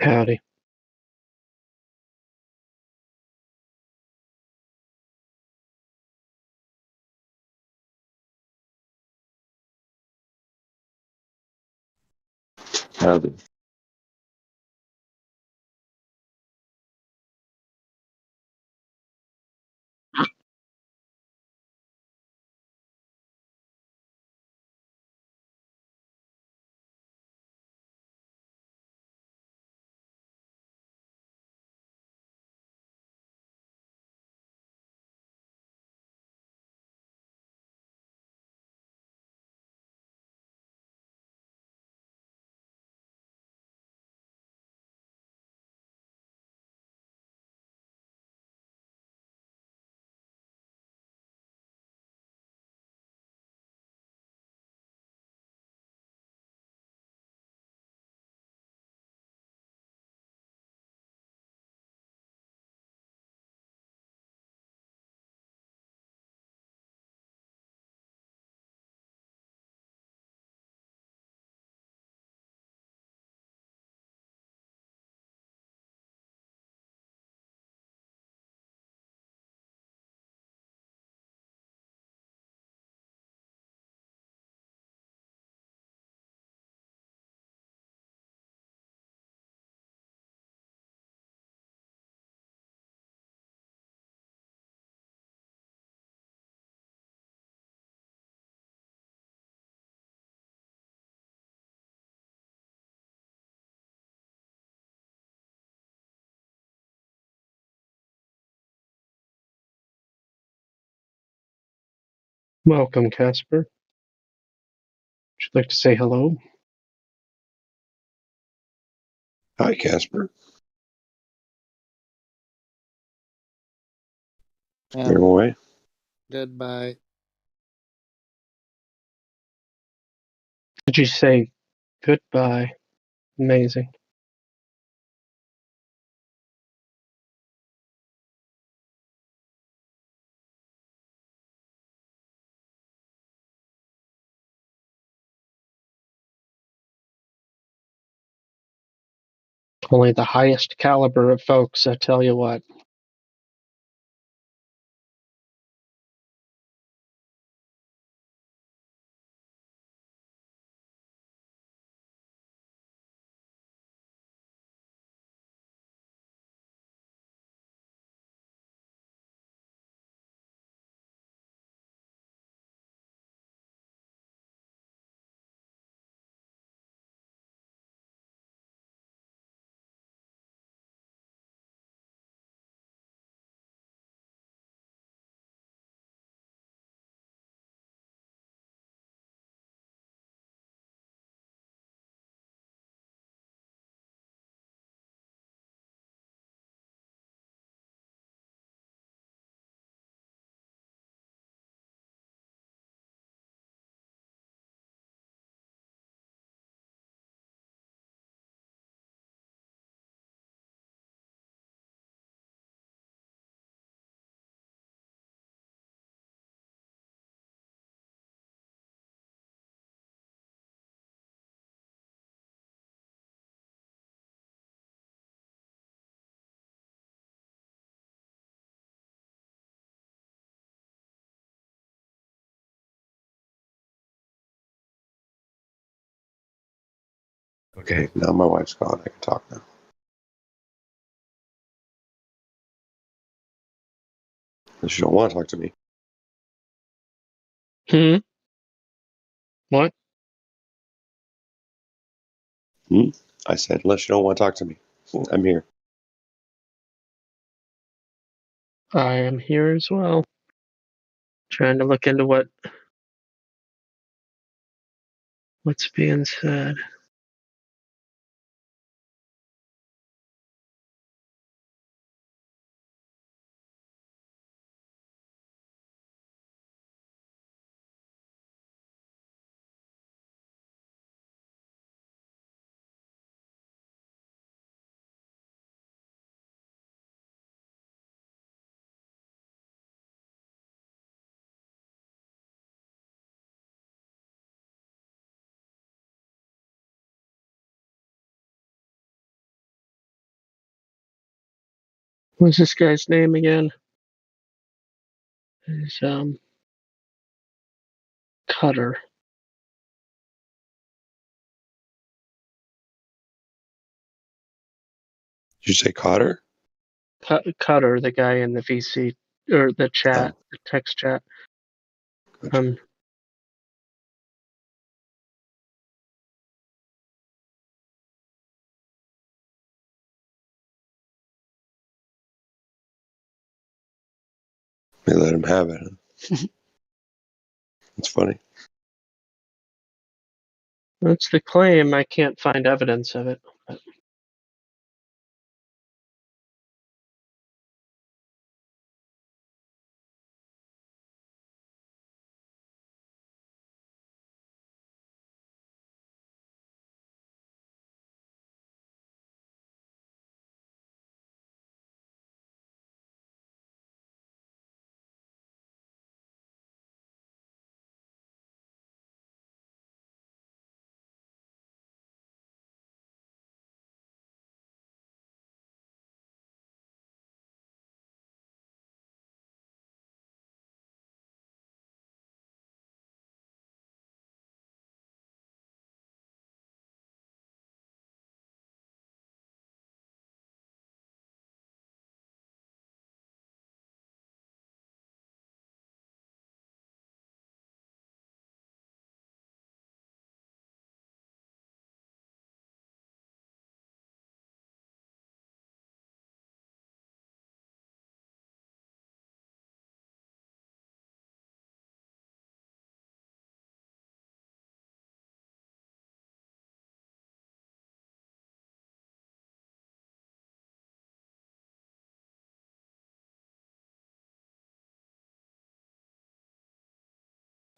Howdy. Howdy. Welcome, Casper. Would you like to say hello? Hi, Casper. Fire away. Goodbye. Did you say goodbye? Amazing. Only the highest caliber of folks, I tell you what. Okay, now my wife's gone. I can talk now. Unless you don't want to talk to me. What? I said, unless you don't want to talk to me. I'm here. I am here as well. Trying to look into what's being said. What's this guy's name again? It's, Cutter. Did you say Cotter? Cutter, the guy in the VC or the chat, Oh, the text chat. gotcha. They let him have it. Huh? It's funny. That's the claim. I can't find evidence of it. But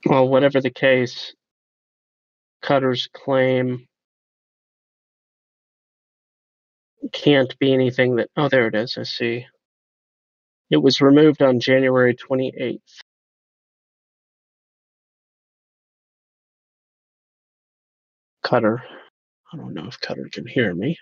well, whatever the case, Cutter's claim can't be anything that. Oh, there it is. I see. It was removed on January 28th. Cutter. I don't know if Cutter can hear me.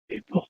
People.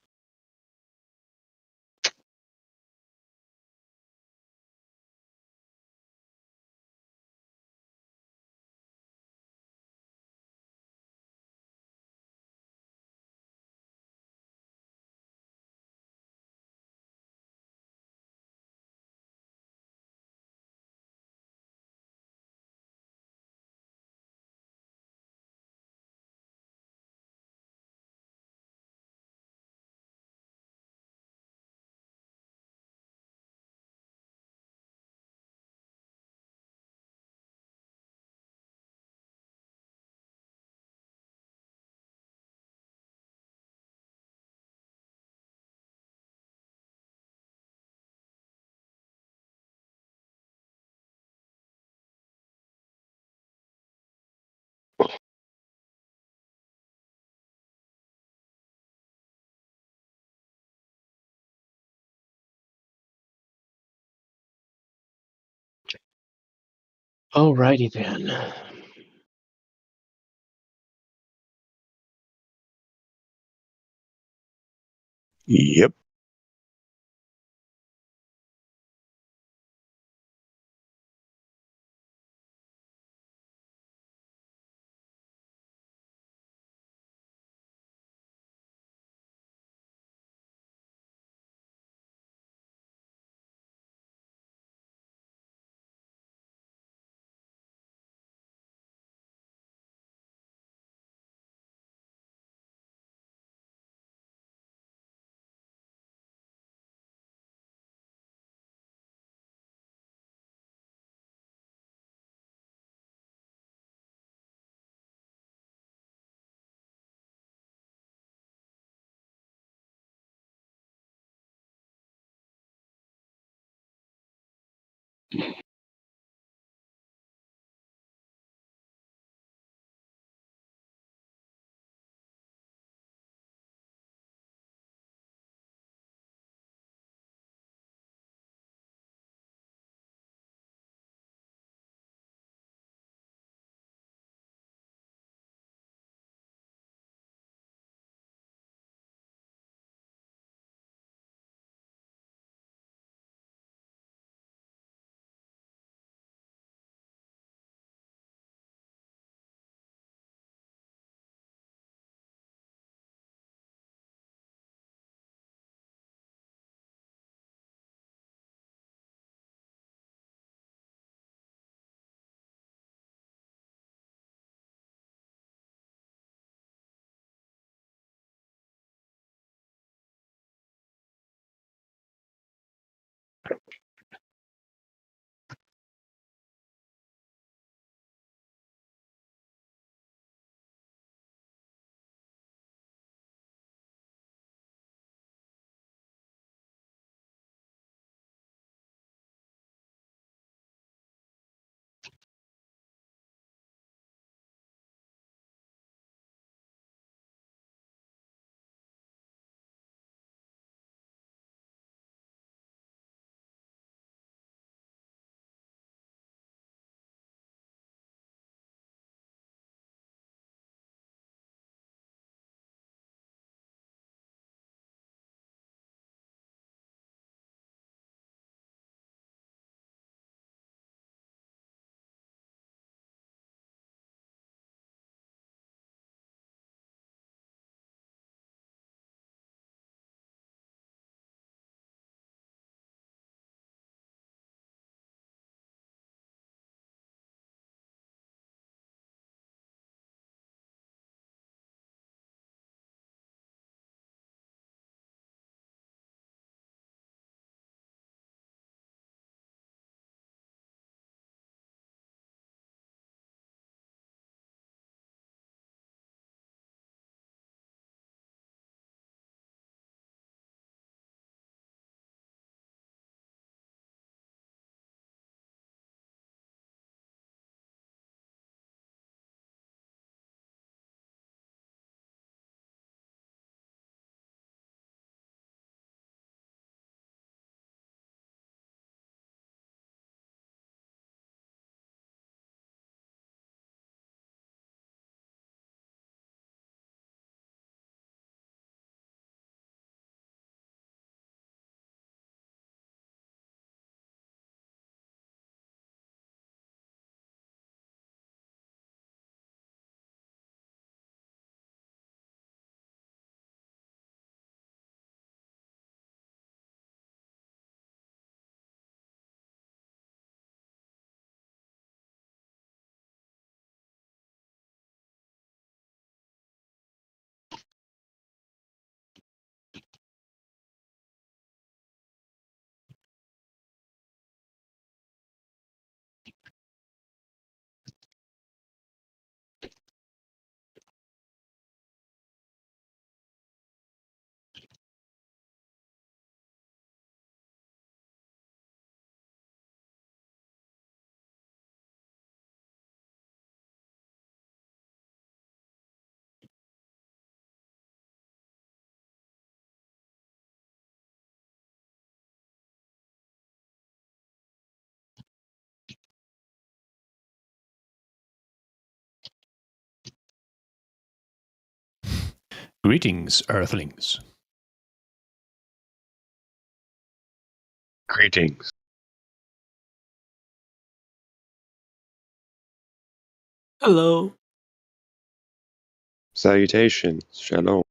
Alrighty then. Yep. Greetings, Earthlings. Greetings. Hello. Salutations. Shalom.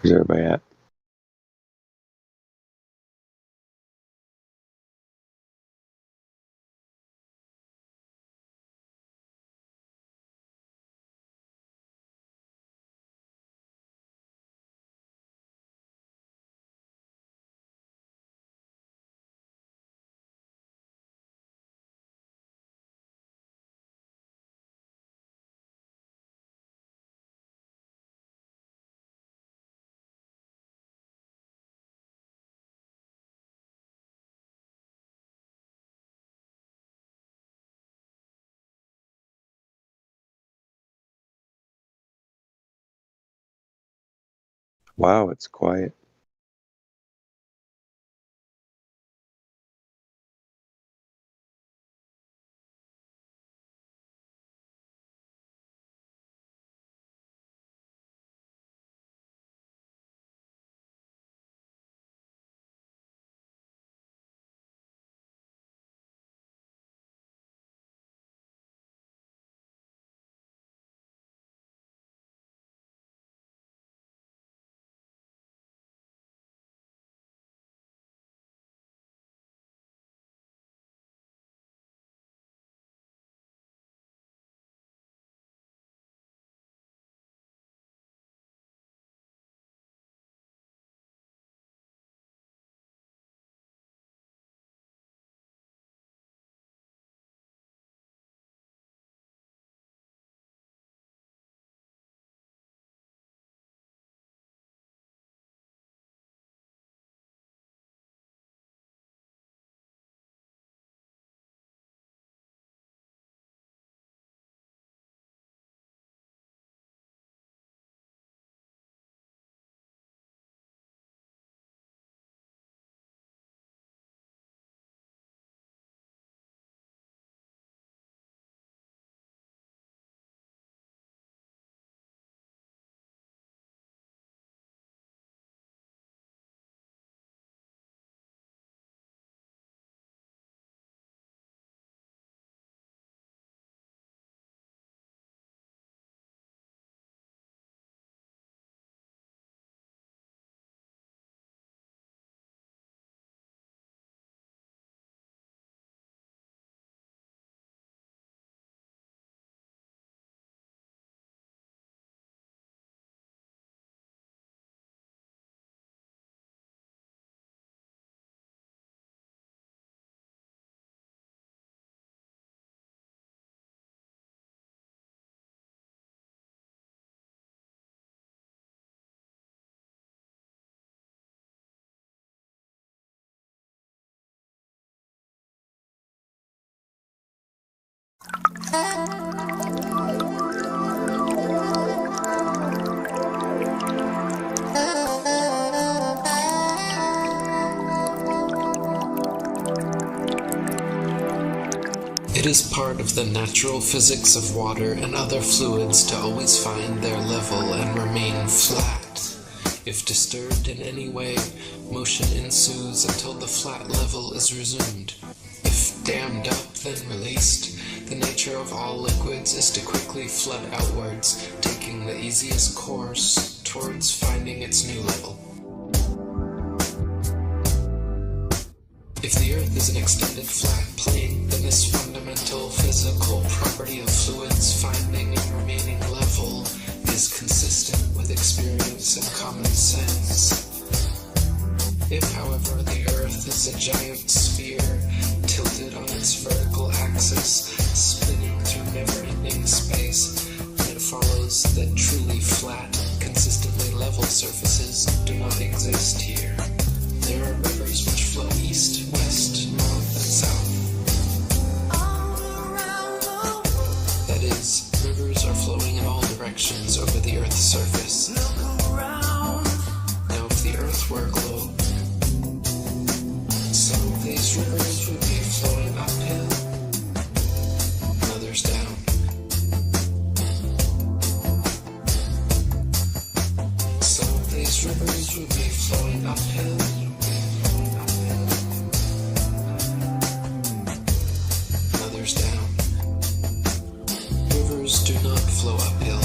Where's everybody at? Wow, it's quiet. It is part of the natural physics of water and other fluids to always find their level and remain flat. If disturbed in any way, motion ensues until the flat level is resumed. If dammed up, then released, the nature of all liquids is to quickly flood outwards, taking the easiest course towards finding its new level. If the Earth is an extended flat plane, then this fundamental physical property of fluids finding and remaining level is consistent with experience and common sense. If, however, the Earth is a giant sphere, tilted on its vertical axis, spinning through never-ending space, then it follows that truly flat, consistently level surfaces do not exist here. There are rivers which flow east, west, north, and south. That is, rivers are flowing in all directions over the Earth's surface. Now, if the Earth were a globe, some of these rivers would be flowing uphill, and others down. Some of these rivers would be flowing uphill, down. Rivers do not flow uphill.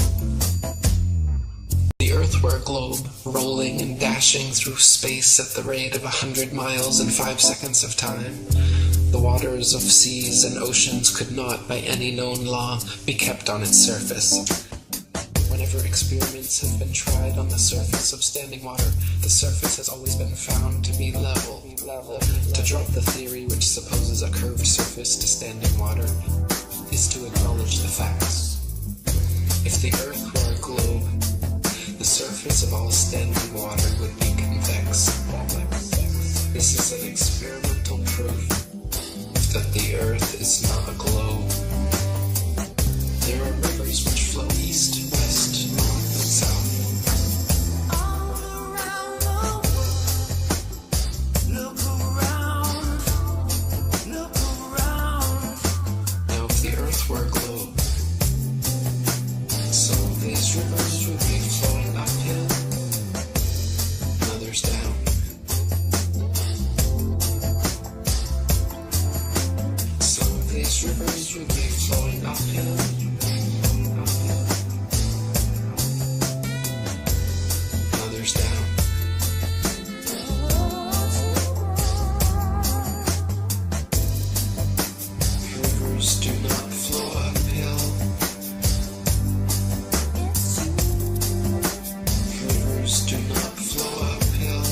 The Earth were a globe, rolling and dashing through space at the rate of 100 miles in 5 seconds of time. The waters of seas and oceans could not, by any known law, be kept on its surface. Whenever experiments have been tried on the surface of standing water, the surface has always been found to be level. To drop the theory which supposes a curved surface to standing water is to acknowledge the facts. If the Earth were a globe, the surface of all standing water would be convex. This is an experimental proof that the Earth is not a globe. There are rivers which flow east, west, north, and south. Now, if the Earth were a globe, some of these rivers would be flowing uphill, and others down. Some of these rivers would be flowing uphill, and others down. Rivers do not flow uphill. Rivers do not flow uphill.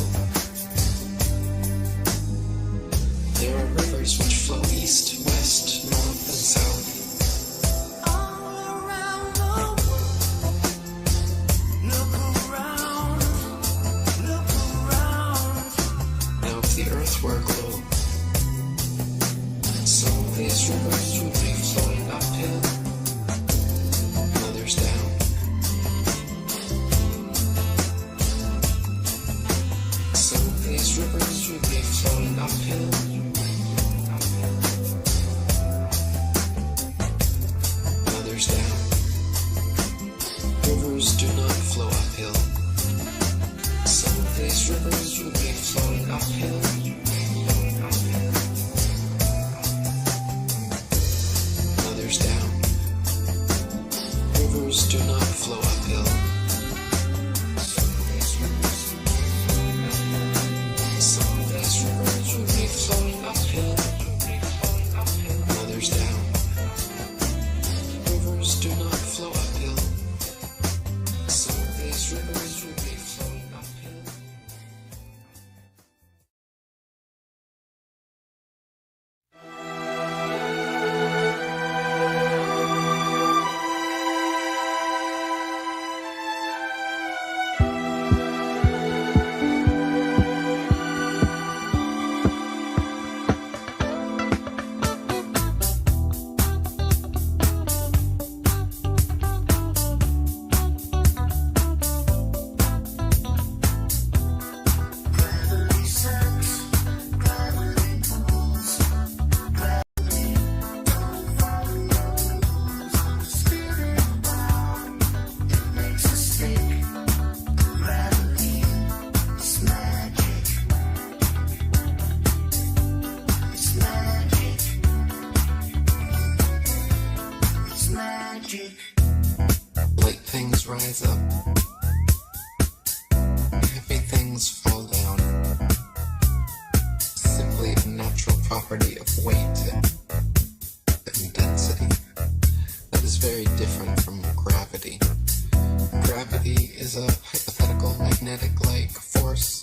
There are rivers which flow east, west, north, and south. Now, if the Earth were a globe, some of these rivers would be flowing uphill, and others down. Some of these rivers would be flowing uphill, and others down. Rivers do not flow uphill. Some of these rivers would be flowing uphill, and others down. Rivers do not flow uphill. Some of these rivers would be flowing uphill, and others down. Rivers do not flow uphill. Some of these rivers would be flowing uphill. Light things rise up. Heavy things fall down. Simply a natural property of weight and density that is very different from gravity. Gravity is a hypothetical magnetic-like force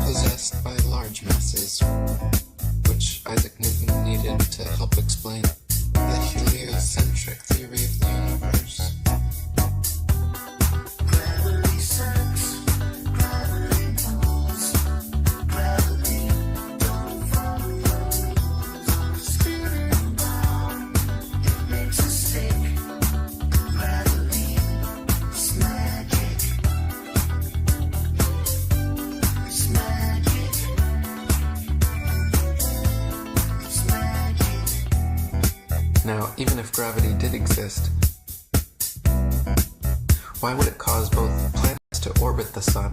possessed by large masses, which Isaac Newton needed to help explain the heliocentric theory of the universe. Gravity sucks, gravity pulls, gravity don't follow rules on the spinning ball. It makes us sick. Gravity is magic. It's magic. It's magic. Now, even if gravity did exist, why would it cause both planets to orbit the sun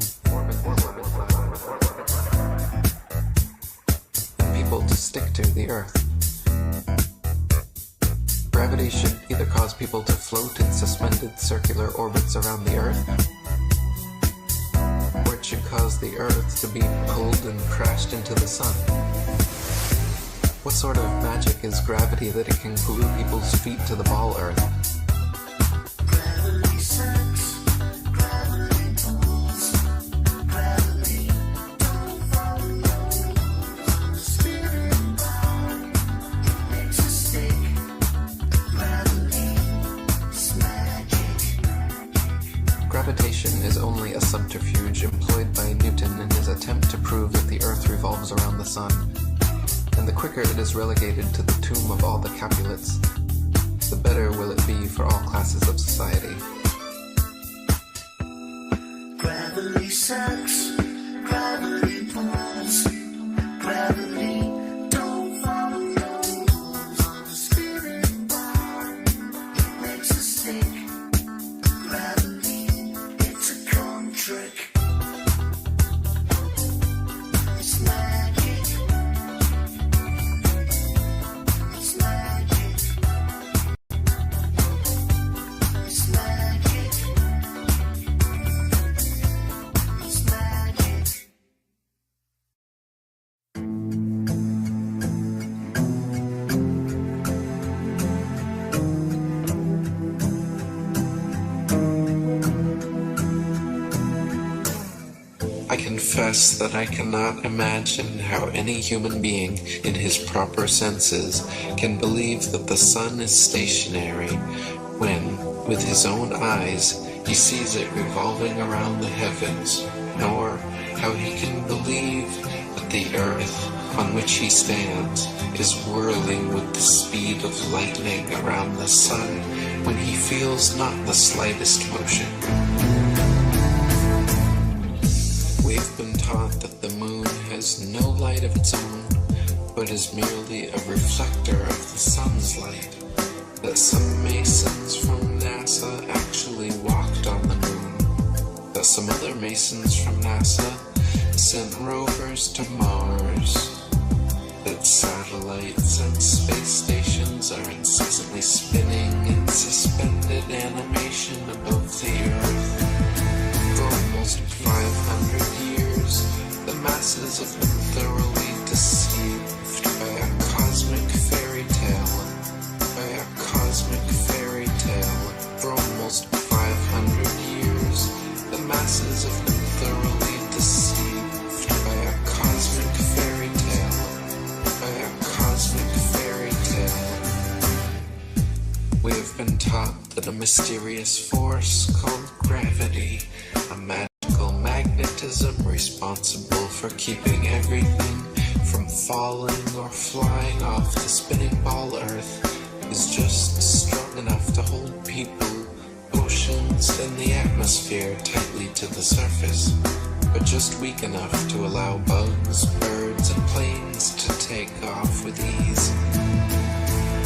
and people to stick to the Earth? Gravity should either cause people to float in suspended circular orbits around the Earth, or it should cause the Earth to be pulled and crashed into the Sun. What sort of magic is gravity that it can glue people's feet to the ball Earth? Gravity sucks, gravity pulls, gravity don't follow rules. Spinning bar, it makes a stick. Gravity is magic. Gravitation is only a subterfuge employed by Newton in his attempt to prove that the Earth revolves around the Sun. And the quicker it is relegated to the tomb of all the Capulets, the better will it be for all classes of society. Gravity sucks, gravity pulls, gravity don't follow rules. On a spinning bar, it makes a stick. Gravity, it's a con trick. It's magic. It's magic. It's magic. It's magic. I confess that I cannot imagine how any human being in his proper senses can believe that the sun is stationary when, with his own eyes, he sees it revolving around the heavens, nor how he can believe that the earth on which he stands is whirling with the speed of lightning around the sun when he feels not the slightest motion. We've been taught that the moon has no light of its own, but is merely a reflector of the sun's light, that some masons from NASA actually walked on the moon, that some other masons from NASA sent rovers to Mars, that satellites and space stations are incessantly spinning in suspended animation above the Earth. For almost 500 years, the masses have been thoroughly deceived by a cosmic fairy tale. For almost 500 years, the masses have been thoroughly deceived by a cosmic fairy tale. We have been taught that a mysterious force called gravity, a magical magnetism responsible for keeping everything from falling or flying off the spinning ball Earth, is just strong enough to hold people, oceans, and the atmosphere tightly to the surface, but just weak enough to allow bugs, birds, and planes to take off with ease.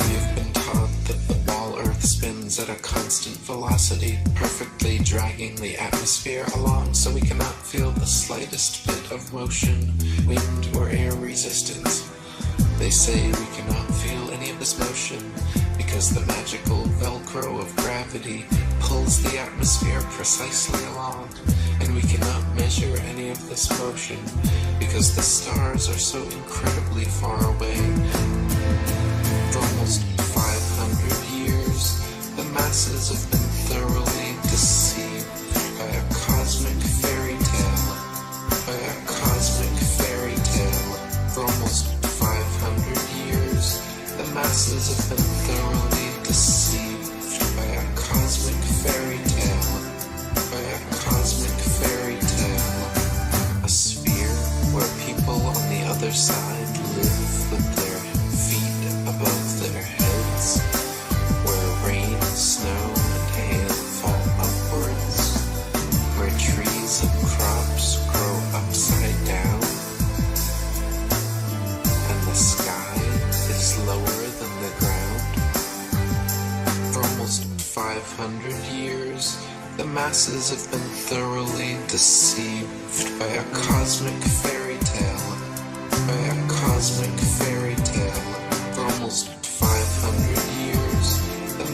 We have been taught that the ball Earth spins at a constant velocity, perfectly dragging the atmosphere along so we cannot feel the slightest bit of motion, wind, or air resistance. They say we cannot feel any of this motion because the magical Velcro of gravity pulls the atmosphere precisely along, and we cannot measure any of this motion because the stars are so incredibly far away. For almost 500 years, the masses have been thoroughly deceived by a cosmic fairy tale. For almost 500 years, the masses have been thoroughly deceived by a cosmic fairy tale. A sphere where people on the other side live with their feet above their heads, where rain, snow, and hail fall upwards, where trees and crops grow upside down, and the sky is lower than the ground. For almost 500 years, the masses have been thoroughly deceived by a cosmic fairy tale. For almost 500 years,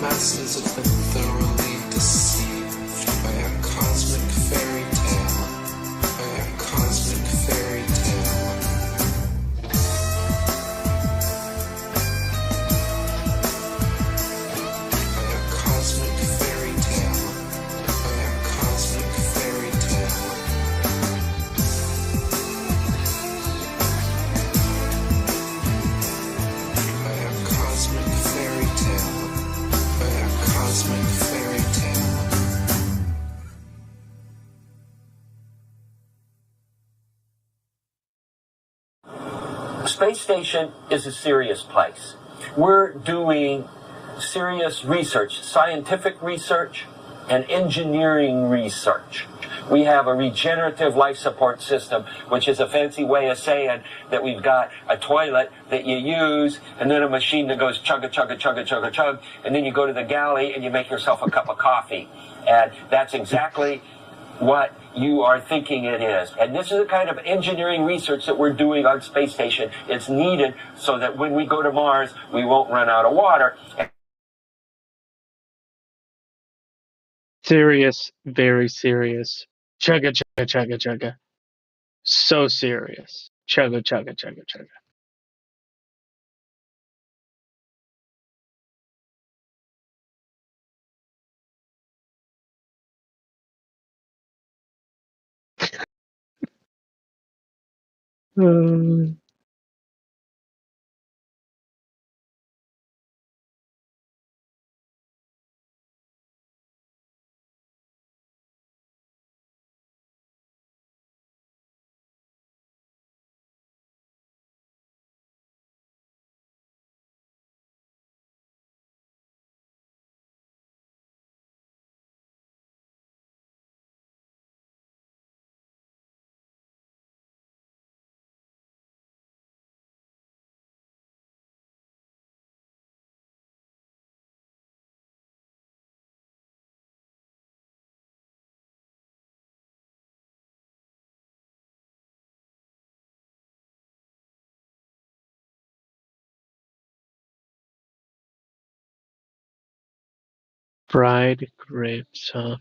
masses have been thoroughly deceived by a cosmic fairy tale. By a cosmic fairy tale. By a cosmic fairy tale. By a cosmic fairy tale. By a cosmic fairy tale. By a cosmic fairy tale. The space station is a serious place. We're doing serious research, scientific research and engineering research. We have a regenerative life support system, which is a fancy way of saying that we've got a toilet that you use and then a machine that goes chugga, chugga, chugga, chugga, chug, and then you go to the galley and you make yourself a cup of coffee. And that's exactly what you are thinking it is. And this is the kind of engineering research that we're doing on space station. It's needed so that when we go to Mars, we won't run out of water. Serious, very serious. Chugga, chugga, chugga, chugga. So serious. Chugga, chugga, chugga, chugga. Um, fried grapes, huh?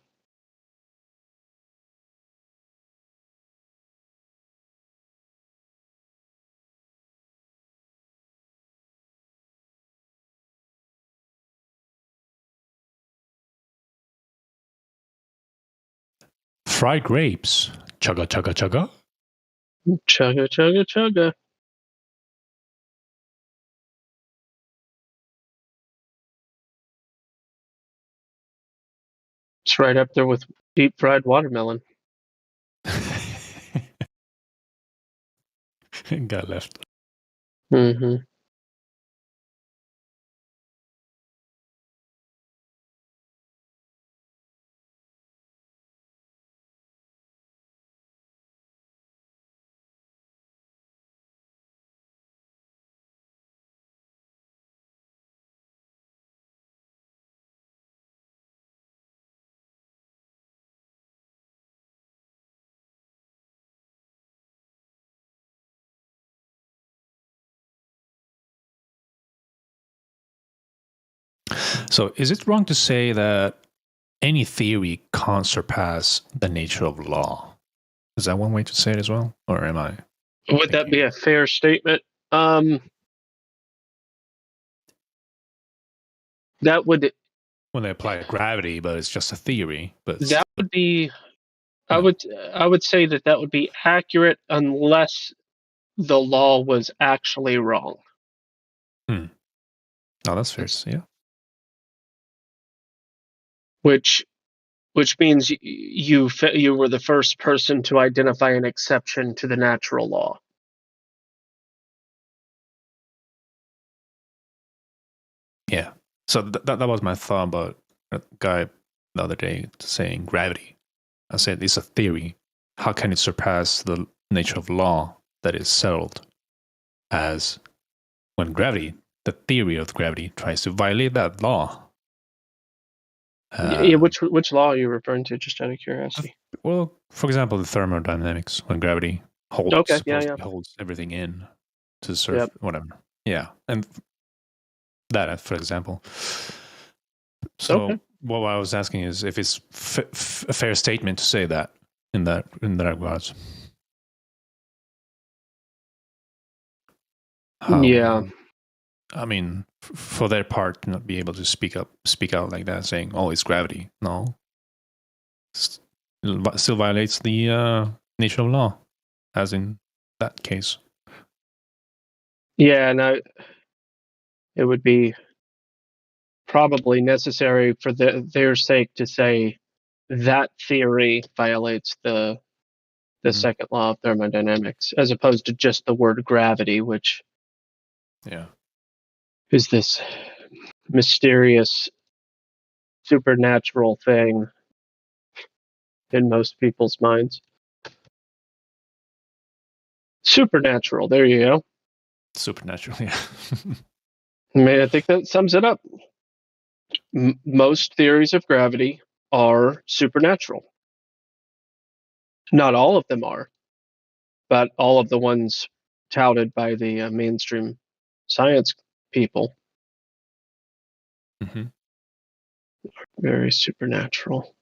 Fried grapes. Chugga, chugga, chugga. Chugga, chugga, chugga. It's right up there with deep fried watermelon. Got left. Mm-hmm. So is it wrong to say that any theory can't surpass the nature of law? Is that one way to say it as well? Or am I? Would that be a fair statement? That would When they apply gravity, but it's just a theory. But that would be. I would say that would be accurate unless the law was actually wrong. oh, that's fair. Yeah. Which means you were the first person to identify an exception to the natural law. Yeah. So that was my thought about a guy the other day saying gravity. I said it's a theory. How can it surpass the nature of law that is settled? As when gravity, the theory of gravity, tries to violate that law. Yeah, which law are you referring to? Just out of curiosity. Well, for example, the thermodynamics, when gravity holds, holds everything in to serve whatever. Yeah, and that, for example. So Okay. what I was asking is if it's a fair statement to say that in that regards. Yeah. I mean, for their part, to not be able to speak out like that, saying, "Oh, it's gravity." No, still violates the nature of law, as in that case. Yeah, no, it would be probably necessary for their sake to say that theory violates the Mhm. second law of thermodynamics, as opposed to just the word gravity, which Yeah. is this mysterious supernatural thing in most people's minds. Supernatural, there you go. Supernatural. Yeah. I mean, I think that sums it up. Most theories of gravity are supernatural. Not all of them are, but all of the ones touted by the mainstream science people, Mhm. very supernatural.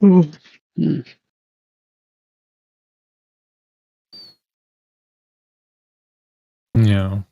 Mm. Yeah.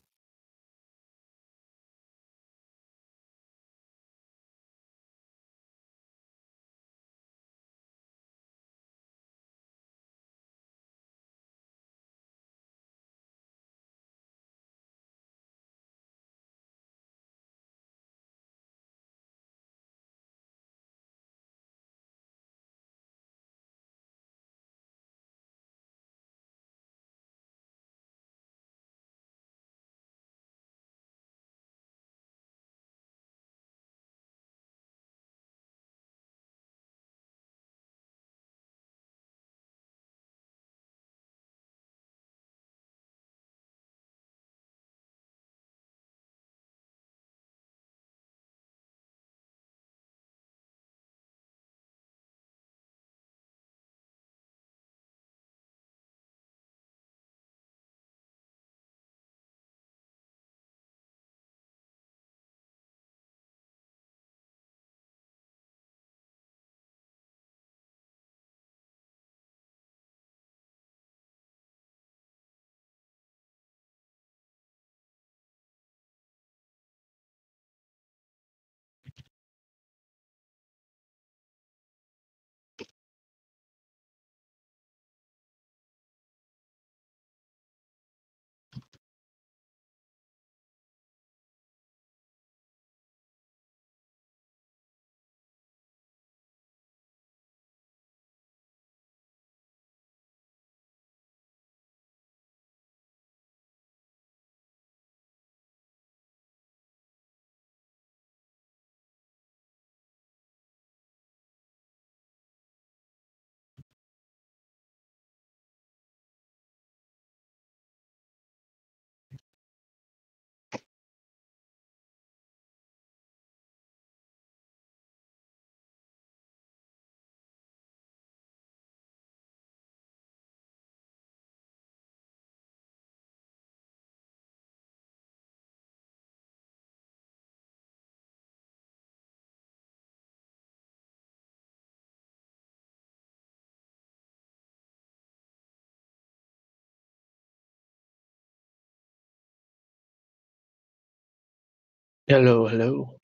Hello, hello.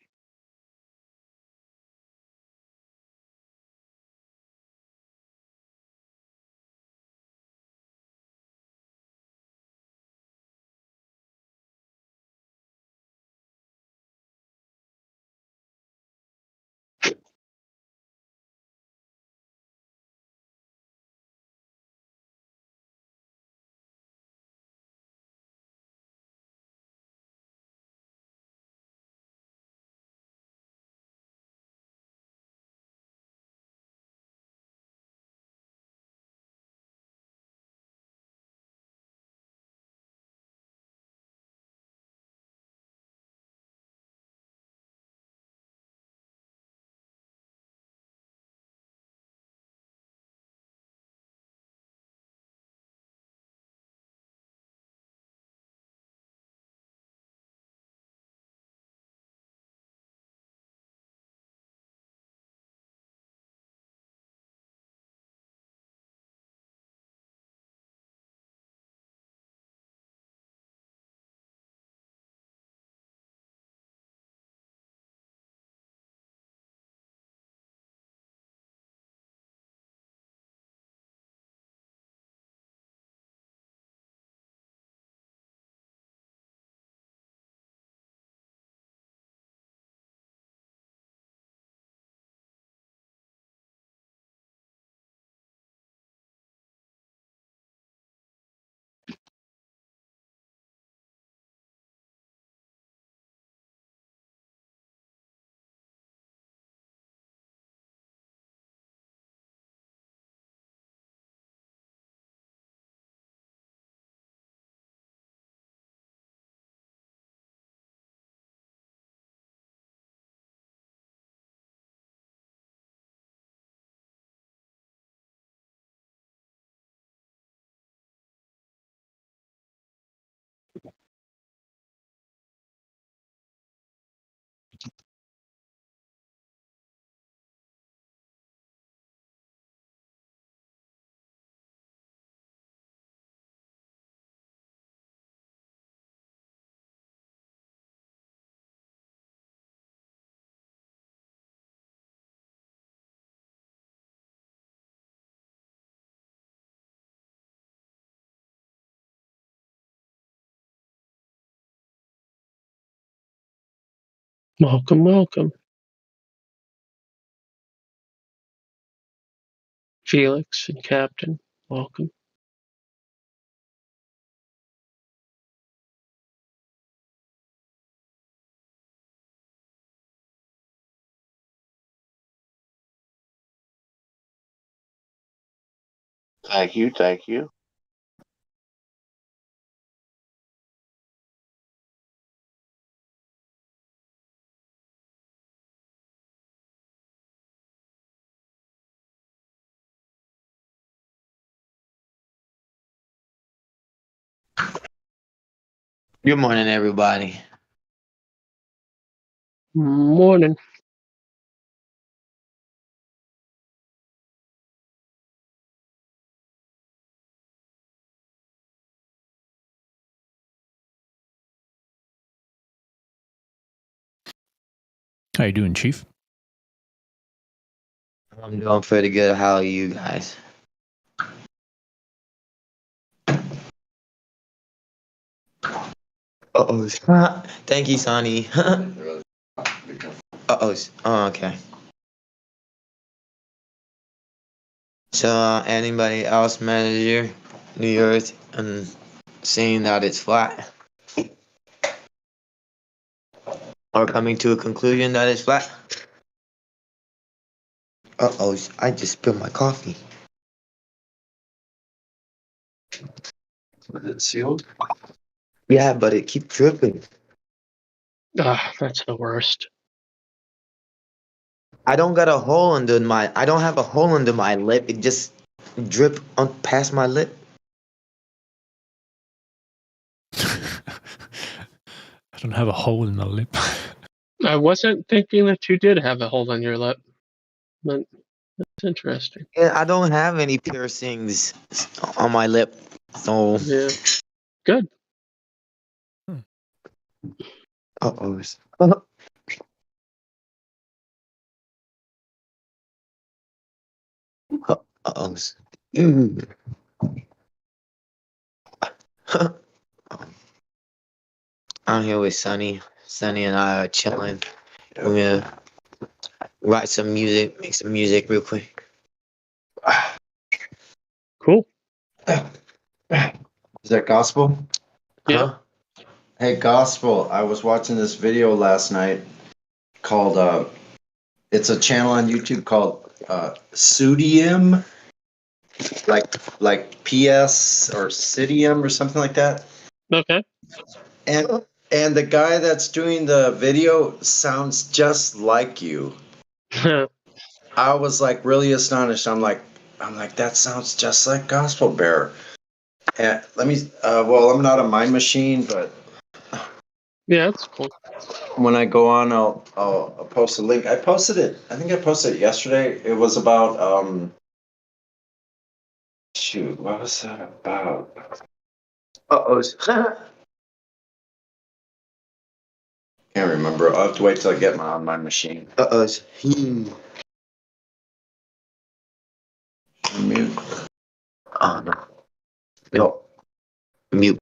Welcome, welcome. Felix and Captain, welcome. Thank you, thank you. Good morning, everybody. Morning. How you doing, Chief? I'm doing pretty good. How are you guys? Uh-oh. Thank you, Sonny. Uh-oh. Oh, okay. So, anybody else manager New Earth and seeing that it's flat? Or coming to a conclusion that it's flat? Uh-oh. I just spilled my coffee. Was it sealed? Yeah, but it keeps dripping. Ah, that's the worst. I don't got a hole under my... I don't have a hole under my lip. It just drip on past my lip. I don't have a hole in my lip. I wasn't thinking that you did have a hole in your lip, but that's interesting. Yeah, I don't have any piercings on my lip. So... Yeah, good. Uh-oh. Uh-oh. I'm here with Sunny. Sunny and I are chilling. We're gonna write some music, make some music real quick. Cool. Is that gospel? Yeah. Huh? Hey, gospel. I was watching this video last night called, it's a channel on YouTube called Sudium, like PS or Sidium or something like that. Okay. And and the guy that's doing the video sounds just like you. I was like really astonished. I'm like that sounds just like Gospel Bear. And let me well, I'm not a mind machine, but Yeah, that's cool. when I go on, I'll post a link. I posted it. I think I posted it yesterday. It was about shoot, what was that about? Uh-oh. Can't remember. I'll have to wait till I get my on my machine. Uh-oh. Mute. Oh, no. No. Mute.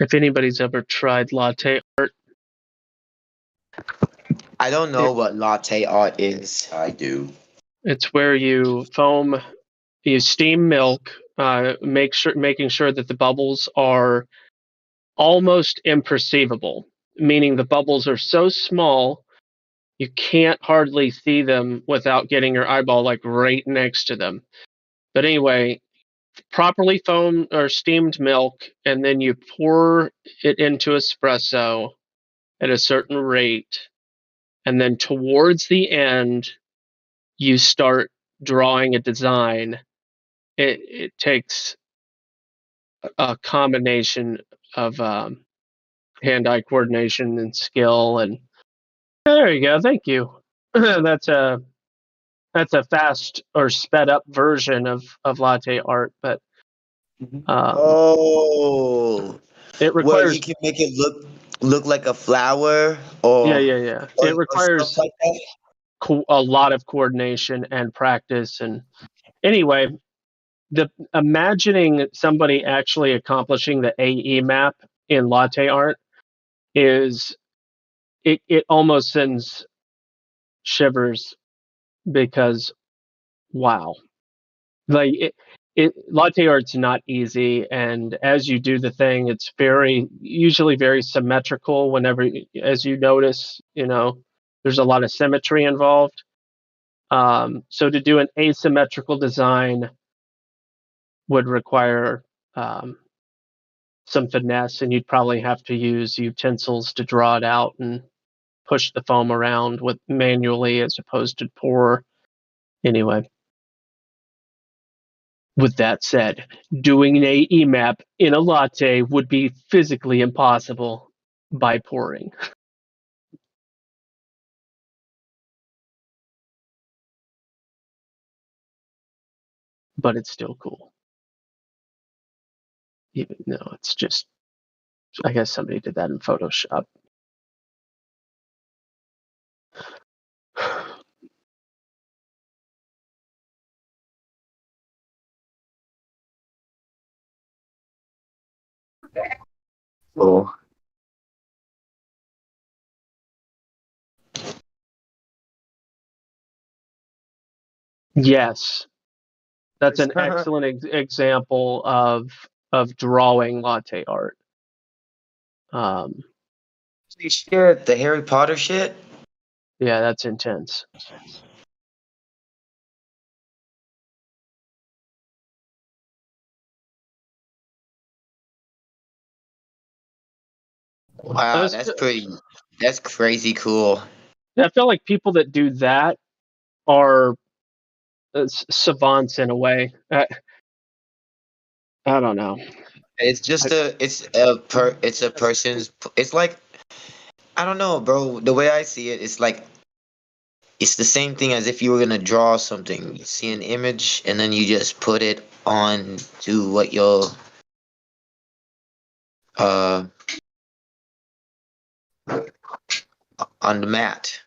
If anybody's ever tried latte art, I don't know what latte art is. I do. it's where you steam milk, making sure that the bubbles are almost imperceivable, meaning the bubbles are so small you can't hardly see them without getting your eyeball like right next to them. But anyway, properly foamed or steamed milk, and then you pour it into espresso at a certain rate, and then towards the end you start drawing a design. It takes a combination of hand-eye coordination and skill, and there you go. Thank you. that's a fast or sped up version of latte art, but Oh, it where you requires can make it look like a flower or yeah. It or stuff requires like that. a lot of coordination and practice. And anyway, the imagining somebody actually accomplishing the AE map in latte art is it almost sends shivers because wow, like latte art's not easy, and as you do the thing, it's usually very symmetrical. Whenever, as you notice, there's a lot of symmetry involved. So to do an asymmetrical design would require um, some finesse, and you'd probably have to use utensils to draw it out and push the foam around with manually as opposed to pour. Anyway, with that said, doing an AE map in a latte would be physically impossible by pouring. But it's still cool. Even though it's just, I guess somebody did that in Photoshop. Cool. Yes, that's an excellent example of drawing latte art. Shit, the Harry Potter shit. Yeah, that's intense. Wow, that's crazy cool. I feel like people that do that are savants in a way. I don't know. It's just it's a person's, it's like, I don't know, bro. The way I see it, it's like it's the same thing as if you were gonna draw something. You see an image and then you just put it on to what your uh on the mat.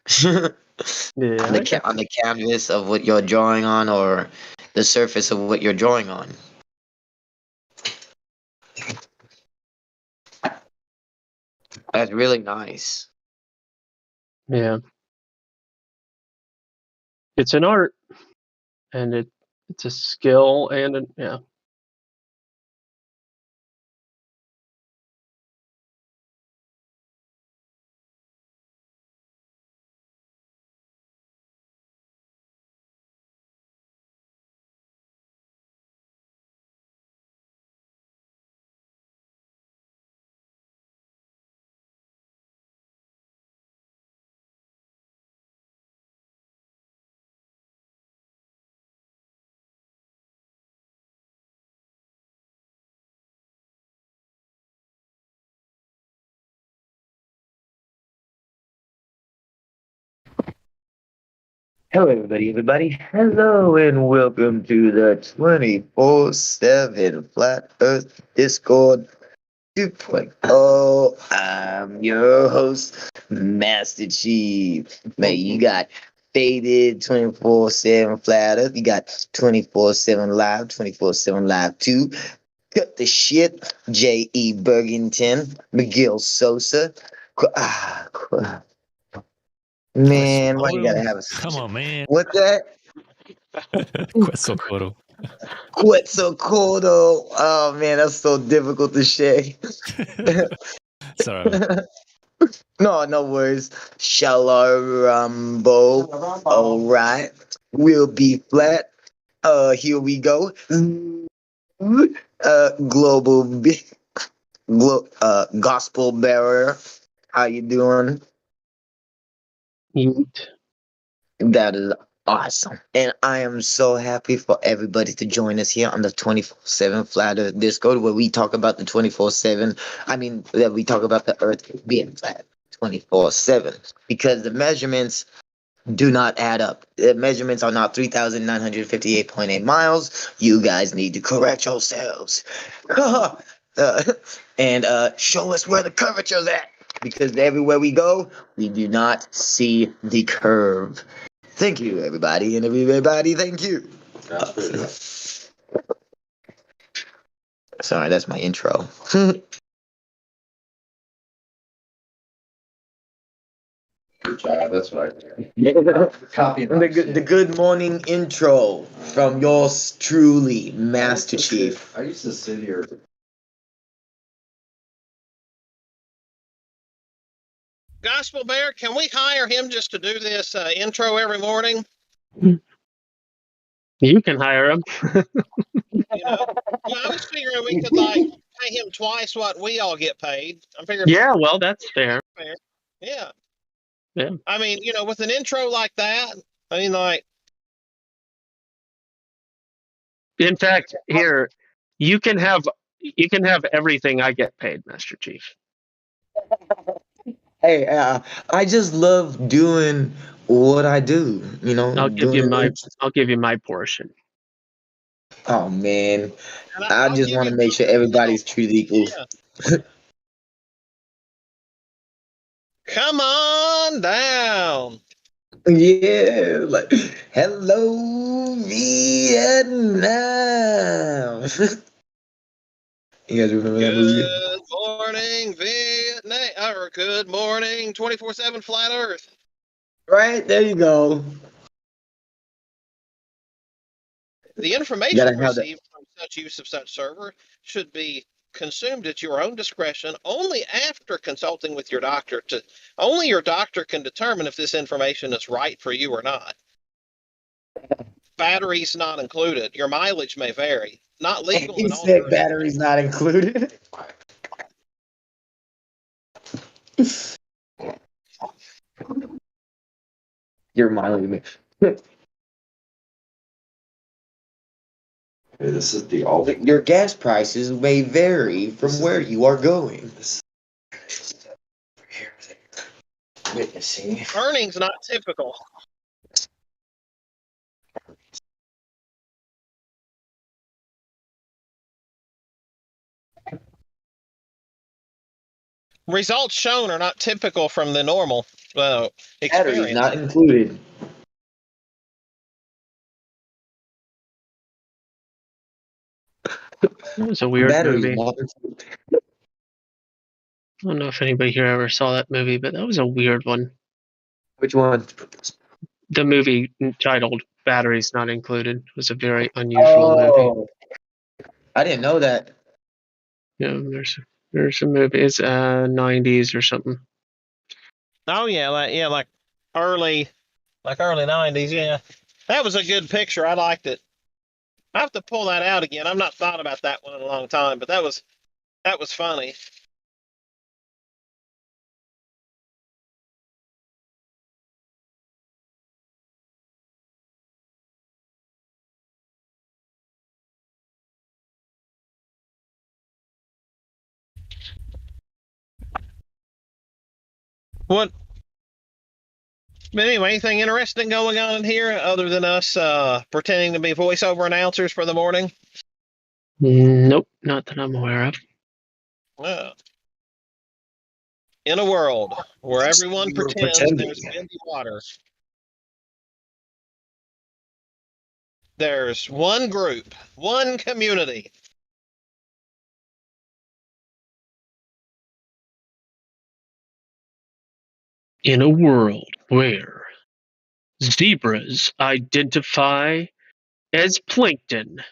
Yeah, On the canvas of what you're drawing on, or the surface of what you're drawing on. That's really nice. yeah. It's an art, and it's a skill, and yeah. Hello, everybody. Hello, and welcome to the 24/7 Flat Earth Discord 2.0. I'm your host, Master Chief. Man, you got Faded 24/7 Flat Earth. You got 24/7 Live, 24/7 Live 2. Cut the shit. J.E. Bergington. Miguel Sosa. Man, why you gotta have a... Come on, man. What's that? Quetzalcoatl. Quetzalcoatl. Oh man, that's so difficult to say. Sorry. No worries. Shalarambo. All right. We'll be flat. Here we go. Global gospel bearer. How you doing? Yeet. That is awesome. And I am so happy for everybody to join us here on the 24/7 Flat Earth Discord, where we talk about the 24/7. That we talk about the Earth being flat 24/7, because the measurements do not add up. The measurements are not 3,958.8 miles. You guys need to correct yourselves. And show us where the curvature's at, because everywhere we go, we do not see the curve. Thank you, everybody, and everybody, thank you. Sorry, that's my intro. Good job. That's what I copy The good morning intro from yours truly, Master Chief. I used to sit here. Gospel Bear, can we hire him just to do this intro every morning? You can hire him. You know, well, I was figuring we could pay him twice what we all get paid. I'm figuring. Yeah, well, that's fair. Yeah. Yeah. I mean, with an intro like that, In fact, here you can have everything I get paid, Master Chief. Hey, I just love doing what I do. I'll give you my portion. Oh man, and I I'll just give want to you make sure everybody's treated equal. Yeah. Come on down. Yeah, like hello Vietnam. You guys remember that movie? Good morning, Vietnam, or good morning, 24/7 Flat Earth. Right there, you go. The information received from such use of such server should be consumed at your own discretion only after consulting with your doctor. Only your doctor can determine if this information is right for you or not. Batteries not included. Your mileage may vary. Not legal. He said batteries not included. Your mileage. This is the ultimate. Your gas prices may vary from where you are going. Witnessing. Earnings not typical. Results shown are not typical from the normal experience. Batteries not included. It was a weird Batteries movie. not included. I don't know if anybody here ever saw that movie, but that was a weird one. Which one? The movie titled "Batteries Not Included" was a very unusual movie. I didn't know that. Yeah, there's a movie. It's 90s or something. Oh yeah, like early 90s. Yeah, that was a good picture. I liked it. I have to pull that out again. I've not thought about that one in a long time, but that was funny. What? But anyway, anything interesting going on in here other than us pretending to be voiceover announcers for the morning? Nope, not that I'm aware of. In a world where everyone pretends pretending. there's windy water, there's one group, one community In a world where zebras identify as plankton.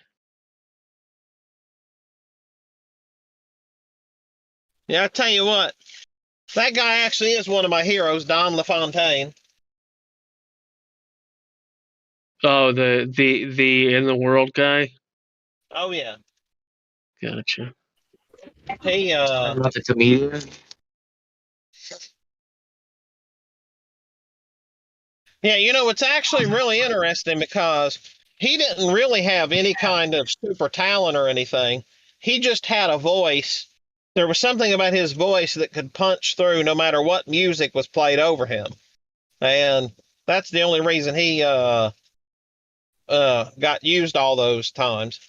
Yeah, I tell you what, that guy actually is one of my heroes, Don LaFontaine. Oh, the in the world guy. Oh yeah, Gotcha. he Not the comedian. yeah, it's actually really interesting because he didn't really have any kind of super talent or anything. He just had a voice. There was something about his voice that could punch through no matter what music was played over him. And that's the only reason he got used all those times.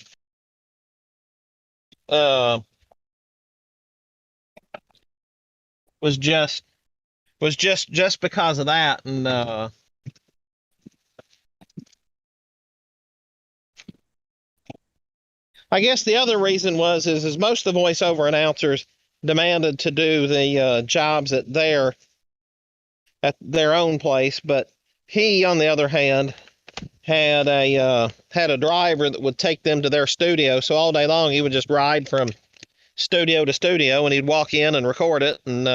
Uh, was just because of that, and I guess the other reason is most of the voiceover announcers demanded to do the jobs at their own place, but he, on the other hand, had a driver that would take them to their studio. So all day long he would just ride from studio to studio, and he'd walk in and record it, and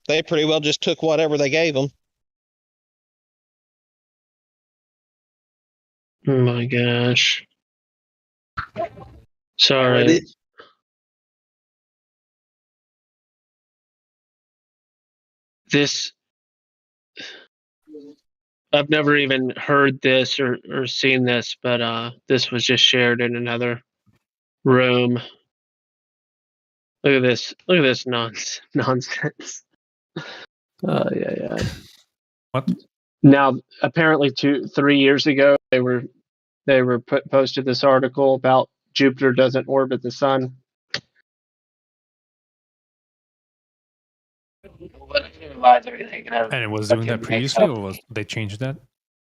they pretty well just took whatever they gave him. Oh my gosh. Sorry. This, I've never even heard this or seen this, but this was just shared in another room. Look at this. Look at this nonsense. Yeah. What? Now, apparently, 3 years ago, they posted this article about Jupiter doesn't orbit the sun. And it was doing that previously, or was they changed that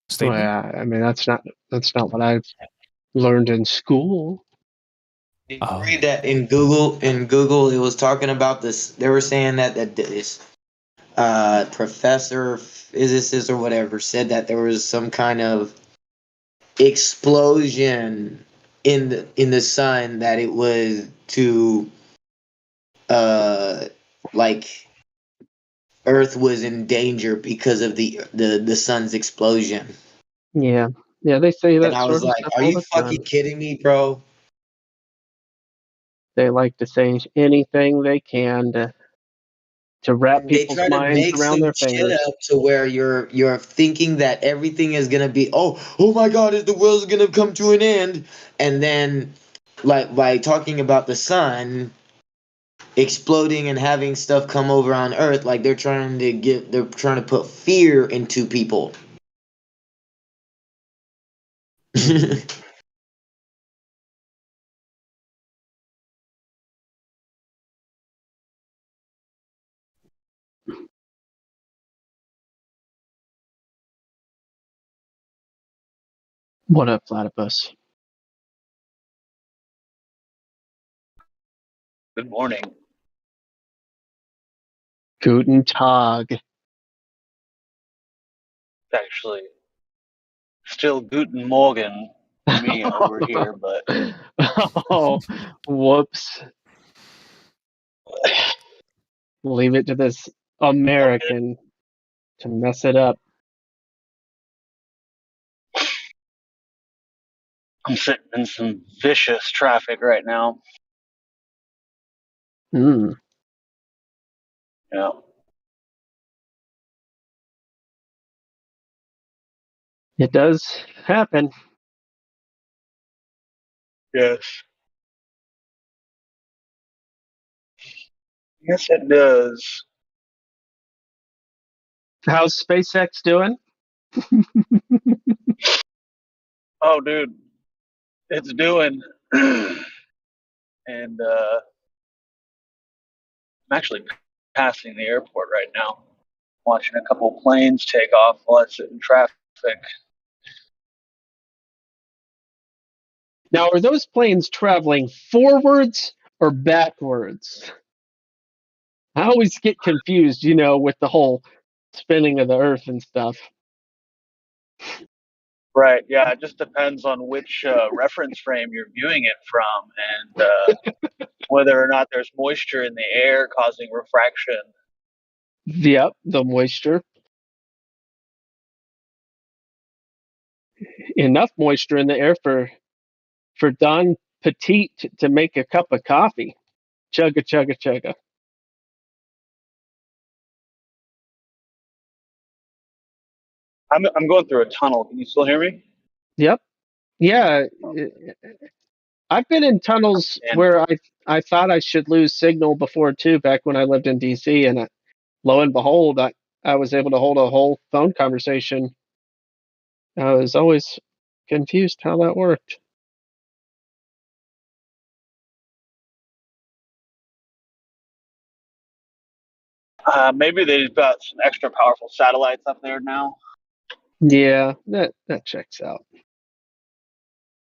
statement? Well, yeah, I mean that's not what I learned in school. Did you read that in Google? In Google, it was talking about this. They were saying that this professor, physicist, or whatever said that there was some kind of explosion in the sun, that it was to like Earth was in danger because of the sun's explosion. Yeah, they say that And I sort was of like, stuff "Are all you the time. fucking kidding me, bro?" They like to say anything they can to wrap They people's try to minds make around some their shit fingers. up to where you're thinking that everything is gonna be, oh my god, is the world's gonna come to an end? And then, like, by talking about the sun exploding and having stuff come over on Earth, like they're trying to put fear into people. What up, platypus? Good morning. Guten Tag. Actually, still Guten Morgen for me over here, but Oh, whoops. Leave it to this American to mess it up. I'm sitting in some vicious traffic right now. Hmm. Yeah. It does happen. Yes. Yes, it does. How's SpaceX doing? Oh, dude, it's doing. And I'm actually passing the airport right now, watching a couple planes take off while I sit in traffic. Now, are those planes traveling forwards or backwards? I always get confused, with the whole spinning of the Earth and stuff. Right. Yeah. It just depends on which reference frame you're viewing it from, and whether or not there's moisture in the air causing refraction. Yep, the moisture. Enough moisture in the air for Don Petite to make a cup of coffee. Chugga, chugga, chugga. I'm going through a tunnel. Can you still hear me? Yep. Yeah. I've been in tunnels And where I thought I should lose signal before too, back when I lived in DC, and lo and behold, I was able to hold a whole phone conversation. I was always confused how that worked. maybe they've got some extra powerful satellites up there now. Yeah, that checks out.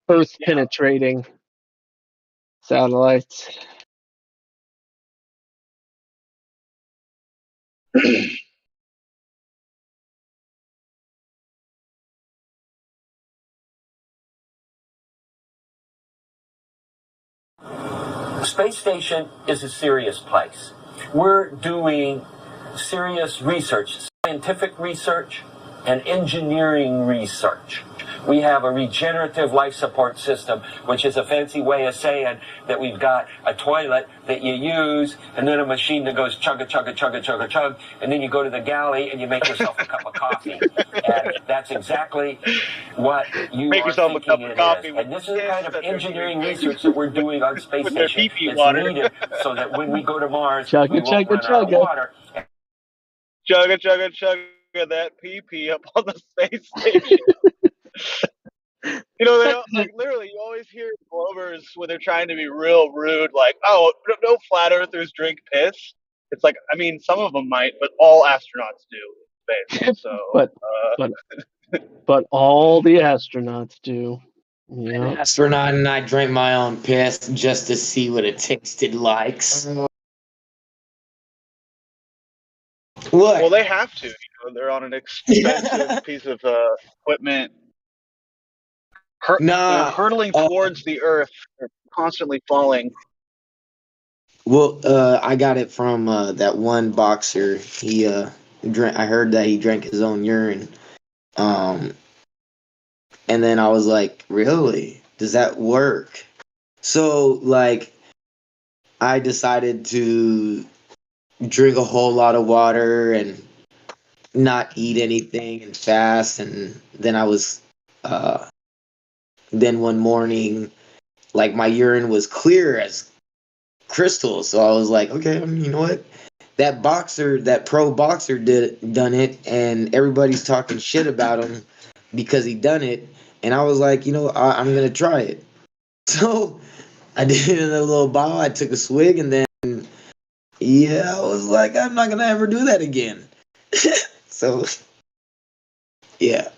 Earth Yeah. penetrating satellites. The space station is a serious place. We're doing serious research, scientific research, and engineering research. We have a regenerative life support system, which is a fancy way of saying that we've got a toilet that you use, and then a machine that goes chugga, chugga, chugga, chugga, chug, and then you go to the galley and you make yourself a cup of coffee. And that's exactly what you Make are yourself a cup thinking of it coffee is. with And this is the piss kind of that they're engineering doing. research that we're doing on Space With their Station. pee-pee It's water. needed so that when we go to Mars, Chugga, we won't chugga, run out of chugga. water. Chugga, chugga, chugga that pee-pee up on the space station. They don't, like, literally, you always hear Glovers when they're trying to be real rude, like, oh, no flat earthers drink piss. It's like, I mean, some of them might, but all astronauts do in space. So, but all the astronauts do. An Yeah. astronaut and I drank my own piss just to see what it tasted like. What? well, they have to. They're on an expensive piece of equipment. They're hurtling towards the Earth. They're constantly falling. Well, I got it from that one boxer. He drank. I heard that he drank his own urine. And then I was like, really? Does that work? So, like, I decided to drink a whole lot of water and not eat anything and fast. And then I was, then one morning, like, my urine was clear as crystal. So I was like, okay, you know what? That pro boxer done it, and everybody's talking shit about him because he done it. And I was like, I'm gonna try it. So I did it in a little bottle. I took a swig, and then I was like, I'm not gonna ever do that again. So yeah.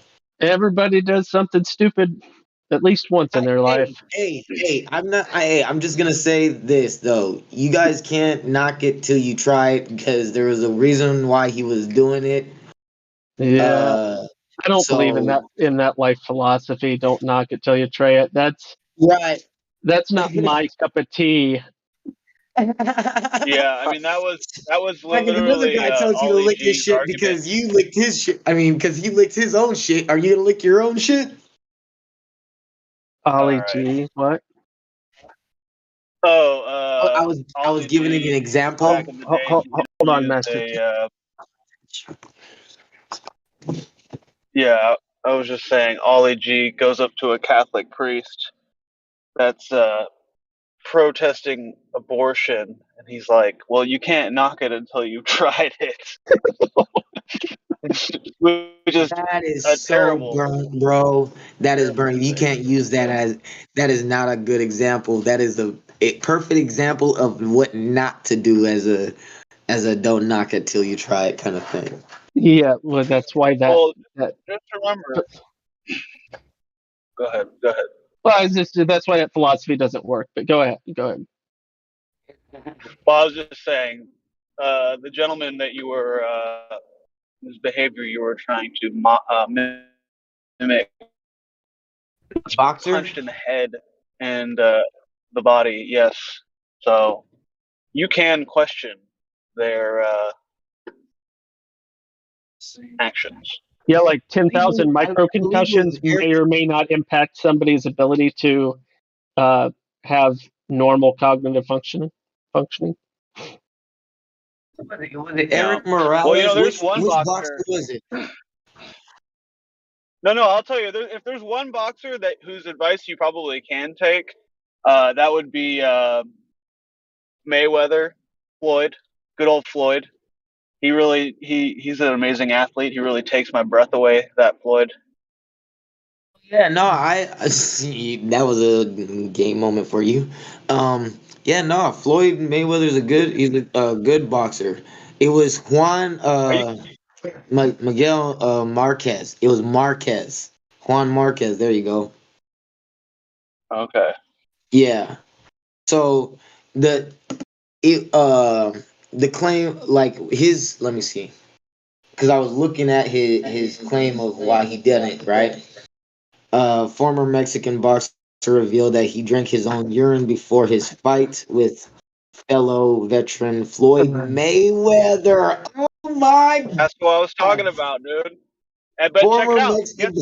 Everybody does something stupid at least once in their life. Hey, I'm just gonna say this though. You guys can't knock it till you try it because there was a reason why he was doing it. Yeah. I don't believe in that life philosophy. Don't knock it till you try it. That's right. That's not my cup of tea. Yeah, I mean that was Like if another literally guy tells you to Ollie lick his G's shit argument. because you licked his shit. I mean, because he licked his own shit. Are you gonna lick your own shit? Ollie G, what? Oh, I was giving an example. Back in the day, Hold on, Master. Yeah, I was just saying, Ollie G goes up to a Catholic priest that's protesting abortion, and he's like, "Well, you can't knock it until you've tried it." Which is that is so terrible. burnt, bro. That is burnt. You can't use that as that is not a good example. That is a perfect example of what not to do as a don't knock it till you try it kind of thing. Yeah, well, that's why Well, just remember. Go ahead. Well, that's why that philosophy doesn't work. But go ahead. Well, I was just saying, the gentleman that you were whose behavior you were trying to mimic was Boxer? punched in the head and the body. Yes, so you can question their actions. Yeah, like 10,000 I micro believe it was concussions Eric. may or may not impact somebody's ability to have normal cognitive functioning. Was it Yeah. Eric Morales? Well, you know, there's one which boxer boxer. was it? No, I'll tell you. If there's one boxer that whose advice you probably can take, that would be Mayweather, Floyd, good old Floyd. He's an amazing athlete. He really takes my breath away. That Floyd. Yeah, no, I see that was a game moment for you. Yeah, no, Floyd Mayweather's he's a good boxer. It was Juan Miguel Marquez. It was Marquez. Juan Marquez. There you go. Okay. Yeah. So the it the claim like his let me see because I was looking at his claim of why he didn't, right. Former Mexican boxer revealed that he drank his own urine before his fight with fellow veteran Floyd Mayweather. Oh my! That's what I was talking about, dude. But check it Former out. Mexican.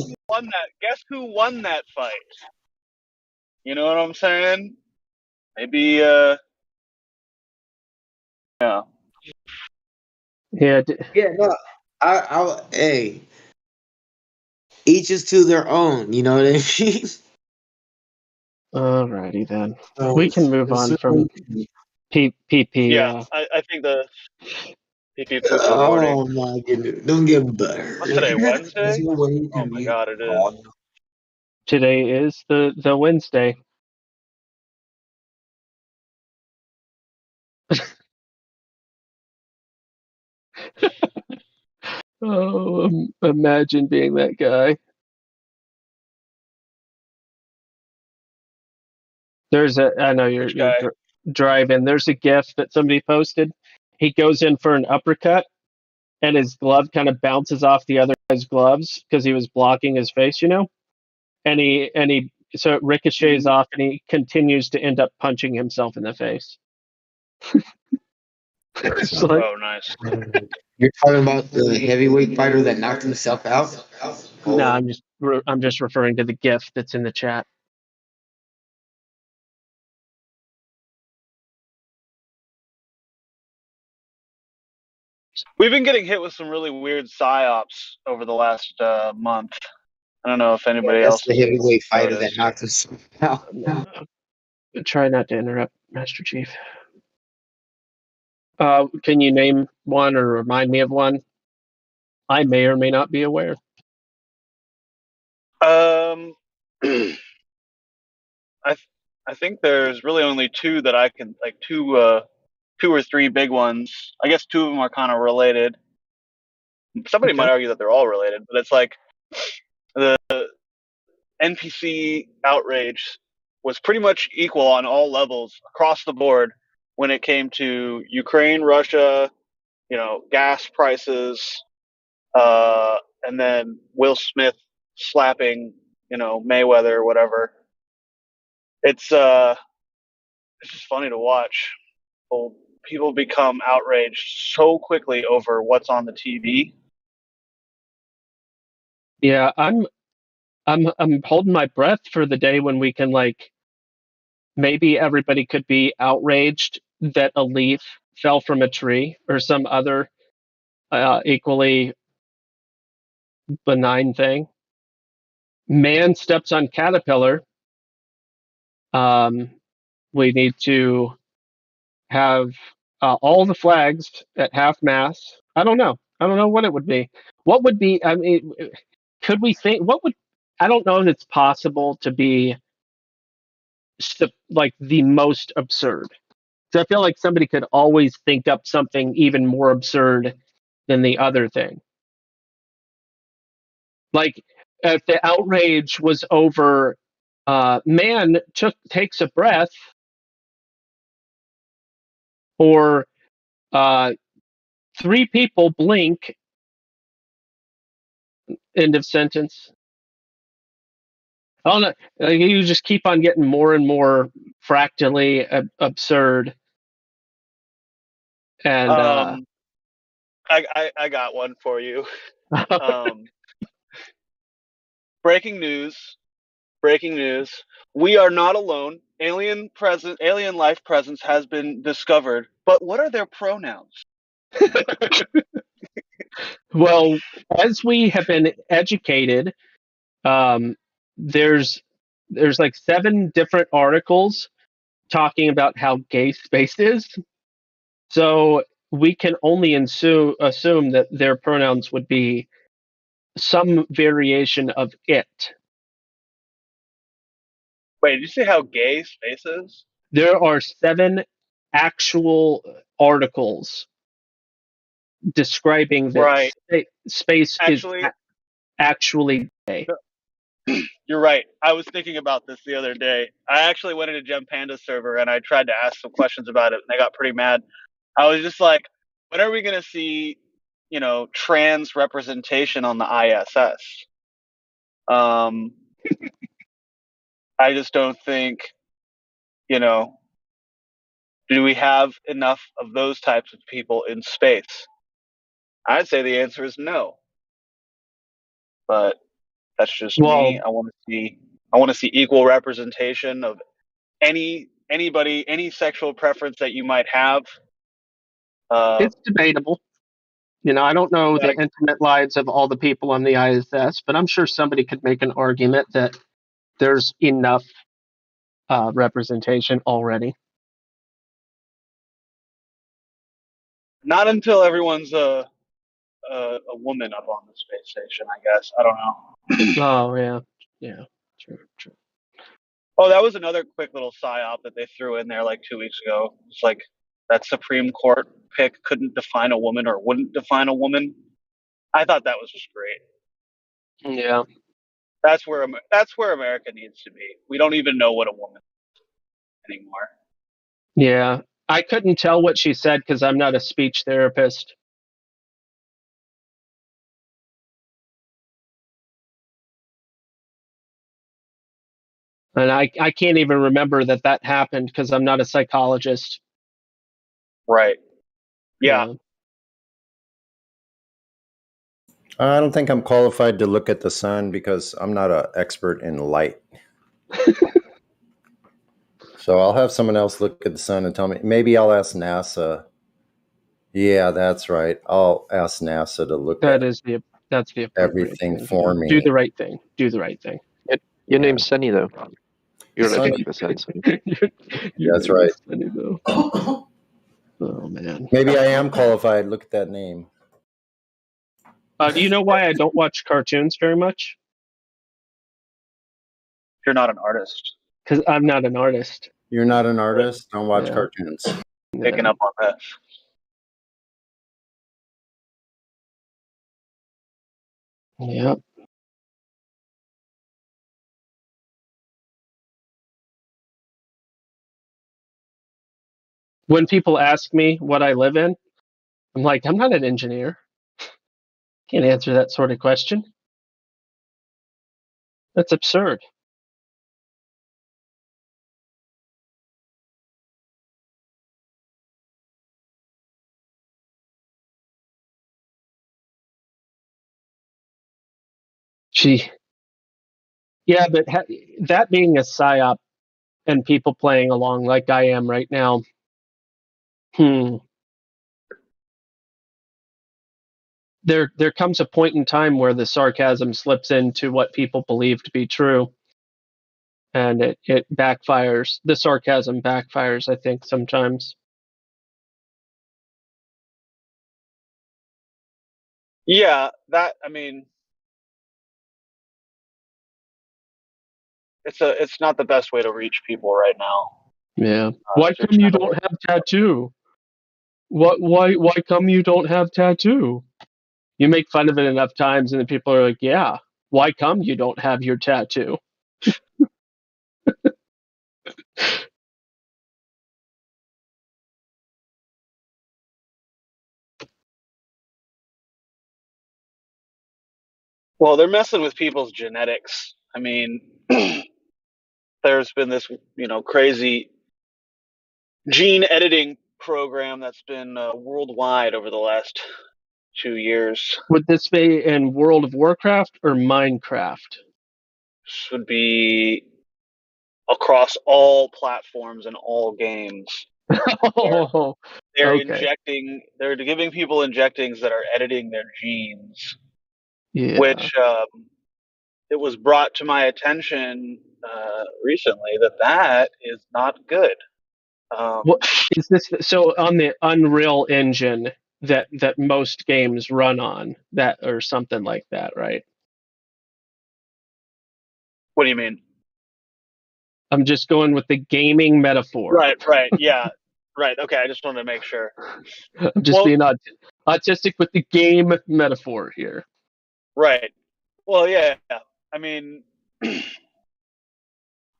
Guess who won that fight? You know what I'm saying? Maybe yeah. Yeah. Yeah, no, hey, each is to their own. You know what I mean? Alrighty then. So, We can move on from PP. Yeah, I think the PP poo poo morning. Oh my goodness! Don't get butter. What's today? Wednesday? there's no way you Oh can my be god, it is. wrong. Today is the Wednesday. Oh, imagine being that guy. I know Which you're guy? driving. There's a GIF that somebody posted. He goes in for an uppercut, and his glove kind of bounces off the other guy's gloves because he was blocking his face, and so it ricochets off, and he continues to end up punching himself in the face. It's like, Oh, nice. You're talking about the heavyweight fighter that knocked himself out? no, I'm just referring to the GIF that's in the chat. We've been getting hit with some really weird psyops over the last month. I don't know if anybody That's else the has heavyweight fighter that noticed. knocked himself out. Try not to interrupt, Master Chief. Can you name one or remind me of one? I may or may not be aware. I think there's really only two that I can like two or three big ones. I guess two of them are kind of related. Somebody Okay. might argue that they're all related, but it's like the NPC outrage was pretty much equal on all levels across the board when it came to Ukraine, Russia, gas prices, and then Will Smith slapping, Mayweather or whatever. It's just funny to watch. People become outraged so quickly over what's on the TV. Yeah, I'm holding my breath for the day when we can maybe everybody could be outraged that a leaf fell from a tree or some other equally benign thing. Man steps on caterpillar. We need to have all the flags at half mast. I don't know what it would be. What would be? I mean, could we think? What would? I don't know if it's possible to be like the most absurd. So I feel like somebody could always think up something even more absurd than the other thing. Like if the outrage was over, man takes a breath, or 3 people blink. End of sentence. Oh no! You just keep on getting more and more fractally absurd. And I got one for you. Breaking news. Breaking news. We are not alone. Alien life presence has been discovered. But what are their pronouns? well, as we have been educated, there's like 7 different articles talking about how gay space is. So we can only assume that their pronouns would be some variation of it. Wait, did you say how gay space is? There are 7 actual articles describing that Right. space Actually, is actually gay. You're right. I was thinking about this the other day. I actually went into Gem Panda's server and I tried to ask some questions about it, and they got pretty mad. I was just like, when are we going to see, trans representation on the ISS? I just don't think, do we have enough of those types of people in space? I'd say the answer is no. But that's just me. Well, I want to see equal representation of anybody, any sexual preference that you might have. it's debatable. I don't know the Like, intimate lives of all the people on the ISS, but I'm sure somebody could make an argument that there's enough representation already. not until everyone's a woman up on the space station, I guess. I don't know. Oh yeah, true. Oh, that was another quick little psyop that they threw in there like 2 weeks ago. It's like that Supreme Court pick couldn't define a woman or wouldn't define a woman. I thought that was just great. Yeah, That's where America needs to be. We don't even know what a woman is anymore. yeah. I couldn't tell what she said because I'm not a speech therapist. And I can't even remember that happened because I'm not a psychologist. Right. Yeah. I don't think I'm qualified to look at the sun because I'm not an expert in light. So I'll have someone else look at the sun and tell me. Maybe I'll ask NASA. Yeah, that's right. I'll ask NASA to look at That's the appropriate everything thing for do. me. Do the right thing. Do the right thing. Your name's Sunny, though. You're Sunny. looking for sense. That's right. Sunny, though. Oh man. Maybe I am qualified. Look at that name. Do you know why I don't watch cartoons very much? You're not an artist. Because I'm not an artist. You're not an artist? Don't watch Yeah. cartoons. Picking up on that. Yep. When people ask me what I live in, I'm like, I'm not an engineer. Can't answer that sort of question. That's absurd. Gee. Yeah, but that being a psyop and people playing along like I am right now, there comes a point in time where the sarcasm slips into what people believe to be true, and it backfires. The sarcasm backfires, I think, sometimes. Yeah, it's not the best way to reach people right now. Yeah. Why come you don't have tattoo? Why come you don't have tattoo? You make fun of it enough times and then people are like, yeah, why come you don't have your tattoo? Well, they're messing with people's genetics. I mean, there's been this, crazy gene editing program that's been worldwide over the last 2 years. Would this be in World of Warcraft or Minecraft? This would be across all platforms and all games. Oh, They're okay. they're giving people injectings that are editing their genes, Yeah. which it was brought to my attention recently that is not good. What is this? So on the Unreal Engine that most games run on, that or something like that, right? What do you mean? I'm just going with the gaming metaphor. Right, yeah, right. Okay, I just wanted to make sure. I'm just Well, being autistic with the game metaphor here. right. Well, yeah. I mean,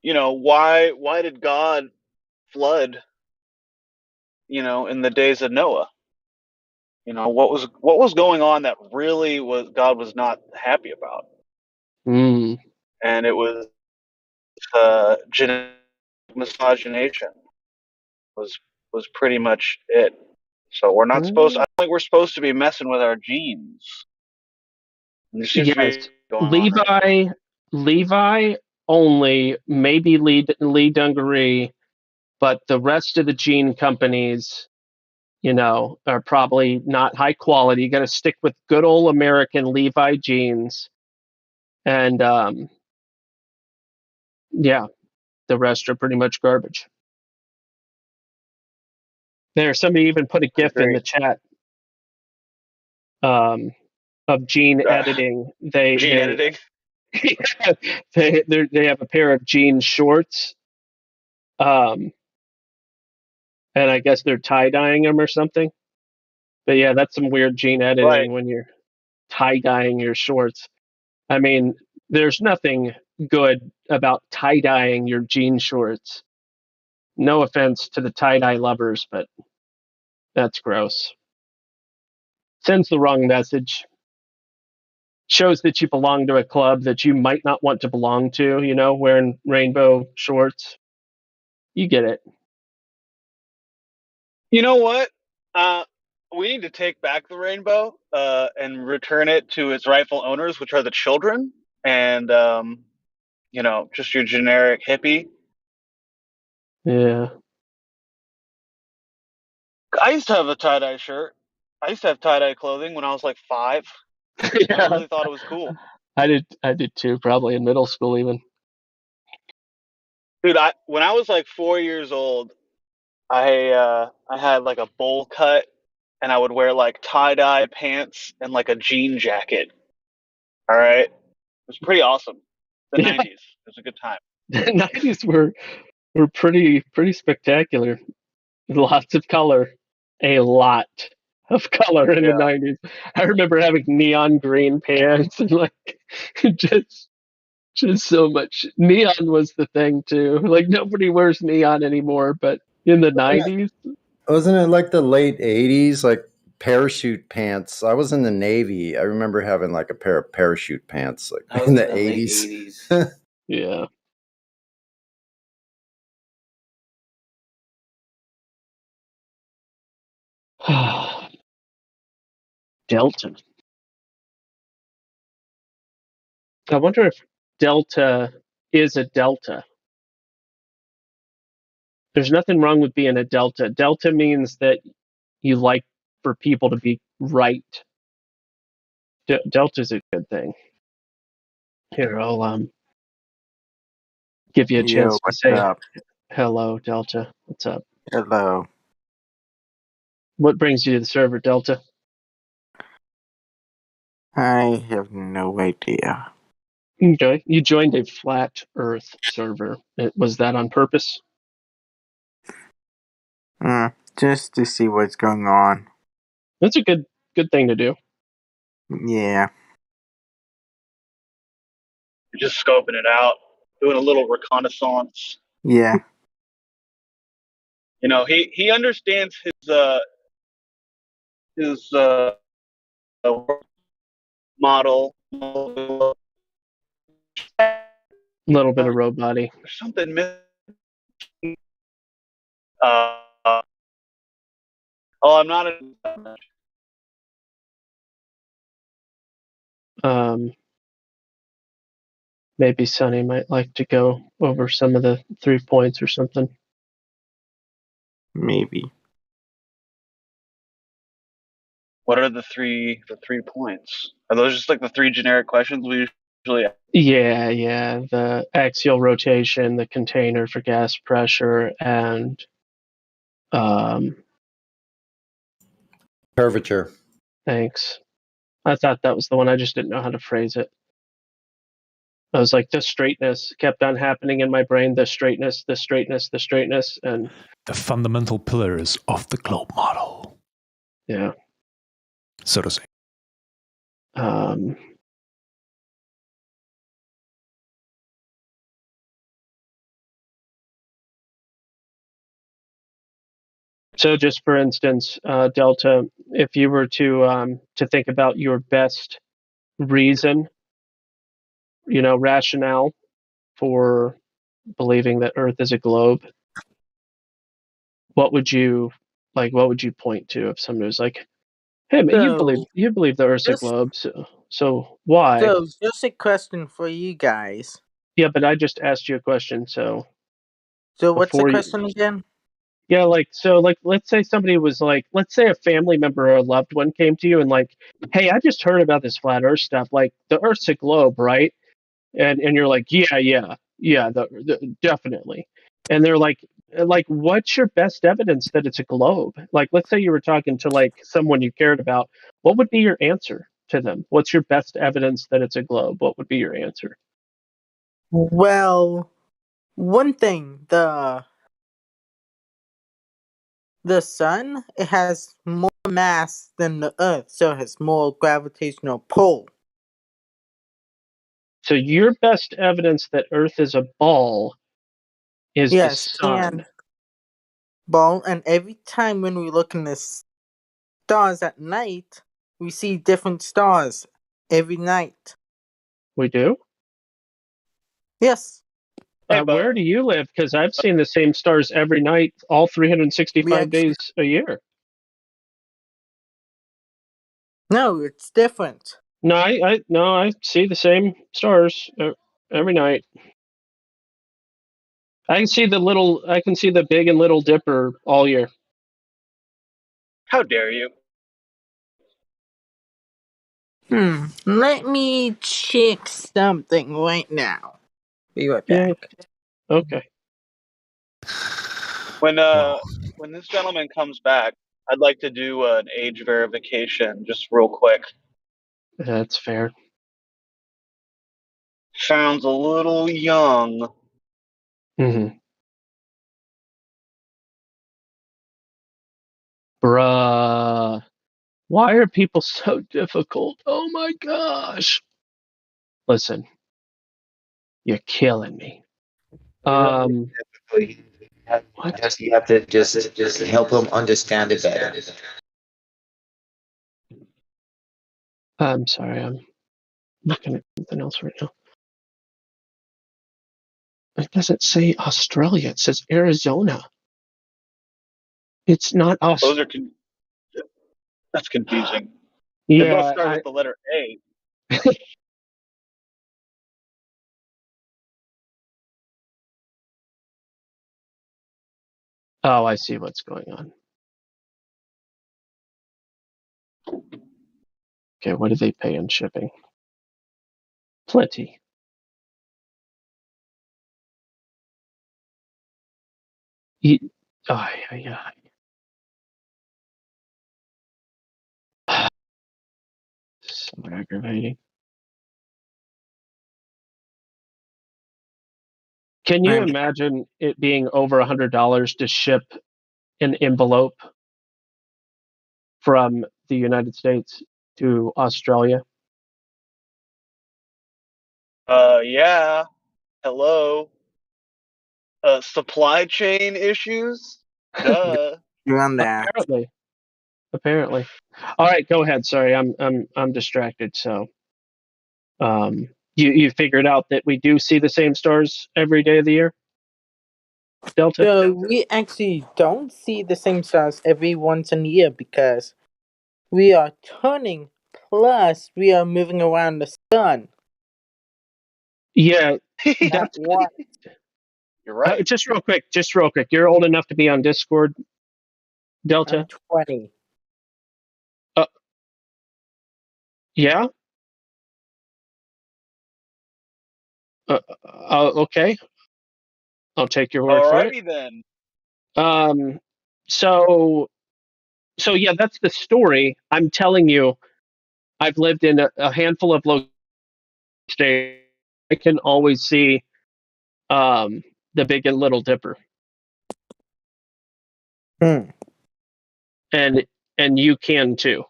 why did God flood? In the days of Noah. What was going on that really was God was not happy about, Mm. and it was genetic miscegenation was pretty much it. So we're not supposed. I don't think we're supposed to be messing with our genes. And there seems to Yes, be going on right now. Levi only, maybe Lee Dungaree, but the rest of the gene companies, are probably not high quality. You got to stick with good old American Levi genes, and yeah, the rest are pretty much garbage. There, somebody even put a I GIF in agree. the chat of gene editing. Gene editing. They have a pair of jean shorts, and I guess they're tie dyeing them or something. But yeah, that's some weird gene Right. editing when you're tie dyeing your shorts. I mean, there's nothing good about tie dyeing your jean shorts. No offense to the tie dye lovers, but that's gross. Sends the wrong message. Shows that you belong to a club that you might not want to belong to, wearing rainbow shorts. You get it. You know what? We need to take back the rainbow and return it to its rightful owners, which are the children, and just your generic hippie. Yeah. I used to have a tie-dye shirt. I used to have tie-dye clothing when I was like 5. Yeah. I really thought it was cool. I did too, probably in middle school even. Dude, when I was like 4 years old, I had like a bowl cut, and I would wear like tie-dye pants and like a jean jacket. All right, it was pretty awesome. The Yeah. 90s. It was a good time. The 90s were pretty spectacular. Lots of color. A lot of color in the Yeah. 90s. I remember having neon green pants and like just so much. Neon was the thing too. Like nobody wears neon anymore, but in the 90s, Wasn't it like the late 80s, like parachute pants? I was in the Navy. I remember having like a pair of parachute pants like in the 80s. yeah. Delta. I wonder if Delta is a Delta. There's nothing wrong with being a Delta. Delta means that you like for people to be right. Delta's a good thing. Here, I'll give you a Yo, chance to what's say up? hello, Delta. What's up? Hello. What brings you to the server, Delta? I have no idea. Okay. You joined a flat Earth server. Was that on purpose? Just to see what's going on. That's a good thing to do. Yeah. Just scoping it out, doing a little reconnaissance. Yeah. He understands his model Little bit of robot-y. There's something missing. Oh, I'm not. Maybe Sonny might like to go over some of the 3 points or something. Maybe. What are the three points? Are those just like the 3 generic questions we usually ask? Yeah. The axial rotation, the container for gas pressure, and Curvature. thanks. I thought that was the one. I just didn't know how to phrase it. I was like, the straightness kept on happening in my brain. The straightness, and the fundamental pillars of the globe model. Yeah. So to say. So, just for instance, Delta, if you were to think about your best reason, rationale for believing that Earth is a globe, what would you point to if somebody was like, "Hey, man, you believe the Earth's a globe, so why?" So, just a question for you guys. Yeah, but I just asked you a question, so. So, what's the question again? Yeah, let's say somebody was like, let's say a family member or a loved one came to you and like, "Hey, I just heard about this flat Earth stuff. Like, the Earth's a globe, right?" And you're like, yeah, definitely. And they're like, what's your best evidence that it's a globe? Like, let's say you were talking to like someone you cared about. What would be your answer to them? What's your best evidence that it's a globe? What would be your answer? Well, one thing, the sun, it has more mass than the Earth, so it has more gravitational pull. So your best evidence that Earth is a ball is the sun. And ball, and every time when we look in the stars at night, we see different stars every night. We do? Yes. Where do you live? Because I've seen the same stars every night, all 365 days a year. No, it's different. No, I see the same stars every night. I can see the Big and Little Dipper all year. How dare you? Let me check something right now. Be right back. Yeah. Okay. When this gentleman comes back, I'd like to do an age verification just real quick. That's fair. Sounds a little young. Mm-hmm. Bruh. Why are people so difficult? Oh my gosh. Listen. You're killing me. What? You have to just help them understand it better. I'm sorry, I'm looking at something else right now. It doesn't say Australia, it says Arizona. It's not Australia. That's confusing. Yeah, they both start with the letter A. Oh, I see what's going on. Okay, what do they pay in shipping? Plenty. Yeah. So aggravating. Can you imagine it being over $100 to ship an envelope from the United States to Australia? Yeah. Hello. Supply chain issues? Duh. You're on that. Apparently. All right, go ahead. Sorry, I'm distracted. So. You figured out that we do see the same stars every day of the year, Delta? So we actually don't see the same stars every once in a year because we are turning, plus we are moving around the sun. Yeah, Yeah, that's What? you're right. just real quick. You're old enough to be on Discord, I'm Delta? 20. Yeah. Okay. I'll take your word for it. Alrighty then. Um. So yeah, that's the story. I'm telling you, I've lived in a handful of locations. I can always see the Big and Little Dipper, Hmm. and you can too.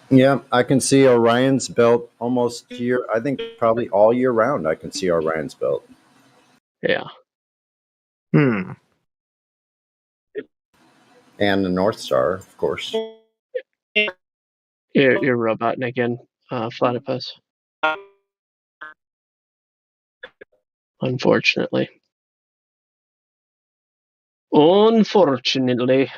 Yeah, I can see Orion's belt almost year. I think probably all year round. I can see Orion's belt. Yeah. Hmm. And the North Star, of course. You're roboting again, Platypus. Unfortunately. Unfortunately.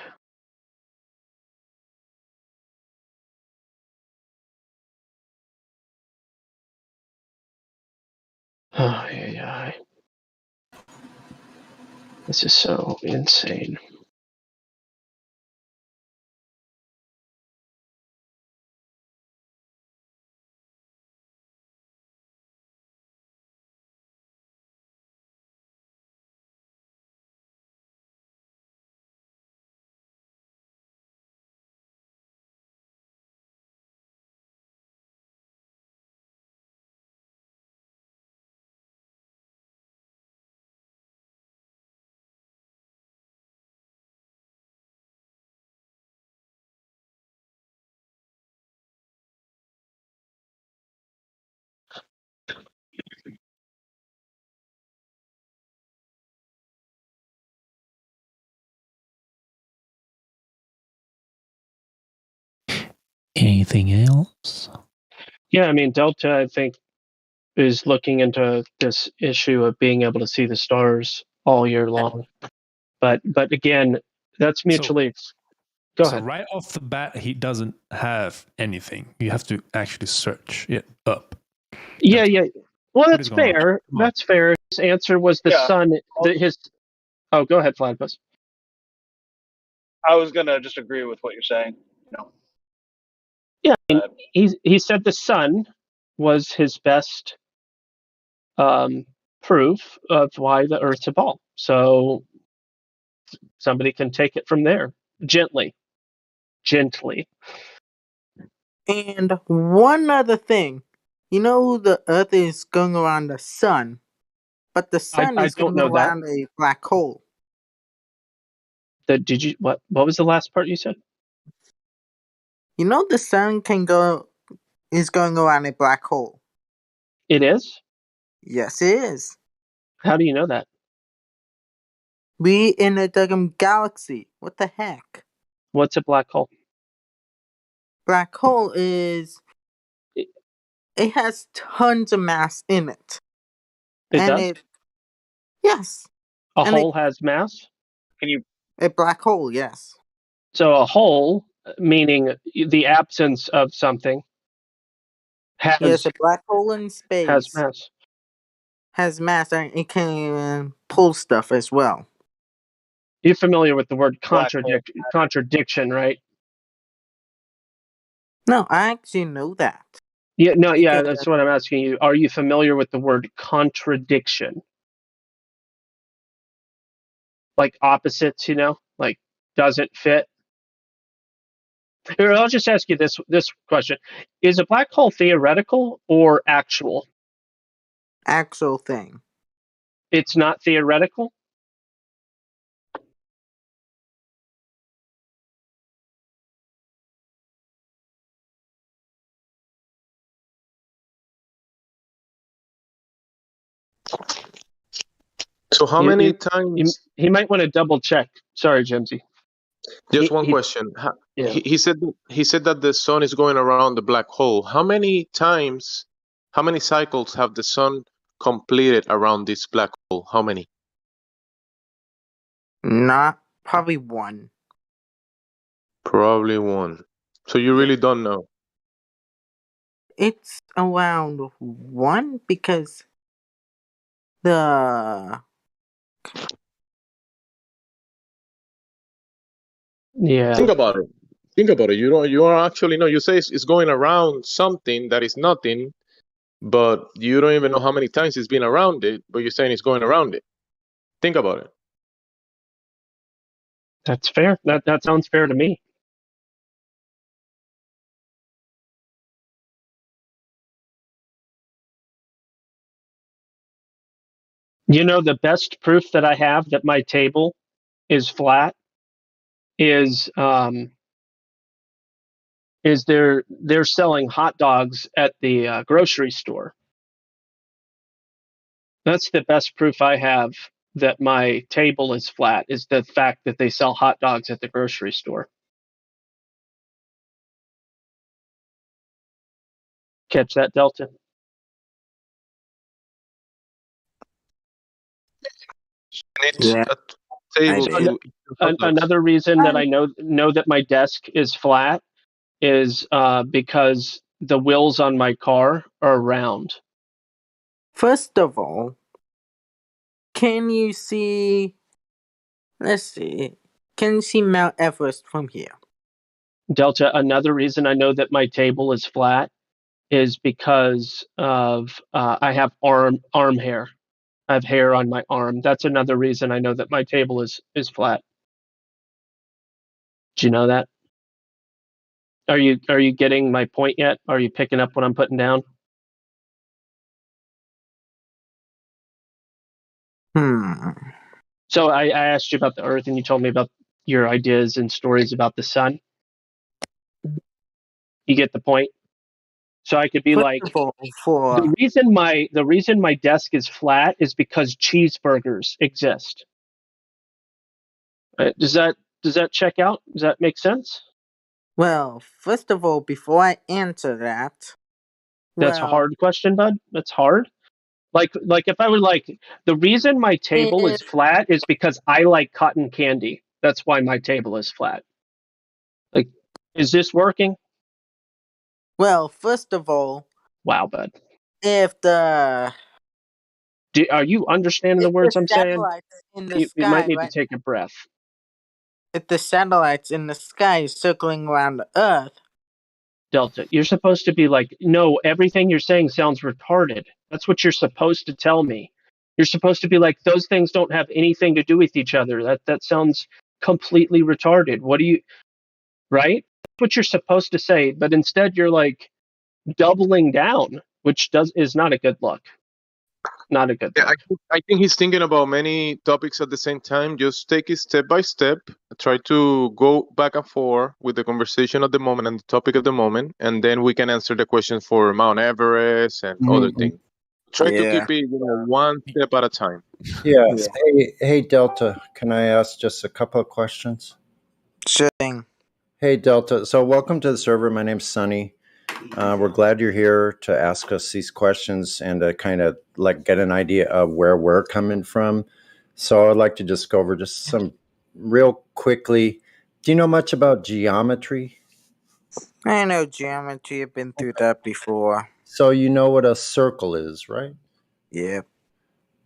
Oh, yeah. This is so insane. Anything else? Yeah, I mean, Delta, I think, is looking into this issue of being able to see the stars all year long. But again, that's mutually. Go So ahead. right off the bat, he doesn't have anything. You have to actually search it up. Yeah. Well, What that's is going on? fair. Come on. That's fair. His answer was the Yeah. sun. Oh, go ahead, Platypus. I was gonna just agree with what you're saying. Yeah, I mean, he said the sun was his best proof of why the Earth's a ball. So somebody can take it from there gently. And one other thing. You know, the Earth is going around the sun, but the sun I is don't going know that. around a black hole. Did you what was the last part you said? You know, the sun is going around a black hole. It is? Yes, it is. How do you know that? We in a galaxy. What the heck? What's a black hole? Black hole is. It has tons of mass in it. It And does? yes. A And hole has mass? Can you? A black hole, yes. So a hole, meaning the absence of something, Yes, a black hole in has space mass. has mass and it can pull stuff as well. You're familiar with the word Black hole. contradiction, right? No, I actually know that. Yeah, no, yeah, Because that's what I'm asking you. Are you familiar with the word contradiction? Like opposites, like doesn't fit. Here, I'll just ask you this question: is a black hole theoretical or actual? actual thing. It's not theoretical. So how many times? He might want to double check. Sorry, Jimsy. Just one question. Yeah. He said that the sun is going around the black hole. How many cycles have the sun completed around this black hole? How many? Not probably one. Probably one. So you really don't know. It's around one because the Yeah. Think about it. Think about it. You are actually no. You say it's going around something that is nothing, but you don't even know how many times it's been around it. But you're saying it's going around it. Think about it. That's fair. That sounds fair to me. You know, the best proof that I have that my table is flat is they're selling hot dogs at the grocery store. That's the best proof I have that my table is flat, is the fact that they sell hot dogs at the grocery store. Catch that, Delta? It's yeah. a table I did. to hot dogs. Another reason that I know that my desk is flat is because the wheels on my car are round. First of all, can you see? Let's see. Can you see Mount Everest from here? Delta, another reason I know that my table is flat is because of I have arm hair. I have hair on my arm. That's another reason I know that my table is flat. Do you know that? Are you getting my point yet? Are you picking up what I'm putting down? So I asked you about the Earth, and you told me about your ideas and stories about the sun. You get the point. So I could be First like, of all, for the reason my desk is flat is because cheeseburgers exist. Does that check out? Does that make sense? well, first of all, before I answer that, That's a well, hard question, bud. That's hard. Like if I were like, the reason my table is if flat is because I like cotton candy. That's why my table is flat. Like, is this working? well, first of all, Wow, bud. if the Are you understanding the if the words I'm saying? satellites in the You might sky, need to right? take a breath. If the satellites in the sky is circling around the Earth, Delta, you're supposed to be like, no, everything you're saying sounds retarded. That's what you're supposed to tell me. You're supposed to be like, those things don't have anything to do with each other. That sounds completely retarded. What do you, right? That's what you're supposed to say. But instead, you're like doubling down, which is not a good look. Not a good Yeah, look. I think he's thinking about many topics at the same time. Just take it step by step. Try to go back and forth with the conversation at the moment and the topic at the moment, and then we can answer the questions for Mount Everest and other things. Try to yeah. keep it one step at a time. Yes. Hey, Delta, can I ask just a couple of questions? Sure thing. Hey, Delta. So, welcome to the server. My name's Sunny. We're glad you're here to ask us these questions and to kind of like get an idea of where we're coming from. So, I'd like to just go over just some real quickly. Do you know much about geometry? I know geometry. I've been through that before. So, you know what a circle is, right? Yeah.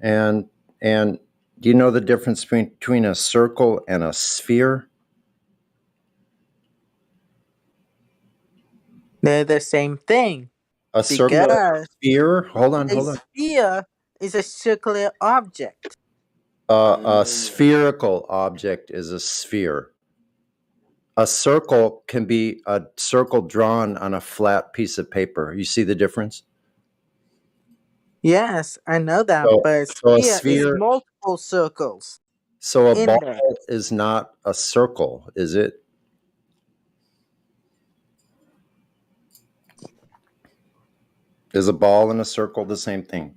And do you know the difference between a circle and a sphere? They're the same thing. A circle and a Because sphere? Hold on. a sphere is a circular object. A spherical object is a sphere. A circle can be a circle drawn on a flat piece of paper. You see the difference? Yes, I know that, So, but so a sphere is sphere, multiple circles so a in ball there. is not a circle, is it? Is a ball and a circle the same thing?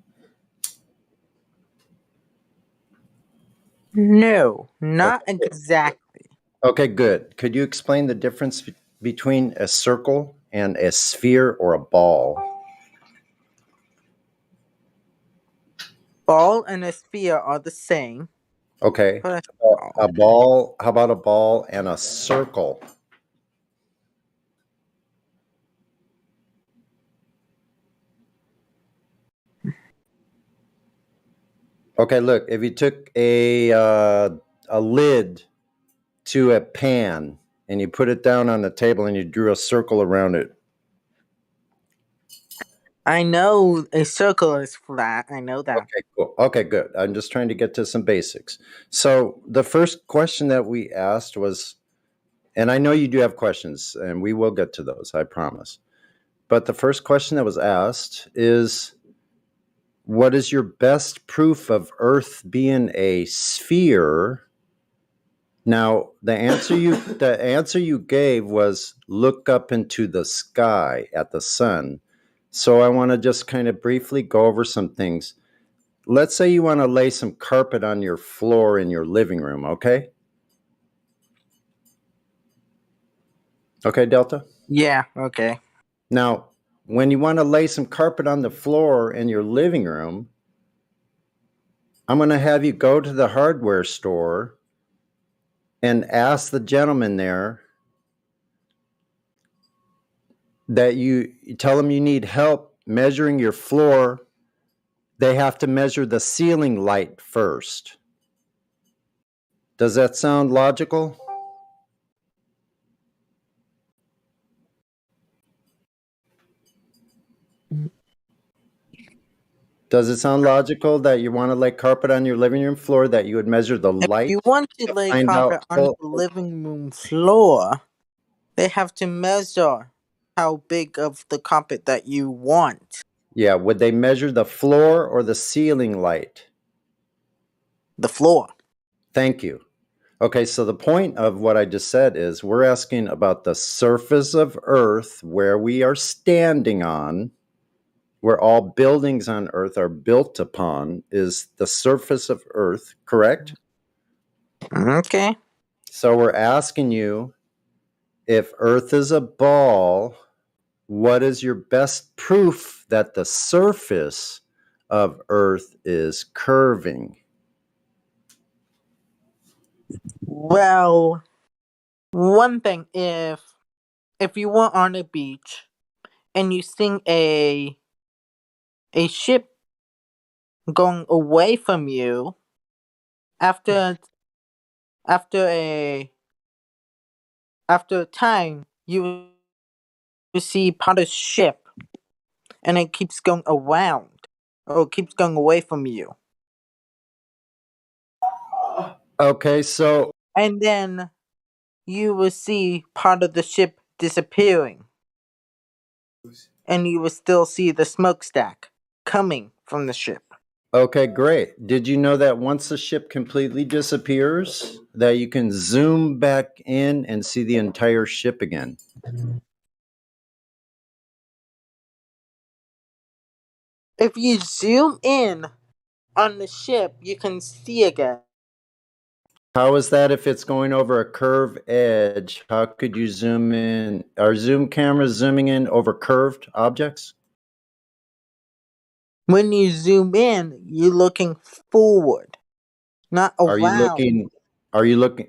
No, not exactly. Okay, good. Could you explain the difference between a circle and a sphere or a ball? Ball and a sphere are the same. Okay. But A ball, how about a ball and a circle? Okay, look, if you took a lid to a pan and you put it down on the table and you drew a circle around it. I know a circle is flat. I know that. Okay, cool. Okay, good. I'm just trying to get to some basics. So the first question that we asked was, and I know you do have questions, and we will get to those, I promise. But the first question that was asked is, what is your best proof of Earth being a sphere? Now, the answer you gave was look up into the sky at the sun. So I want to just kind of briefly go over some things. Let's say you want to lay some carpet on your floor in your living room, okay? Okay, Delta? Yeah, okay. Now, when you want to lay some carpet on the floor in your living room, I'm going to have you go to the hardware store and ask the gentleman there that you tell them you need help measuring your floor. They have to measure the ceiling light first. Does that sound logical? Does it sound logical that you want to lay carpet on your living room floor, that you would measure the light? If you want to to lay find carpet out? on the living room floor, they have to measure how big of the carpet that you want. Yeah, would they measure the floor or the ceiling light? The floor. Thank you. Okay, so the point of what I just said is we're asking about the surface of Earth where we are standing on, where all buildings on Earth are built upon, is the surface of Earth, correct? Okay. So we're asking you, if Earth is a ball, what is your best proof that the surface of Earth is curving? Well, one thing, if you were on a beach and you see a ship going away from you, after a time you see part of the ship and it keeps going around or keeps going away from you. Okay, so And then you will see part of the ship disappearing. And you will still see the smokestack coming from the ship. okay, great. Did you know that once the ship completely disappears, that you can zoom back in and see the entire ship again? If you zoom in on the ship, you can see again. How is that if it's going over a curved edge? How could you zoom in? Are zoom cameras zooming in over curved objects? When you zoom in, you're looking forward, not Are you around.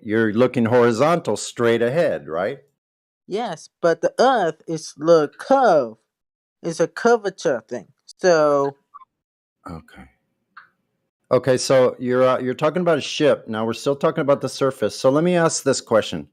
you're looking horizontal straight ahead, right? Yes, but the Earth is the curve. It's a curvature thing. So Okay. Okay, so you're talking about a ship. Now we're still talking about the surface. So let me ask this question.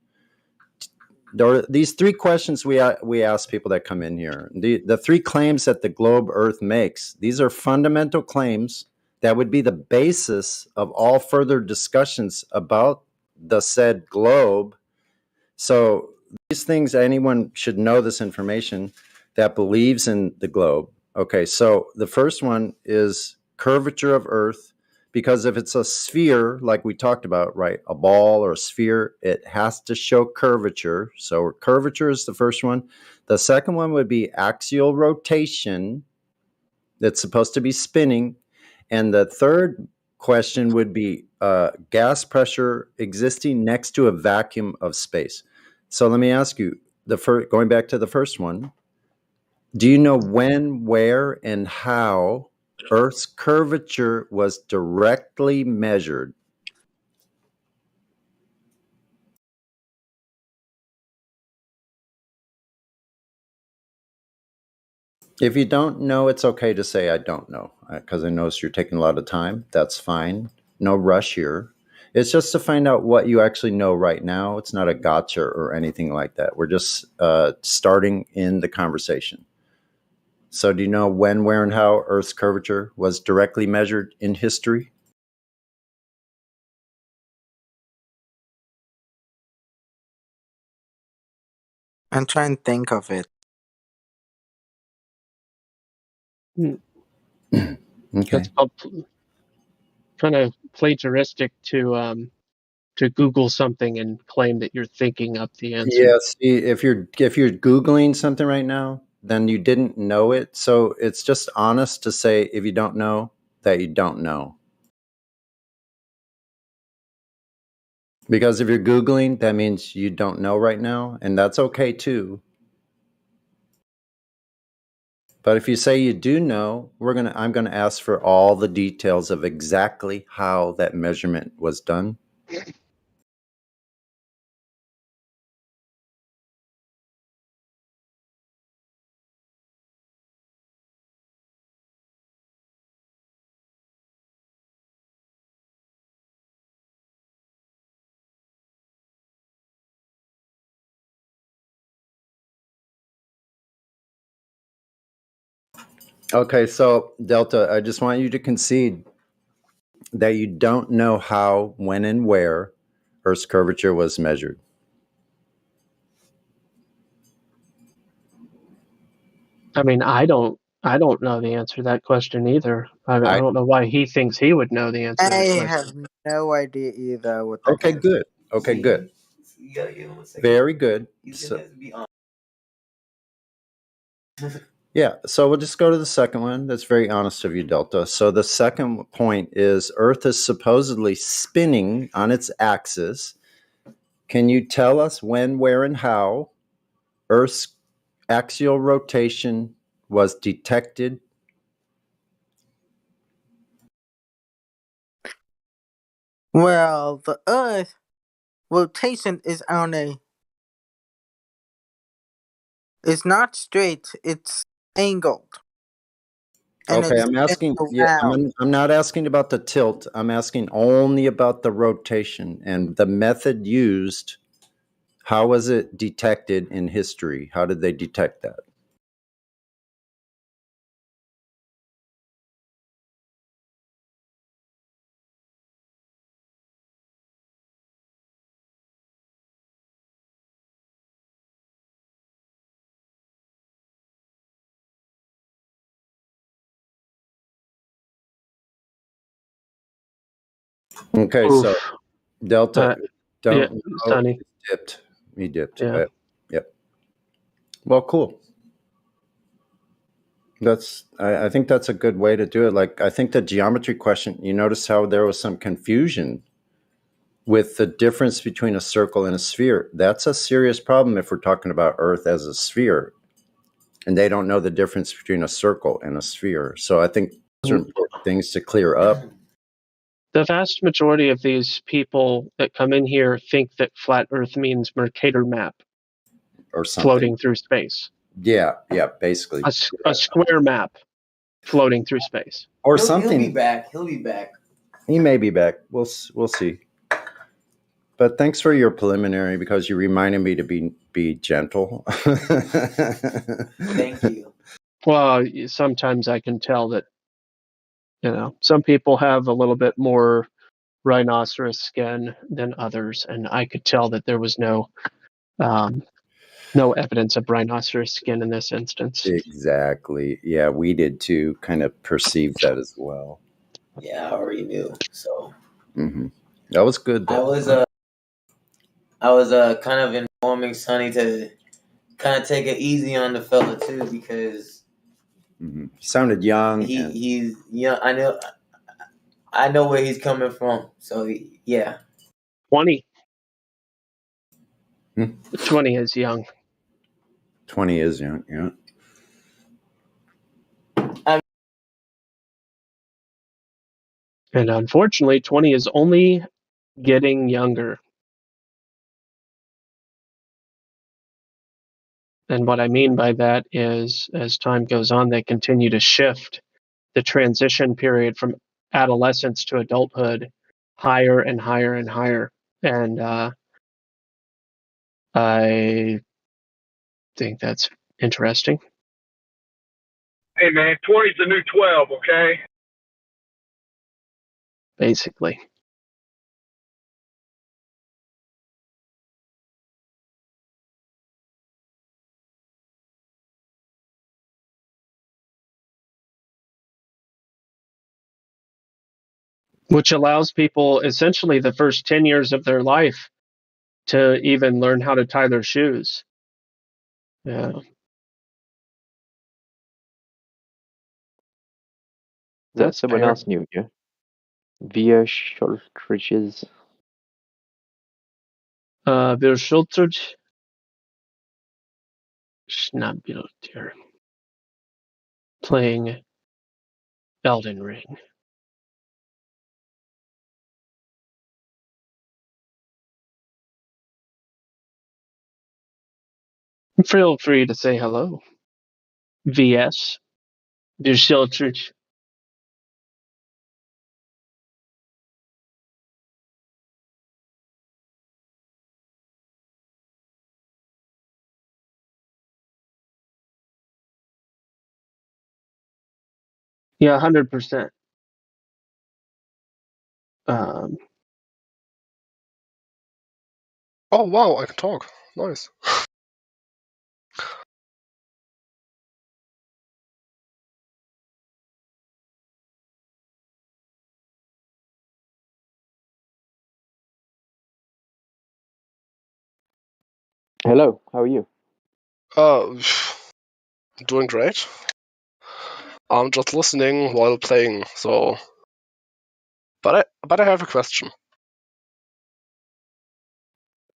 There are these three questions we ask people that come in here. The three claims that the globe Earth makes. These are fundamental claims that would be the basis of all further discussions about the said globe. So these things, anyone should know this information that believes in the globe. Okay, so the first one is curvature of Earth, because if it's a sphere, like we talked about, right, a ball or a sphere, it has to show curvature. So curvature is the first one. The second one would be axial rotation. That's supposed to be spinning. And the third question would be gas pressure existing next to a vacuum of space. So let me ask you, going back to the first one, do you know when, where, and how Earth's curvature was directly measured? If you don't know, it's okay to say I don't know, because I notice you're taking a lot of time. That's fine. No rush here. It's just to find out what you actually know right now. It's not a gotcha or anything like that. We're just starting in the conversation. So do you know when, where, and how Earth's curvature was directly measured in history? I'm trying to think of it. Okay. That's kind of plagiaristic to Google something and claim that you're thinking up the answer. Yes. If you're Googling something right now, then you didn't know it. So it's just honest to say if you don't know that you don't know. Because if you're Googling, that means you don't know right now, and that's okay too. But if you say you do know, I'm gonna ask for all the details of exactly how that measurement was done. Okay, so Delta, I just want you to concede that you don't know how, when, and where Earth's curvature was measured. I mean, I don't know the answer to that question either. I don't know why he thinks he would know the answer to I that question. have no idea either what that Okay, is. good. Okay, good. Very good. Yeah, so we'll just go to the second one. That's very honest of you, Delta. So the second point is Earth is supposedly spinning on its axis. Can you tell us when, where, and how Earth's axial rotation was detected? Well, the Earth rotation is it's not straight, it's angled. And Okay, it's I'm asking. Yeah, around. I'm not asking about the tilt. I'm asking only about the rotation and the method used. How was it detected in history? How did they detect that? Okay, Oof. so Delta, don't yeah, know. Sonny. He dipped. Yeah. Yep. Well, cool. I think that's a good way to do it. Like, I think the geometry question, you notice how there was some confusion with the difference between a circle and a sphere. That's a serious problem if we're talking about Earth as a sphere. And they don't know the difference between a circle and a sphere. So I think those are important things to clear up. The vast majority of these people that come in here think that flat Earth means Mercator map Or something. floating through space. Yeah, basically. A square map floating through space. Or something. He'll be back. He'll be back. He may be back. We'll see. But thanks for your preliminary, because you reminded me to be gentle. Thank you. Well, sometimes I can tell that, some people have a little bit more rhinoceros skin than others, and I could tell that there was no evidence of rhinoceros skin in this instance. Exactly. Yeah, we did too. Kind of perceived that as well. Yeah, I already knew. So that was good, though. I was kind of informing Sonny to kind of take it easy on the fella too, because He sounded young. he's young. I know. I know where he's coming from. So yeah. 20. Hmm? 20 is young. 20 is young, yeah. And unfortunately, 20 is only getting younger. And what I mean by that is, as time goes on, they continue to shift the transition period from adolescence to adulthood higher and higher and higher. And I think that's interesting. Hey man, 20's the new 12, okay? Basically. Which allows people essentially the first 10 years of their life to even learn how to tie their shoes. Yeah. That's someone fair. else new here. Via Shortridge's. Wir Schultert Schnabiltier playing Elden Ring. Feel free to say hello. VS. Wir Schultert. Yeah, 100%. Oh wow, I can talk. Nice. Hello, how are you? Doing great. I'm just listening while playing, so. But I have a question.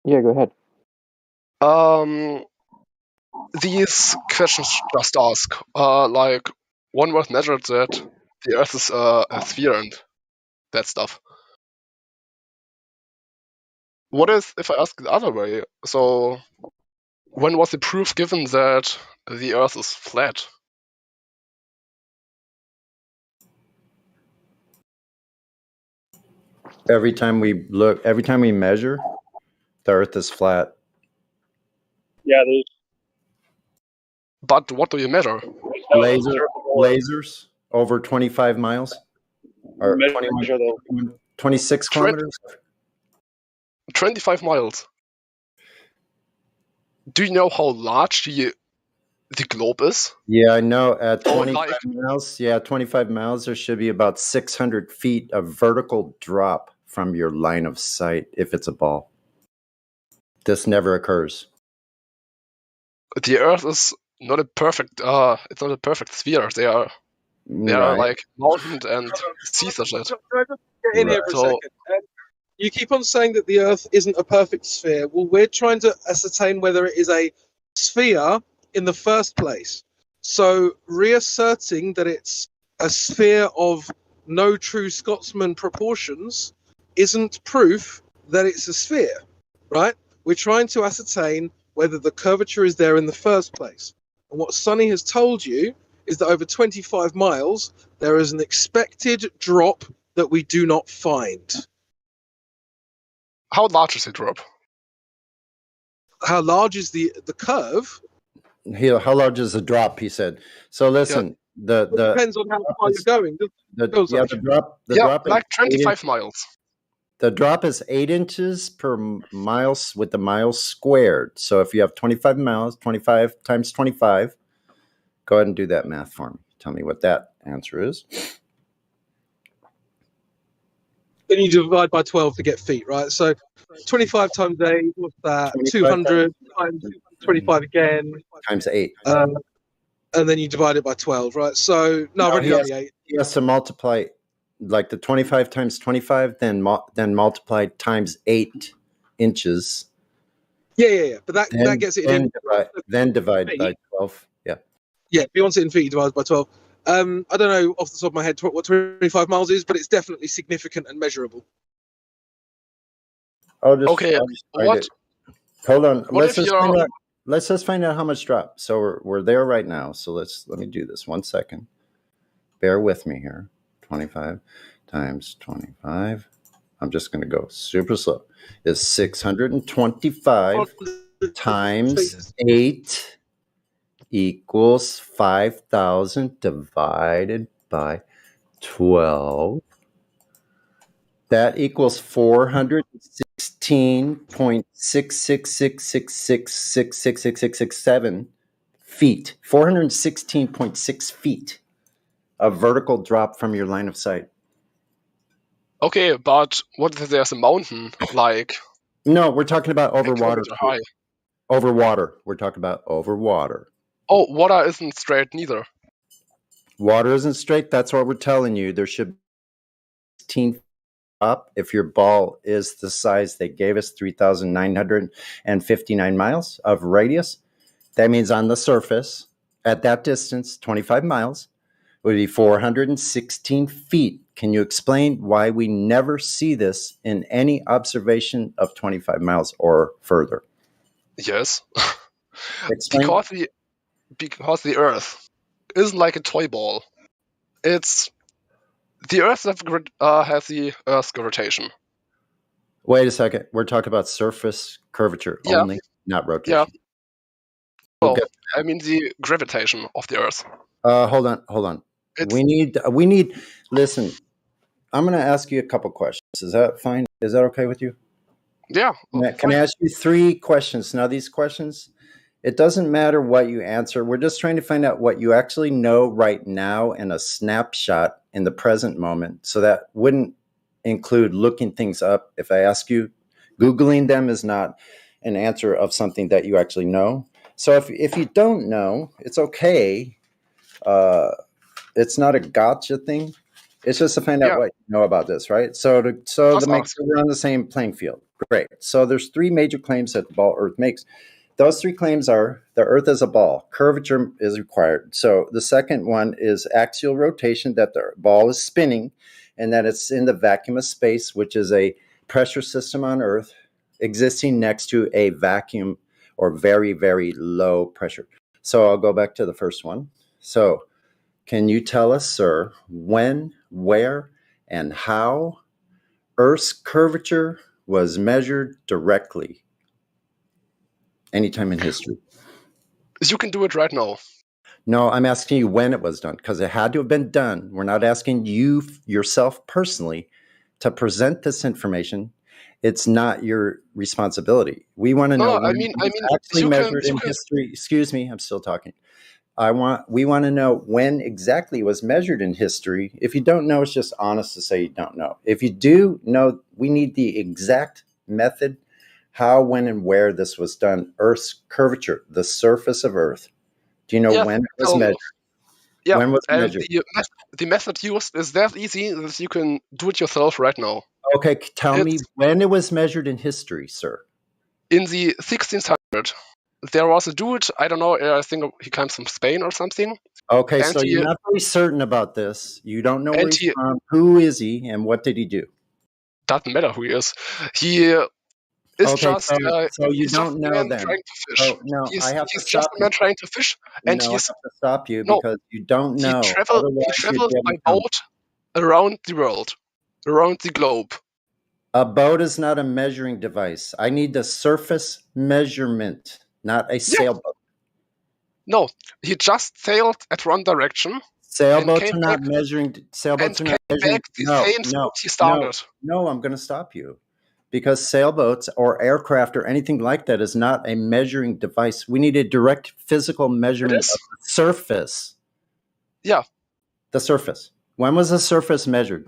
Yeah, go ahead. These questions just ask, like, one was measured that the Earth is a sphere and that stuff. What if I ask the other way? So, when was the proof given that the Earth is flat? Every time we measure, the Earth is flat. Yeah, there's But what do you measure? Lasers over 25 miles? Or 26 kilometers? 25 miles. Do you know how large the globe is? Yeah, I know. At Oh, 25 miles, 25 miles, there should be about 600 feet of vertical drop from your line of sight if it's a ball. This never occurs. The Earth is not a perfect. It's not a perfect sphere. They are like mountains and seas and shit. Can I just get in here for a second? You keep on saying that the Earth isn't a perfect sphere. Well, we're trying to ascertain whether it is a sphere in the first place. So reasserting that it's a sphere of no true Scotsman proportions isn't proof that it's a sphere, right? We're trying to ascertain whether the curvature is there in the first place. And what Sonny has told you is that over 25 miles, there is an expected drop that we do not find. How large is the drop? How large is the curve? How large is the drop? He said. So listen, It depends on how far you're going. The drop like is 25 miles. The drop is 8 inches per mile with the miles squared. So if you have 25 miles, 25 times 25, go ahead and do that math for me. Tell me what that answer is. Then you divide by 12 to get feet, right? So 25 times 8, what's that? 200 times 25 again. Times 8. And then you divide it by 12, right? So, no, I've already done the 8. He has to multiply. like the 25 times 25, then multiplied times 8 inches. Yeah. But that gets it in. Then divide by 12. Yeah. Yeah, if you want it in feet, you divide by 12. I don't know off the top of my head what 25 miles is, but it's definitely significant and measurable. Okay. What? Hold on. What if you're... Let's just find out how much drop. So we're there right now. So let me do this 1 second. Bear with me here. 25 times 25. I'm just going to go super slow. Is 625 times 8 equals 5,000 divided by 12. That equals 416.66666666667 feet. 416.6 feet of vertical drop from your line of sight. Okay, but what if there's a mountain, like... No, we're talking about over water. High. Over water. We're talking about over water. Oh, water isn't straight neither. Water isn't straight. That's what we're telling you. There should be 16 up if your ball is the size they gave us, 3,959 miles of radius. That means on the surface, at that distance, 25 miles, would be 416 feet. Can you explain why we never see this in any observation of 25 miles or further? Yes. Explain. Because the Earth isn't like a toy ball. It's the Earth that has the Earth's gravitation. Wait a second. We're talking about surface curvature only, not rotation. Yeah. Well, I mean the gravitation of the Earth. Hold on. We need. Listen, I'm going to ask you a couple questions. Is that fine? Is that okay with you? Yeah. Can I ask you 3 questions? Now, these questions, it doesn't matter what you answer. We're just trying to find out what you actually know right now in a snapshot in the present moment. So that wouldn't include looking things up. If I ask you, Googling them is not an answer of something that you actually know. So if you don't know, it's okay. It's not a gotcha thing. It's just to find out what you know about this, right? So to make sure we're on the same playing field. Great. So there's 3 major claims that the ball Earth makes. Those 3 claims are the Earth is a ball. Curvature is required. So the second one is axial rotation, that the ball is spinning and that it's in the vacuum of space, which is a pressure system on Earth existing next to a vacuum or very, very low pressure. So I'll go back to the first one. So can you tell us, sir, when, where, and how Earth's curvature was measured directly anytime in history? You can do it right now. No, I'm asking you when it was done, because it had to have been done. We're not asking you yourself personally to present this information. It's not your responsibility. We want to know when it was actually measured in history. Excuse me, I'm still talking. We want to know when exactly it was measured in history. If you don't know, it's just honest to say you don't know. If you do know, we need the exact method, how, when, and where this was done. Earth's curvature, the surface of Earth. Do you know when it was measured? Yeah, when was it measured? The method used is that easy that you can do it yourself right now. Okay, tell me when it was measured in history, sir. In the 1600s. There was a dude, I don't know, I think he comes from Spain or something. Okay, so you're not very certain about this. You don't know where he's from. Who is he, and what did he do? Doesn't matter who he is. He is just... so you don't know then. Trying to fish. Oh, no, I have to he's stop just a man trying to fish. And I have to stop you because you don't know. He traveled by boat around the world, around the globe. A boat is not a measuring device. I need the surface measurement. Not a sailboat. No, he just sailed at one direction. Sailboats are not measuring. Sailboats are not measuring. No, I'm going to stop you, because sailboats or aircraft or anything like that is not a measuring device. We need a direct physical measurement of the surface. Yeah, the surface. When was the surface measured?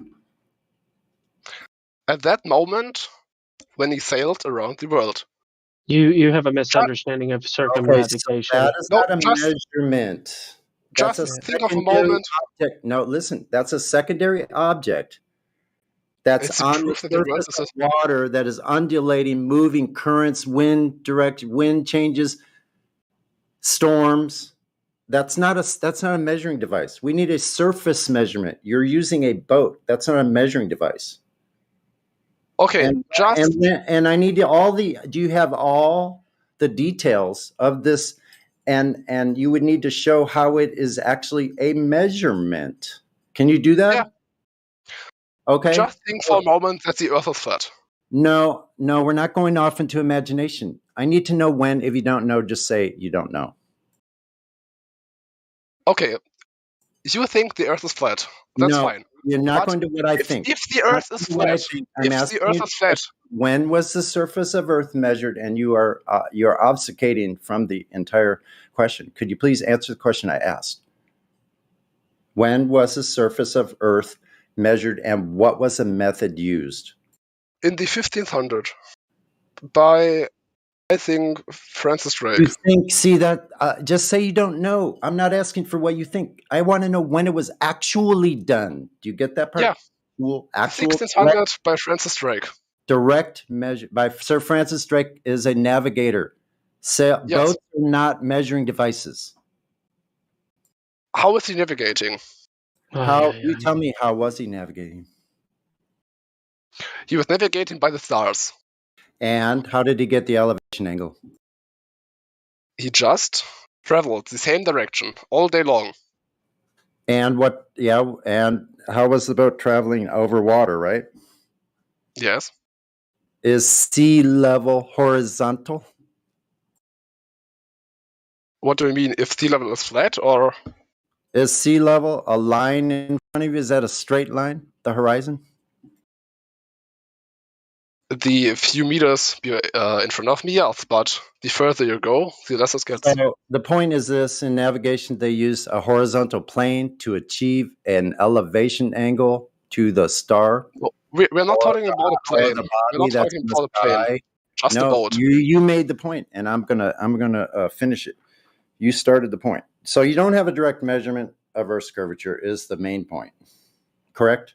At that moment, when he sailed around the world. You have a misunderstanding of circumnavigation. Okay, so that is not a measurement. That's just think of a moment. Object. No, listen, that's a secondary object that's It's a on the proof that the Earth surface is of water that is undulating, moving currents, wind changes, storms. That's not a measuring device. We need a surface measurement. You're using a boat. That's not a measuring device. okay. And I need do you have all the details of this? And you would need to show how it is actually a measurement. Can you do that? Yeah. Okay. Just think for a moment that the Earth is flat. No, we're not going off into imagination. I need to know when. If you don't know, just say you don't know. Okay, you think the Earth is flat. That's No, fine. you're not But going to what I think. If the Earth is flat, when was the surface of Earth measured? And you're obfuscating from the entire question. Could you please answer the question I asked? When was the surface of Earth measured, and what was the method used? In the 1500s, by, I think, Francis Drake. You think? See that? Just say you don't know. I'm not asking for what you think. I want to know when it was actually done. Do you get that part? Yeah. Actual 1600 by Francis Drake. Direct measure by Sir Francis Drake is a navigator. So Yes. Boats are not measuring devices. How is he navigating? You tell me, how was he navigating? He was navigating by the stars. And how did he get the elevation angle? He just traveled the same direction all day long. And and how was the boat traveling over water, right? Yes. Is sea level horizontal? What do you mean? If sea level is flat, or? Is sea level a line in front of you? Is that a straight line, the horizon? The few meters in front of me, yes, but the further you go, the less it gets. So the point is this: in navigation, they use a horizontal plane to achieve an elevation angle to the star. Well, we're not talking about a plane. We're not talking about a plane. Just a boat. You made the point, and I'm gonna finish it. You started the point. So you don't have a direct measurement of Earth's curvature is the main point, correct?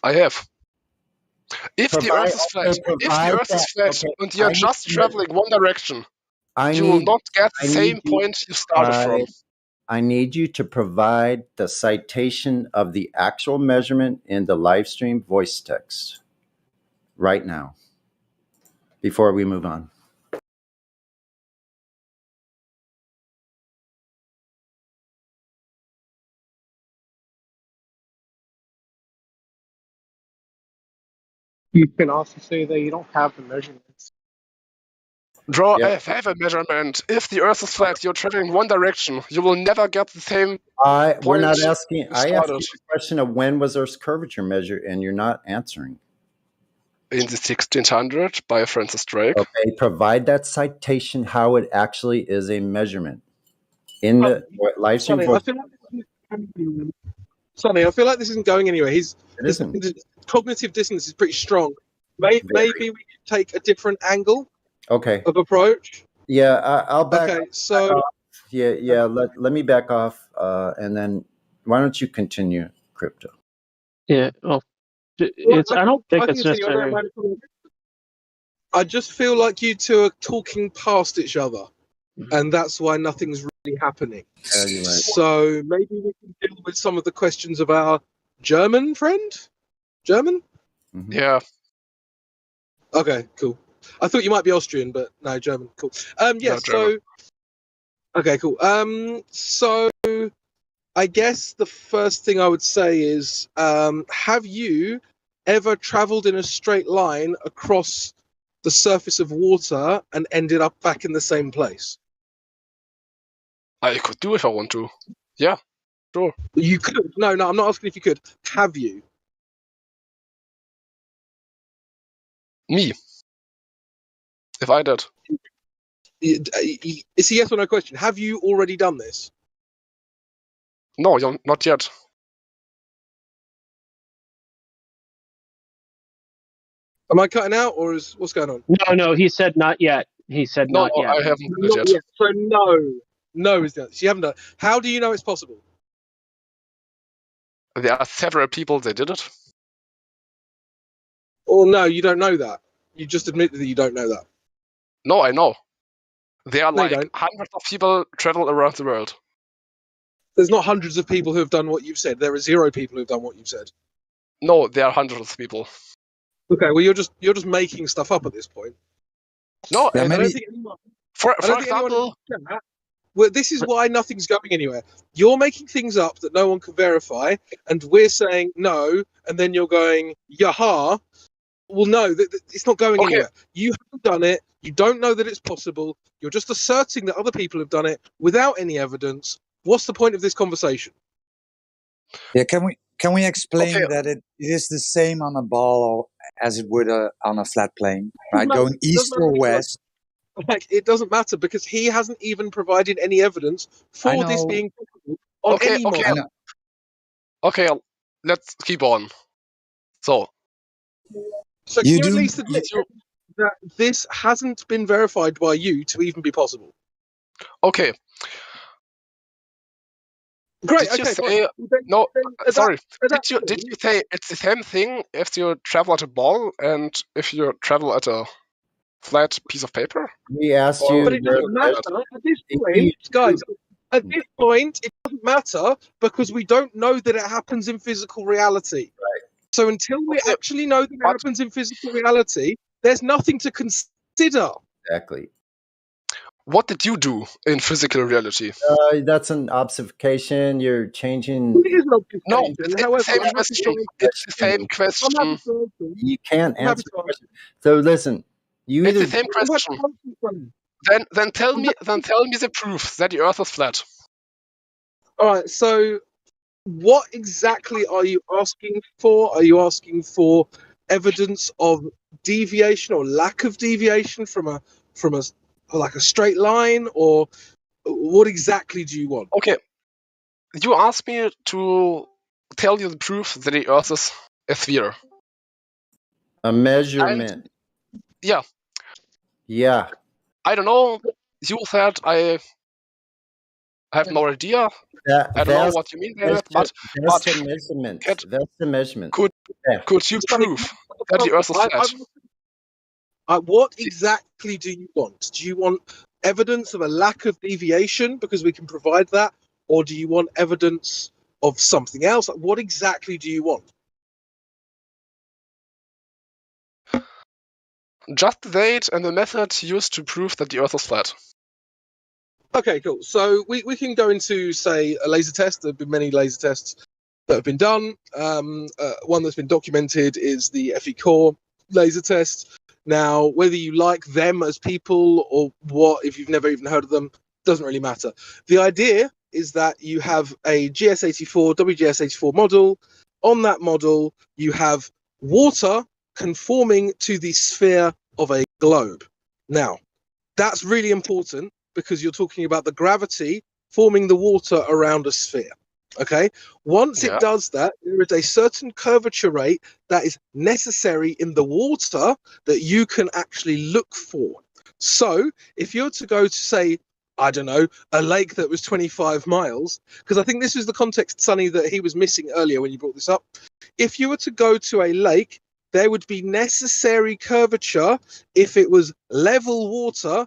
I have. If the Earth is flat, and you're just traveling one direction, you will not get the same point you started from. I need you to provide the citation of the actual measurement in the Livestream voice text right now, before we move on. You can also say that you don't have the measurements. Bro, I have a measurement. If the Earth is flat, you're traveling one direction. You will never get the same point. We're not asking. I asked you the question of when was Earth's curvature measured, and you're not answering. In the 1600s by Francis Drake. Okay, provide that citation how it actually is a measurement in the Livestream voice. Sonny, I feel like this isn't going anywhere. It isn't. His cognitive dissonance is pretty strong. Maybe we could take a different angle of approach. Yeah, I'll back. Okay, so yeah. Let me back off, and then why don't you continue, Crypto? Yeah. Well, I don't think it's necessary. I just feel like you two are talking past each other, and that's why nothing's really happening. Yeah, you're right. So maybe we can deal with some of the questions of our German friend. German? Mm-hmm. Yeah. Okay, cool. I thought you might be Austrian, but no, German. Cool. Yeah. So. Okay, cool. So I guess the first thing I would say is, have you ever traveled in a straight line across the surface of water and ended up back in the same place? I could do if I want to. Yeah, sure. You could. No, I'm not asking if you could. Have you? Me. If I did. It's a yes or no question. Have you already done this? No, not yet. Am I cutting out, or what's going on? No, he said not yet. He said not yet. No, I haven't done it yet. So no is the answer. You haven't done it. How do you know it's possible? There are several people that did it. Or no, you don't know that. You just admitted that you don't know that. No, I know. There are No, you like don't. hundreds of people travel around the world. There's not hundreds of people who have done what you've said. There are 0 people who've done what you've said. No, there are hundreds of people. Okay, well you're just making stuff up at this point. No, I don't think anyone. For I don't think example, anyone in the chat. Well, this is why nothing's going anywhere. You're making things up that no one can verify, and we're saying no, and then you're going yaha. Well, no, it's not going anywhere. You haven't done it. You don't know that it's possible. You're just asserting that other people have done it without any evidence. What's the point of this conversation? Yeah, can we explain that it is the same on a ball as it would on a flat plane, right? Going east or west. Like, it doesn't matter because he hasn't even provided any evidence for this being possible on any model. Okay, let's keep on. So can you at least admit that this hasn't been verified by you to even be possible? Okay. Great. Did you okay. say, no, sorry. Did you say it's the same thing if you travel at a ball and if you travel at a flat piece of paper? We asked you. But it doesn't matter at this point, guys. At this point, it doesn't matter because we don't know that it happens in physical reality. Right. So until we actually know that it happens in physical reality, there's nothing to consider. Exactly. What did you do in physical reality? That's an obfuscation. You're changing. It is an obfuscation. No, it's the same question. It's the same question. You can't answer the question. So listen, you it's either. the same question. Then tell me the proof that the Earth is flat. All right. So, what exactly are you asking for? Are you asking for evidence of deviation or lack of deviation from a like a straight line, or what exactly do you want? Okay, you asked me to tell you the proof that the Earth is a sphere. A measurement. Yeah. Yeah. I don't know. You said I have no idea. I don't know what you mean by that, but that's the measurement. That's the measurement. Could you prove that the Earth is flat? What exactly do you want? Do you want evidence of a lack of deviation because we can provide that, or do you want evidence of something else? What exactly do you want? Just the date and the method used to prove that the Earth is flat. Okay, cool. So we can go into, say, a laser test. There have been many laser tests that have been done. One that's been documented is the FE Core laser test. Now, whether you like them as people or what, if you've never even heard of them, doesn't really matter. The idea is that you have a GS84, WGS84 model. On that model, you have water conforming to the sphere of a globe. Now, that's really important because you're talking about the gravity forming the water around a sphere. Okay, once it does that, there is a certain curvature rate that is necessary in the water that you can actually look for. So if you're to go to, say, I don't know, a lake that was 25 miles, because I think this is the context, Sonny, that he was missing earlier when you brought this up. If you were to go to a lake, there would be necessary curvature if it was level water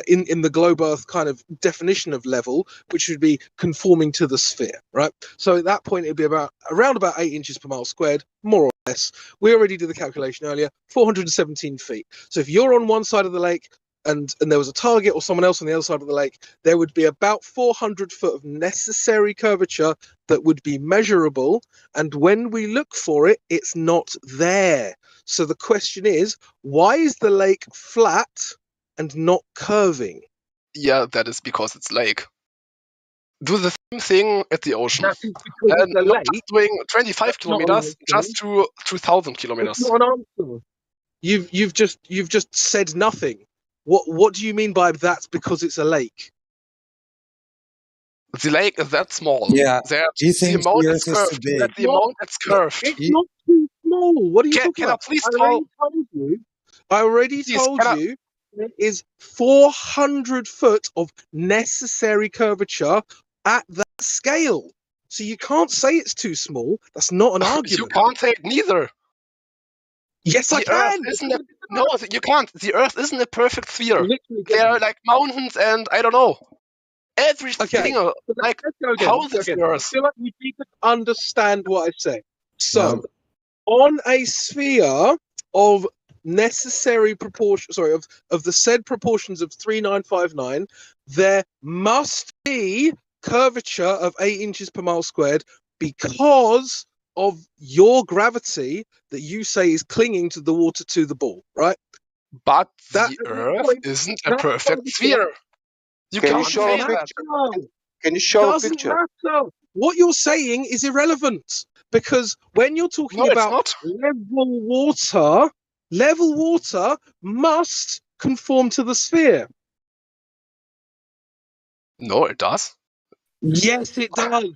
in the globe Earth kind of definition of level, which would be conforming to the sphere, right? So at that point, it'd be around about 8 inches per mile squared, more or less. We already did the calculation earlier, 417 feet. So if you're on one side of the lake and there was a target or someone else on the other side of the lake, there would be about 400 foot of necessary curvature that would be measurable. And when we look for it, it's not there. So the question is, why is the lake flat and not curving? Yeah, that is because it's lake. Do the same thing at the ocean. That's because and it's a not lake. just doing 25 kilometers, just to 2,000 kilometers. That's not an answer. You've just said nothing. What do you mean by that's because it's a lake? The lake is that small. Yeah. That Do you think the amount the is Earth is too curved. big? That the amount that's curved. It's not too small. What are you talking about? Please I already told you there is 400 foot of necessary curvature at that scale. So you can't say it's too small. That's not an argument. You can't say it neither. Yes, I The Earth can. isn't a, no, you can't. The Earth isn't a perfect sphere. There are like mountains and I don't know. Everything Okay, so like let's go again. houses I Earth. feel like you need to understand what I say. So, No. on a sphere of necessary proportion, of the said proportions of 3959, there must be curvature of 8 inches per mile squared because of your gravity that you say is clinging to the water to the ball, right? But That the Earth isn't a perfect sphere. You Can you can't show a say that. picture? Can you show a Doesn't picture? matter. What you're saying is irrelevant because when you're talking No, it's about not. level water must conform to the sphere. No, it does. Yes, it does.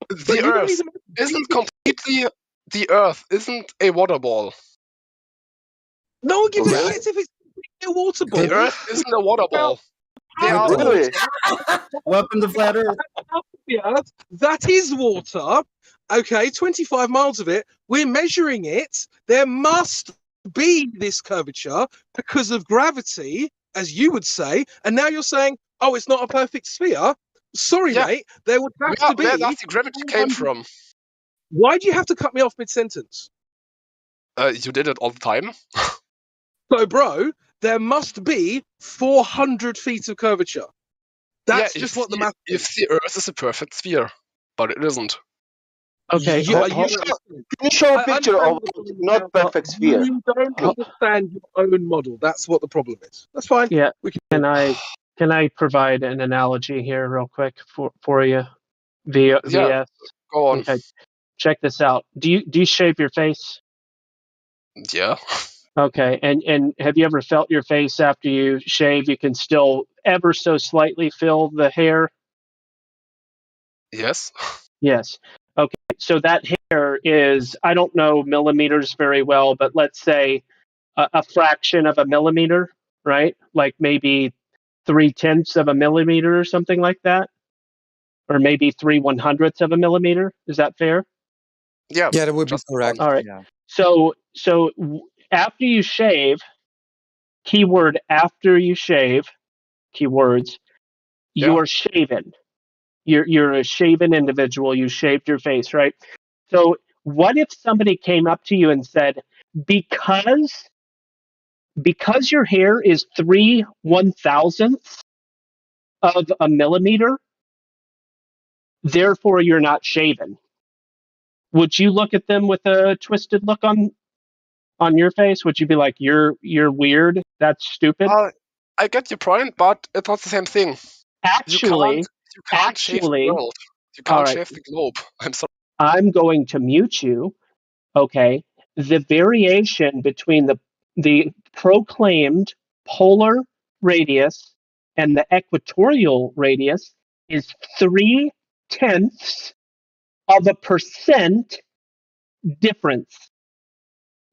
The Earth isn't completely. The Earth isn't a water ball. No one gives a Really? shit if it's a water ball. The Earth isn't a water ball. There are Really? Welcome to Flat Earth. That is water. Okay, 25 miles of it. We're measuring it. There must be this curvature because of gravity, as you would say. And now you're saying, oh, it's not a perfect sphere. Sorry, Yeah. mate. There would have to be. Where does the gravity came from? Why do you have to cut me off mid-sentence? You did it all the time. So, bro, there must be 400 feet of curvature. That's yeah, just what the math is. If the Earth is a perfect sphere, but it isn't. Okay, Can you show a picture of not perfect sphere? You don't understand your own model. That's what the problem is. That's fine. Yeah. We can Can I provide an analogy here real quick for you via Yeah, VS? go on. Okay. Check this out. Do you shave your face? Yeah. Okay. And have you ever felt your face after you shave? You can still ever so slightly feel the hair. Yes. Yes. Okay. So that hair is, I don't know millimeters very well, but let's say a fraction of a millimeter, right? Like maybe 3/10 of a millimeter or something like that, or maybe 3/100ths of a millimeter. Is that fair? Yeah. Yeah, that would be correct. All right. Yeah. So after you shave, keyword after you shave, keywords, you are shaven. You're a shaven individual. You shaved your face, right? So what if somebody came up to you and said, because your hair is 3/1000ths of a millimeter, therefore you're not shaven? Would you look at them with a twisted look on your face? Would you be like, you're weird? That's stupid? I get your point, but it's not the same thing. Actually, you can't shave the world. You all can't right, shave the globe. I'm sorry. I'm going to mute you. Okay. The variation between the proclaimed polar radius and the equatorial radius is 0.3% difference.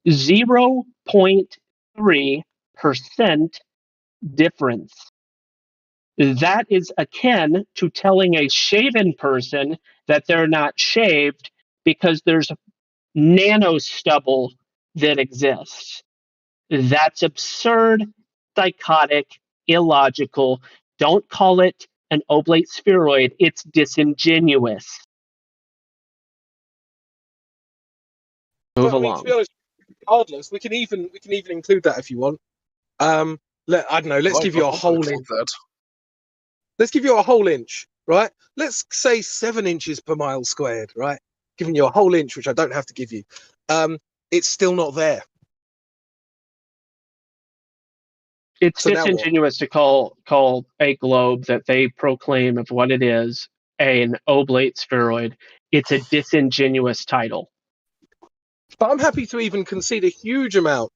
0.3% difference. That is akin to telling a shaven person that they're not shaved because there's nano stubble that exists. That's absurd, psychotic, illogical. Don't call it an oblate spheroid. It's disingenuous. Move I mean, along. to be honest, regardless, we can even include that if you want. I don't know. Let's give you a whole inch. Let's give you a whole inch, right? Let's say 7 inches per mile squared, right? Giving you a whole inch, which I don't have to give you. It's still not there. It's disingenuous to call a globe that they proclaim of what it is an oblate spheroid. It's a disingenuous title. But I'm happy to even concede a huge amount,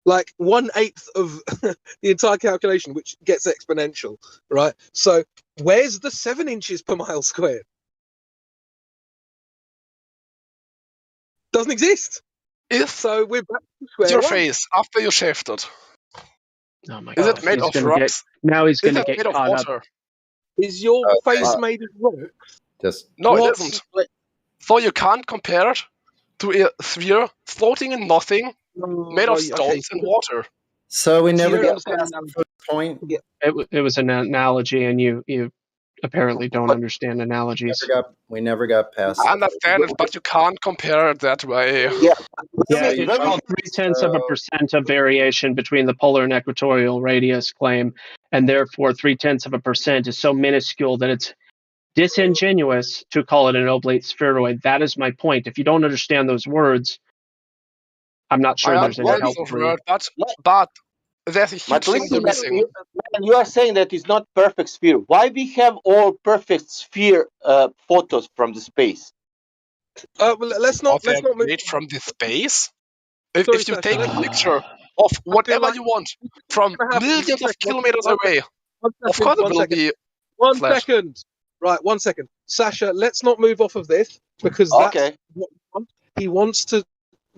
like 1/8 of the entire calculation, which gets exponential, right? So where's the 7 inches per mile squared? Doesn't exist. So we're back to square your one. face after you shaved it. Oh my Is God. it made of rocks? Now he's going to Is it get made caught of up. water? Is your face made of rocks? Just No, What? it isn't. So you can't compare it. to a sphere floating in nothing, made of stones and water. So we never don't got understand past the first point. It was an analogy, and you apparently don't understand analogies. We never got past. I understand it, but you can't compare it that way. Yeah, it's called 0.3% of variation between the polar and equatorial radius claim, and therefore 0.3% is so minuscule that it's disingenuous to call it an oblate spheroid. That is my point. If you don't understand those words, I'm not sure there's any help for you. But there's a huge But thing listen, you're missing. you are saying that it's not perfect sphere. Why we have all perfect sphere photos from the space? Well, let's not move made from the space. If Sorry, you Sasha, take a let's- picture of whatever you want from millions of kilometers away, of course it will be One flat. second. Right, 1 second. Sasha, let's not move off of this because that's what he wants to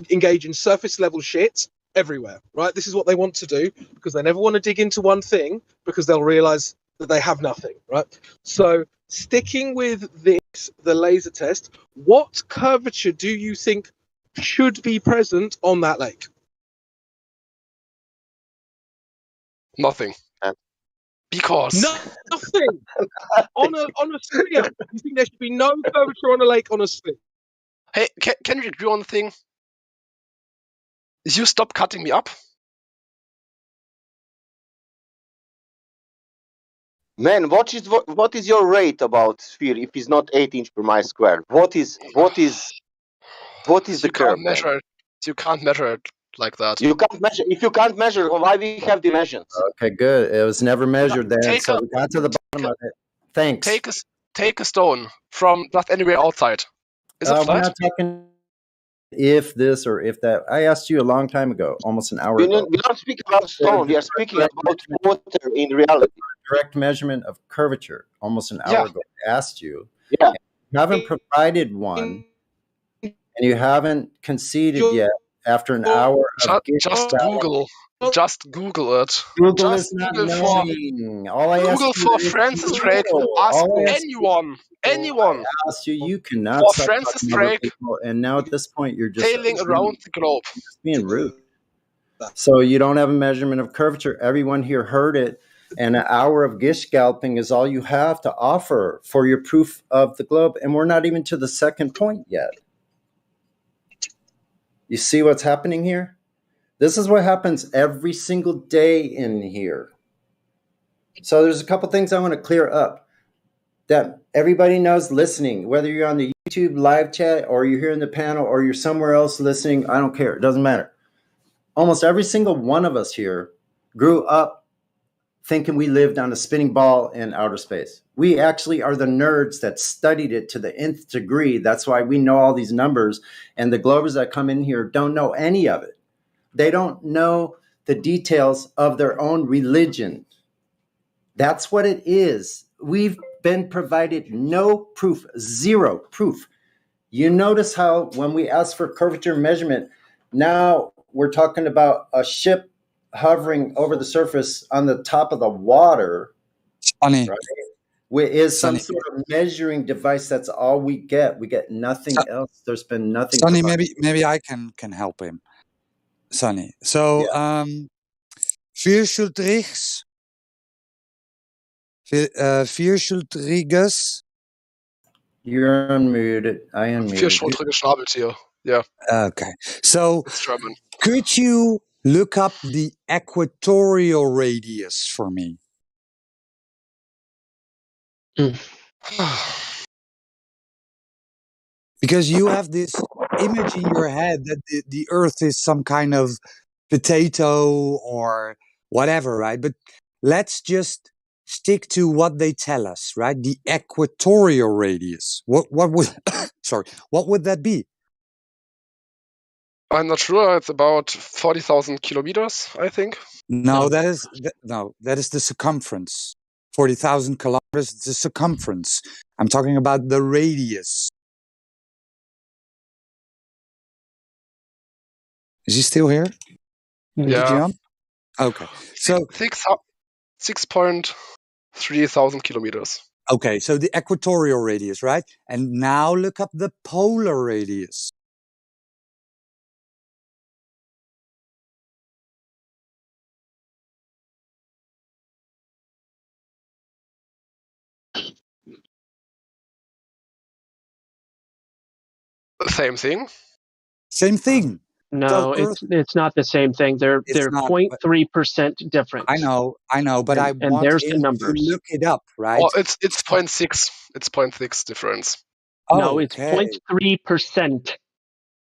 engage in surface level shit everywhere, right? This is what they want to do because they never want to dig into one thing because they'll realize that they have nothing, right? So, sticking with this, the laser test, what curvature do you think should be present on that lake? Nothing. Because nothing on a sphere. You think there should be no curvature on a lake on a sphere? Hey, can we agree on the thing? You stop cutting me up. Man, what is your rate about sphere if it's not 8 inch per mile square? What is the curve? Measure it. You can't measure it like that. You can't measure. If you can't measure, why we have dimensions? Okay, good. It was never measured then, so we got to the bottom of it. Thanks. Take a stone from just anywhere outside. Is it We're flat? not talking if this or if that. I asked you a long time ago, almost an hour We ago. don't speak about stone. We are speaking about water in reality. Direct measurement of curvature, almost an hour ago. I asked you. Yeah. You haven't provided one, and you haven't conceded yet after an hour of Just Google. Just Google it. Google Just is not Google for knowing. All I asked Google you for is Francis Google. Drake. Ask All I asked anyone. I asked you. You cannot For stop Francis talking over Drake people, and now at this point, you're just sailing around the globe. You're just being rude. So you don't have a measurement of curvature. Everyone here heard it, and an hour of gish scalping is all you have to offer for your proof of the globe, and we're not even to the second point yet. You see what's happening here? This is what happens every single day in here. So there's a couple things I want to clear up that everybody knows listening, whether you're on the YouTube live chat or you're here in the panel or you're somewhere else listening, I don't care. It doesn't matter. Almost every single one of us here grew up thinking we lived on a spinning ball in outer space. We actually are the nerds that studied it to the nth degree. That's why we know all these numbers, and the Globers that come in here don't know any of it. They don't know the details of their own religion. That's what it is. We've been provided no proof, zero proof. You notice how when we ask for curvature measurement, now we're talking about a ship hovering over the surface on the top of the water. Funny. Right? Is some sort of measuring device. That's all we get. We get nothing else. There's been nothing. Sonny, maybe I can help him. Sonny. So, Vierschultrigs. Vierschultriges. You're unmuted. I unmuted. Vierschultrige Schnabeltier. Yeah. Okay. So, it's German. Could you look up the equatorial radius for me? Because you have this image in your head that the Earth is some kind of potato or whatever, right? But let's just stick to what they tell us, right? The equatorial radius. What would what would that be? I'm not sure. It's about 40,000 kilometers, I think. No, that is the circumference. 40,000 kilometers is the circumference. I'm talking about the radius. Is he still here? Yeah. Okay. So 6.3 thousand kilometers. Okay, so the equatorial radius, right? And now look up the polar radius. Same thing. Same thing. No, So it's not the same thing. They're It's not, 0.3% different. I know, but And- I and want there's the him to numbers. look it up, right? Oh, it's 0.6. It's 0.6 difference. No, it's Okay. 0.3%.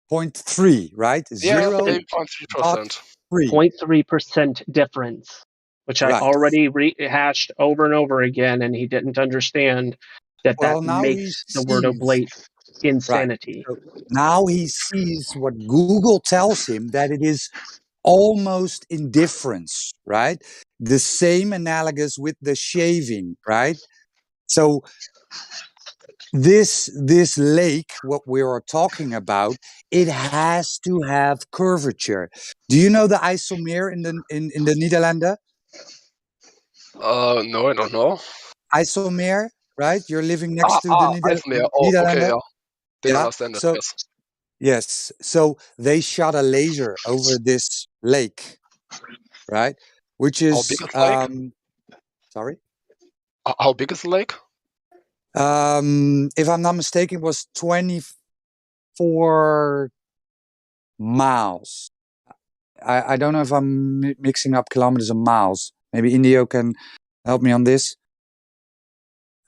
0.3, right? Yeah, Zero maybe dot 0.3%. 3. 0.3% difference, which I Right. already rehashed over and over again, and he didn't understand that Well, that now he makes the word sees. oblate Right. insanity. So now he sees what Google tells him, that it is almost indifference, right? The same analogous with the shaving, right? So this lake, what we are talking about, it has to have curvature. Do you know the IJsselmeer in the Netherlands? No, I don't know. IJsselmeer, right? You're living next to the IJsselmeer. Oh, okay, Netherlands. yeah. Didn't Yeah. understand it, So yes. yes, so they shot a laser over this lake, right? Which How is big is the lake? sorry. How big is the lake? If I'm not mistaken, it was 24 miles. I don't know if I'm mixing up kilometers and miles. Maybe Indio can help me on this.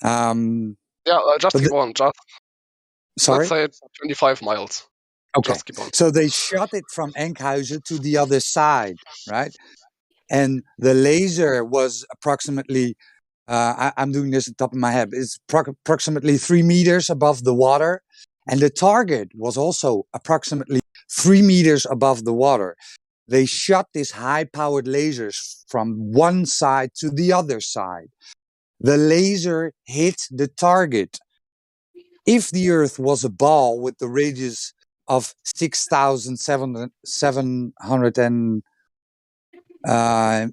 Yeah, just but keep on. Just sorry? let's say it's 25 miles. Okay. Just keep on. So they shot it from Enkhuizen to the other side, right? And the laser was approximately, I'm doing this at the top of my head, it's approximately 3 meters above the water. And the target was also approximately 3 meters above the water. They shot these high-powered lasers from one side to the other side. The laser hit the target. If the Earth was a ball with the radius of 6,700 and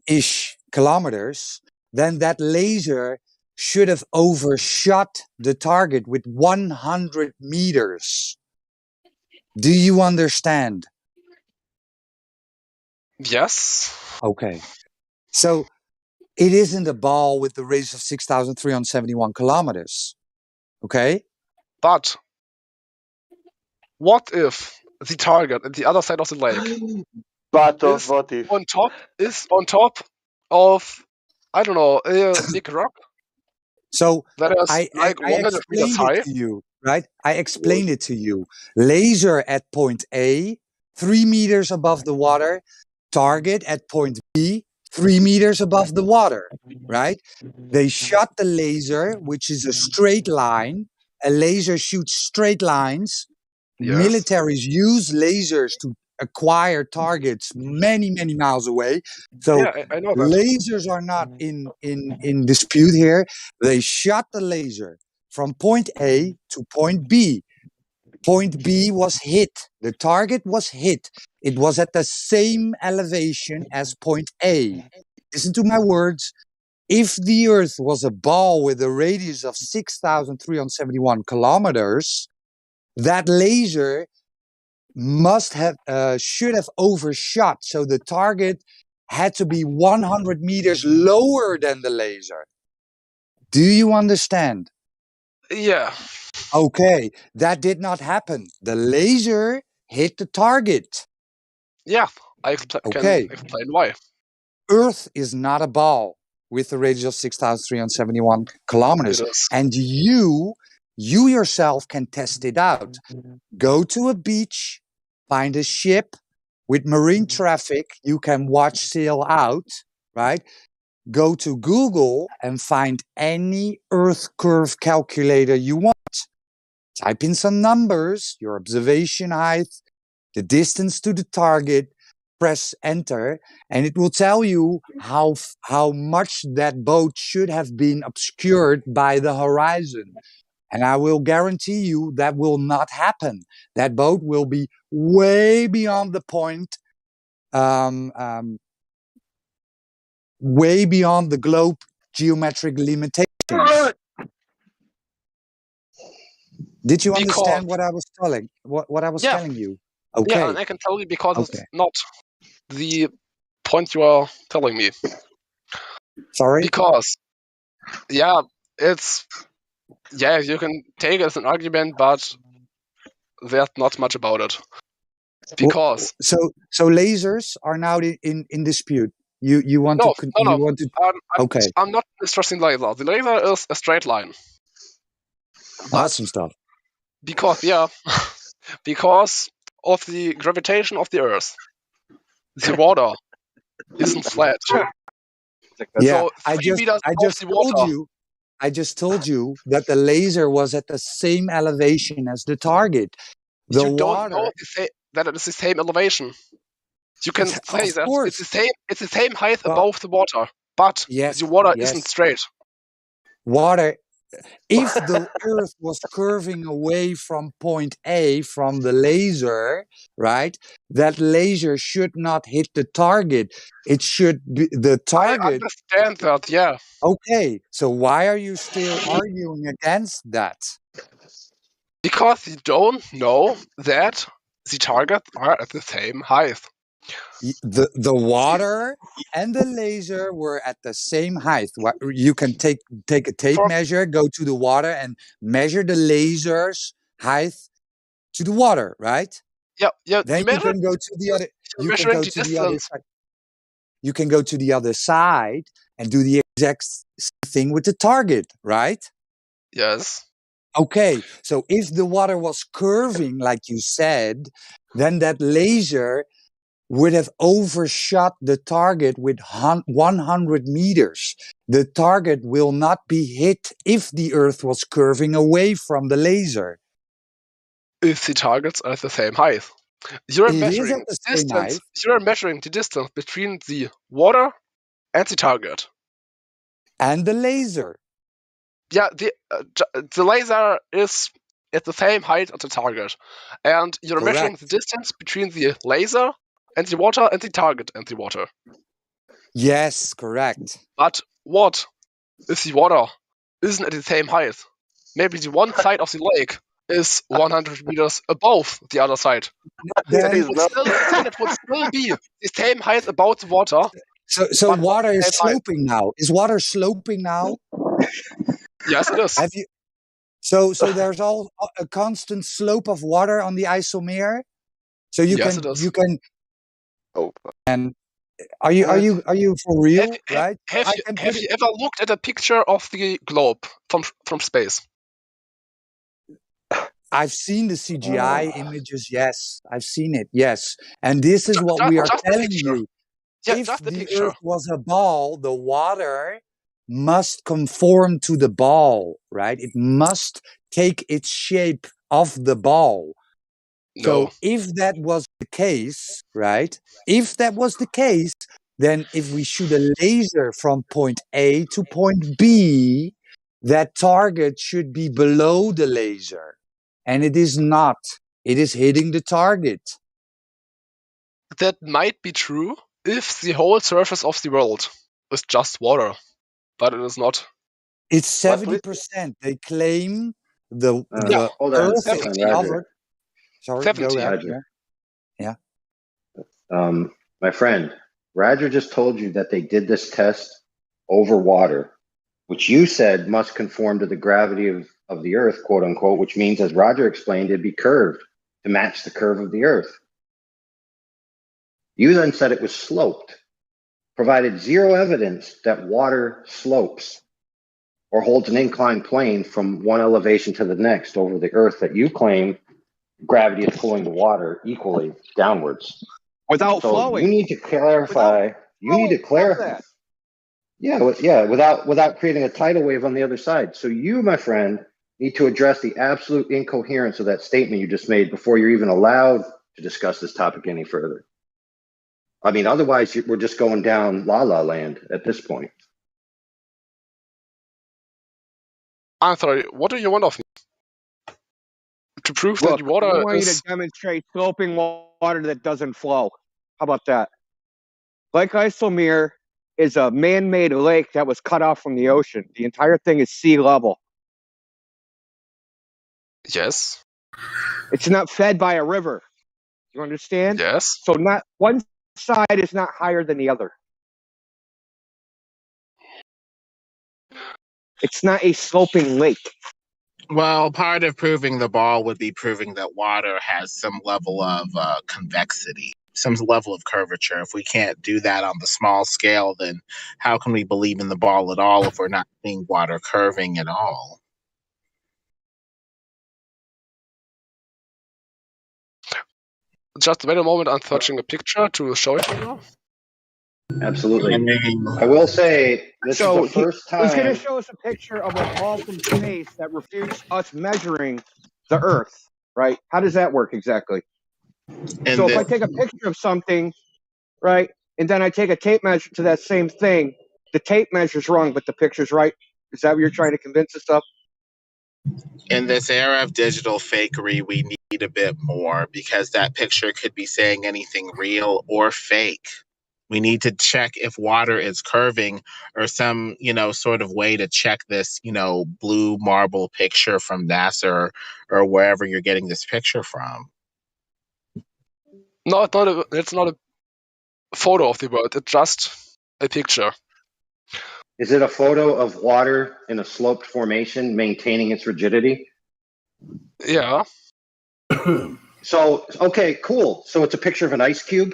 ish kilometers, then that laser should have overshot the target with 100 meters. Do you understand? Yes. Okay. So it isn't a ball with the radius of 6,371 kilometers. Okay? But what if the target at the other side of the lake But is what if? on top of, I don't know, a big rock So that is I like 100 meters explained it high? to you, right? I explained it to you. Laser at point A, 3 meters above the water. Target at point B, 3 meters above the water, right? They shot the laser, which is a straight line. A laser shoots straight lines. Yes. Militaries use lasers to acquire targets many, many miles away. So Yeah, I know that. lasers are not in dispute here. They shot the laser from point A to point B. Point B was hit. The target was hit. It was at the same elevation as point A. Listen to my words. If the Earth was a ball with a radius of 6,371 kilometers, that laser should have overshot. So the target had to be 100 meters lower than the laser. Do you understand? Yeah. Okay, that did not happen. The laser hit the target. Yeah, I can explain why. Earth is not a ball with a radius of 6,371 kilometers. It is. And you yourself can test it out. Go to a beach, find a ship with marine traffic you can watch sail out, right? Go to Google and find any Earth curve calculator you want. Type in some numbers, your observation height, the distance to the target, press enter, and it will tell you how much that boat should have been obscured by the horizon. And I will guarantee you that will not happen. That boat will be way beyond the point, way beyond the globe geometric limitations. Did you understand what I was telling? What I was telling you? Okay. Yeah, and I can tell you because Okay. it's not the point you are telling me. Sorry? Because, yeah, you can take it as an argument, but there's not much about it. Because so lasers are now in dispute. You want no, to no, you want to okay. I'm not distrusting laser. The laser is a straight line. Awesome stuff. Because because of the gravitation of the Earth, the water isn't flat. Yeah, So 3 meters I above just the told water. you. I just told you that the laser was at the same elevation as the target. The You water. don't know that it is the same elevation. You can say that course. it's the same height above the water, but yes, the water yes. isn't straight. Water. If the Earth was curving away from point A from the laser, right? That laser should not hit the target. It should be the target. I understand that, yeah. Okay, so why are you still arguing against that? Because you don't know that the targets are at the same height. The water and the laser were at the same height. You can take a tape measure, go to the water, and measure the laser's height to the water, right? Yeah. Then you can go to the other. You can go to the other side. You can go to the other side and do the exact same thing with the target, right? Yes. Okay, so if the water was curving, like you said, then that laser would have overshot the target with 100 meters. The target will not be hit if the Earth was curving away from the laser. If the targets are at the same height. You're It is measuring at the same distance. height. You're measuring the distance between the water and the target. And the laser. Yeah, the laser is at the same height as the target. And you're measuring the distance between the laser and the water and the target and the water. Yes, correct. But what if the water isn't at the same height? Maybe the one side of the lake is 100 meters above the other side. Then it would still be the same height above the water. So water is sloping now. Is water sloping now? Yes, it is. So there's a constant slope of water on the IJsselmeer. So you yes, can it is. you can. Oh, and are you for real? Right? Have you ever looked at a picture of the globe from space? I've seen the CGI images. Yes, I've seen it. Yes, and this is what we are telling you. Yeah, if the Earth was a ball, the water must conform to the ball, right? It must take its shape of the ball. No. So if that was the case, right? If that was the case, then if we shoot a laser from point A to point B, that target should be below the laser. And it is not. It is hitting the target. That might be true if the whole surface of the world is just water, but it is not. It's 70%. They claim the Earth is covered. Sorry, 70. go ahead. Yeah. My friend, Roger just told you that they did this test over water, which you said must conform to the gravity of the Earth, quote unquote, which means, as Roger explained, it'd be curved to match the curve of the Earth. You then said it was sloped, provided zero evidence that water slopes or holds an inclined plane from one elevation to the next over the Earth that you claim gravity is pulling the water equally downwards. Without flowing. You need to clarify. Without creating a tidal wave on the other side. So you, my friend, need to address the absolute incoherence of that statement you just made before you're even allowed to discuss this topic any further. I mean, otherwise we're just going down la la land at this point. I'm sorry, what do you want of me? To prove Look, that water I want is... you to demonstrate sloping water that doesn't flow. How about that? Lake IJsselmeer is a man-made lake that was cut off from the ocean. The entire thing is sea level. Yes. It's not fed by a river. You understand? Yes. So not one side is not higher than the other. It's not a sloping lake. Well, part of proving the ball would be proving that water has some level of convexity, some level of curvature. If we can't do that on the small scale, then how can we believe in the ball at all if we're not seeing water curving at all? Just wait a moment, I'm searching a picture to show it to you. Absolutely. I will say this is the first He's going to time. show us a picture of a ball from space that refutes us measuring the Earth, right? How does that work exactly? So if I take a picture of something, right, and then I take a tape measure to that same thing, the tape measure's wrong, but the picture's right. Is that what you're trying to convince us of? In this era of digital fakery, we need a bit more because that picture could be saying anything real or fake. We need to check if water is curving or some, sort of way to check this, blue marble picture from NASA or wherever you're getting this picture from. No, it's not a photo of the world. It's just a picture. Is it a photo of water in a sloped formation maintaining its rigidity? Yeah. So, okay, cool. So it's a picture of an ice cube?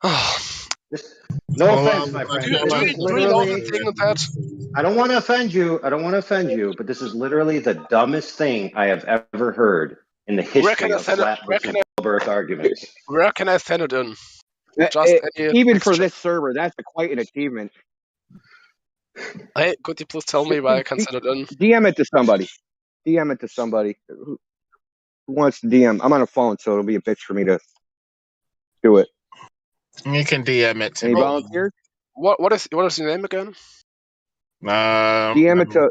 No offense, my friend. Do you know the thing that? I don't want to offend you. But this is literally the dumbest thing I have ever heard in the history of flat versus globe Earth arguments. Where can I send it in? Even for this server, that's quite an achievement. Hey, could you please tell me where I can send it in? DM it to somebody. DM it to somebody who wants to DM. I'm on a phone, so it'll be a bitch for me to do it. You can DM it to Any me. volunteers? What is your name again? DM it to.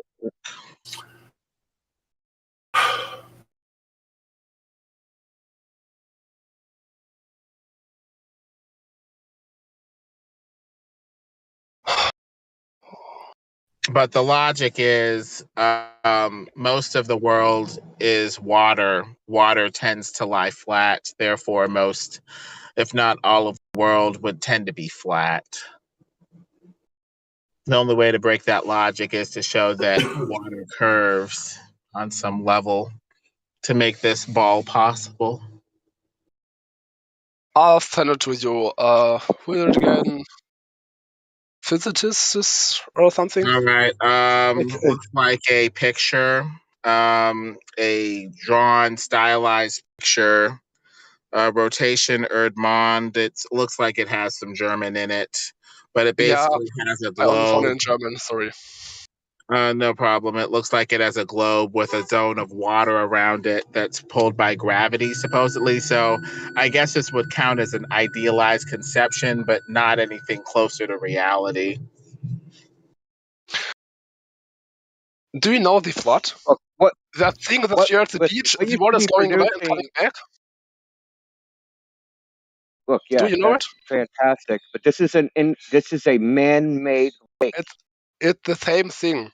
But the logic is most of the world is water. Water tends to lie flat. Therefore, most, if not all of the world, would tend to be flat. The only way to break that logic is to show that water curves on some level to make this ball possible. I'll send it to you. Who is it again? Physicists or something? All right. Looks like a picture, a drawn, stylized picture. Rotation Erdmond. It looks like it has some German in it, but it basically has a I only found it globe. in German. Sorry. No problem. It looks like it has a globe with a zone of water around it that's pulled by gravity, supposedly. So I guess this would count as an idealized conception, but not anything closer to reality. Do you know the flood? What? That thing that you're at the beach, the water is going away and coming back? Look, yeah, Do you know that's fantastic. But this is a man-made lake. It's the same thing.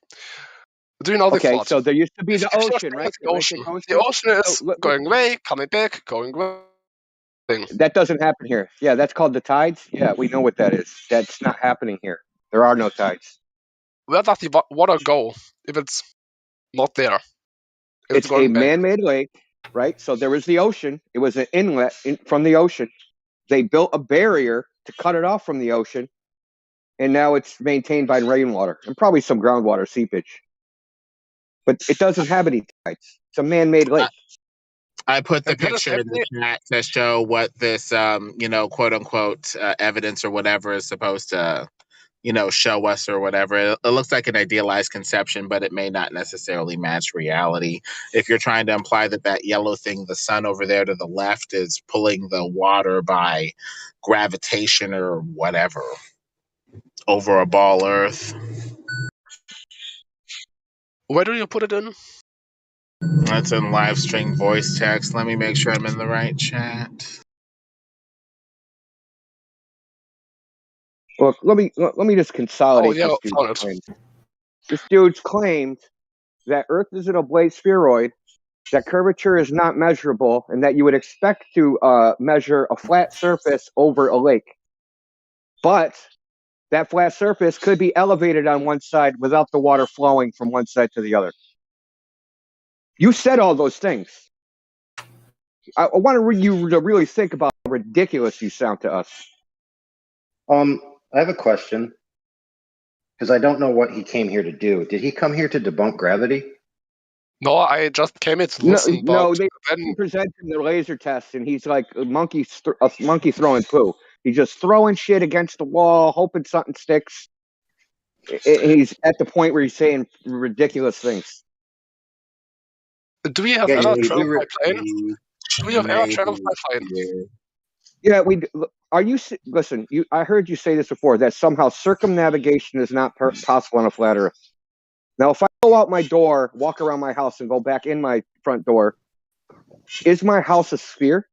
Do you know the flood? So there used to be the It's ocean, right? The ocean. The ocean is going away, coming back, going away. That doesn't happen here. Yeah, that's called the tides. Yeah, we know what that is. That's not happening here. There are no tides. Where does the water go if it's not there? It's a man-made lake, right? So there was the ocean. It was an inlet from the ocean. They built a barrier to cut it off from the ocean, and now it's maintained by rainwater and probably some groundwater seepage. But it doesn't have any tides. It's a man-made lake. I put the picture in the chat to show what this, quote unquote, evidence or whatever is supposed to, show us or whatever. It looks like an idealized conception, but it may not necessarily match reality. If you're trying to imply that yellow thing, the sun over there to the left, is pulling the water by gravitation or whatever over a ball Earth. Where do you put it in? That's in live stream voice text. Let me make sure I'm in the right chat. Look, let me just consolidate this dude's claim. This dude's claimed that Earth is an oblate spheroid, that curvature is not measurable, and that you would expect to measure a flat surface over a lake. But that flat surface could be elevated on one side without the water flowing from one side to the other. You said all those things. I want you to really think about how ridiculous you sound to us. I have a question, because I don't know what he came here to do. Did he come here to debunk gravity? No, I just came here to listen. No, they present him the laser test, and he's like a monkey throwing poo. He's just throwing shit against the wall, hoping something sticks. He's at the point where he's saying ridiculous things. Do we have ever traveled by plane? Do we have ever traveled by plane? Yeah, we. Are you listen? I heard you say this before, that somehow circumnavigation is not possible on a flat Earth. Now, if I go out my door, walk around my house, and go back in my front door, is my house a sphere?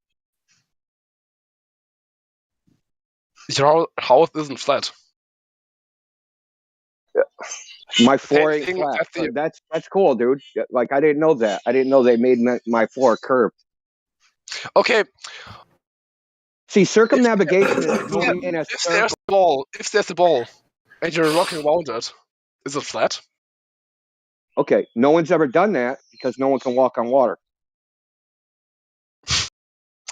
Your house isn't flat. My floor ain't flat. That's cool, dude. Like, I didn't know that. I didn't know they made my floor curved. Okay. See, circumnavigation is moving in a circle. If there's a ball, and you're walking around it, is it flat? Okay, no one's ever done that because no one can walk on water.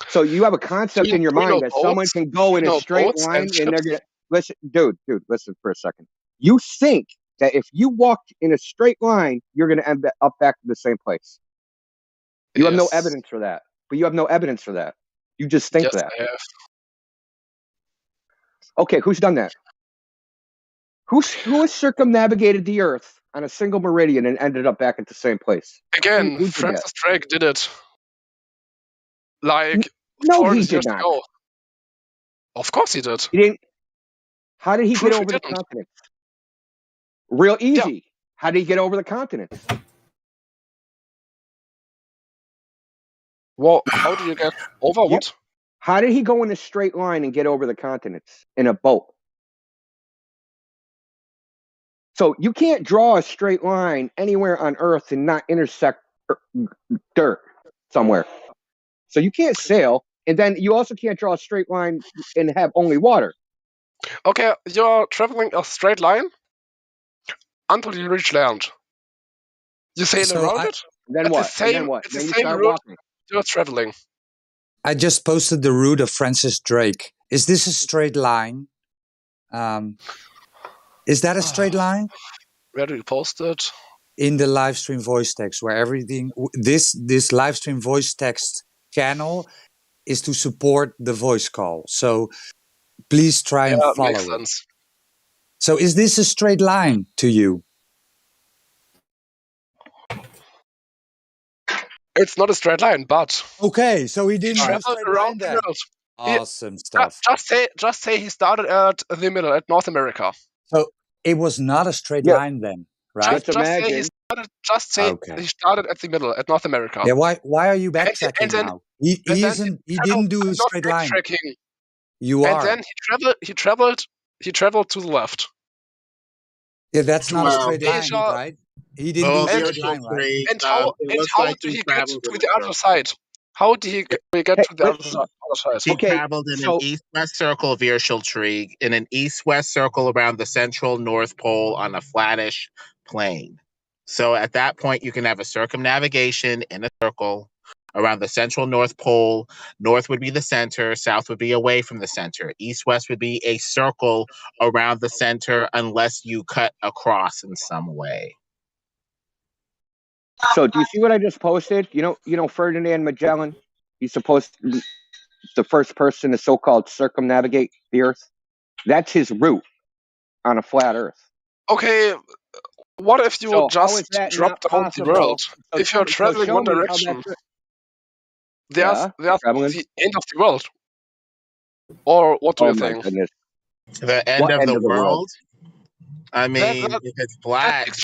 So you have a concept in your mind that someone can go in a straight line and they're gonna listen, dude, listen for a second. You think that if you walk in a straight line, you're gonna end up back to the same place. You have no evidence for that. But you have no evidence for that. You just think that. I have. Okay, who's done that? Who has circumnavigated the Earth on a single meridian and ended up back at the same place? Again, Francis Drake did it. Like, no, 400 he did years not. ago. Of course he did. He didn't. How did he get over the continents? Real easy. Yeah. How did he get over the continents? Well, how do you get over what? How did he go in a straight line and get over the continents in a boat? So you can't draw a straight line anywhere on Earth and not intersect dirt somewhere. So you can't sail, and then you also can't draw a straight line and have only water. Okay, you're traveling a straight line until you reach land. You sail around it. Then what? Then you start walking. You're traveling. I just posted the route of Francis Drake. Is this a straight line? Is that a straight line? Where do you post it? In the Livestream voice text, where everything this Livestream voice text channel is to support the voice call. So please try and follow makes sense. So is this a straight line to you? It's not a straight line, but okay. So he didn't travel around the world. Awesome stuff. Just say he started at the middle, at North America. So it was not a straight line then, right? Just say he started at the middle, at North America. Yeah. Why are you backtracking now? He didn't do a straight line. You are. And then he traveled to the left. Yeah, that's not a straight line, right? He didn't do a straight line, right? And how did he get to the other side? How did he get to the other side? He traveled in an east-west circle via tree, in an east-west circle around the central North Pole on a flattish plane. So at that point, you can have a circumnavigation in a circle around the central North Pole. North would be the center, south would be away from the center. East-west would be a circle around the center unless you cut across in some way. So do you see what I just posted? You know Ferdinand Magellan? He's supposed to be the first person to so-called circumnavigate the Earth. That's his route on a flat Earth. Okay, what if you just dropped out the world? If you're traveling one direction, there's the end of the world. Or what do you think? The end of the world? I mean, if it's black.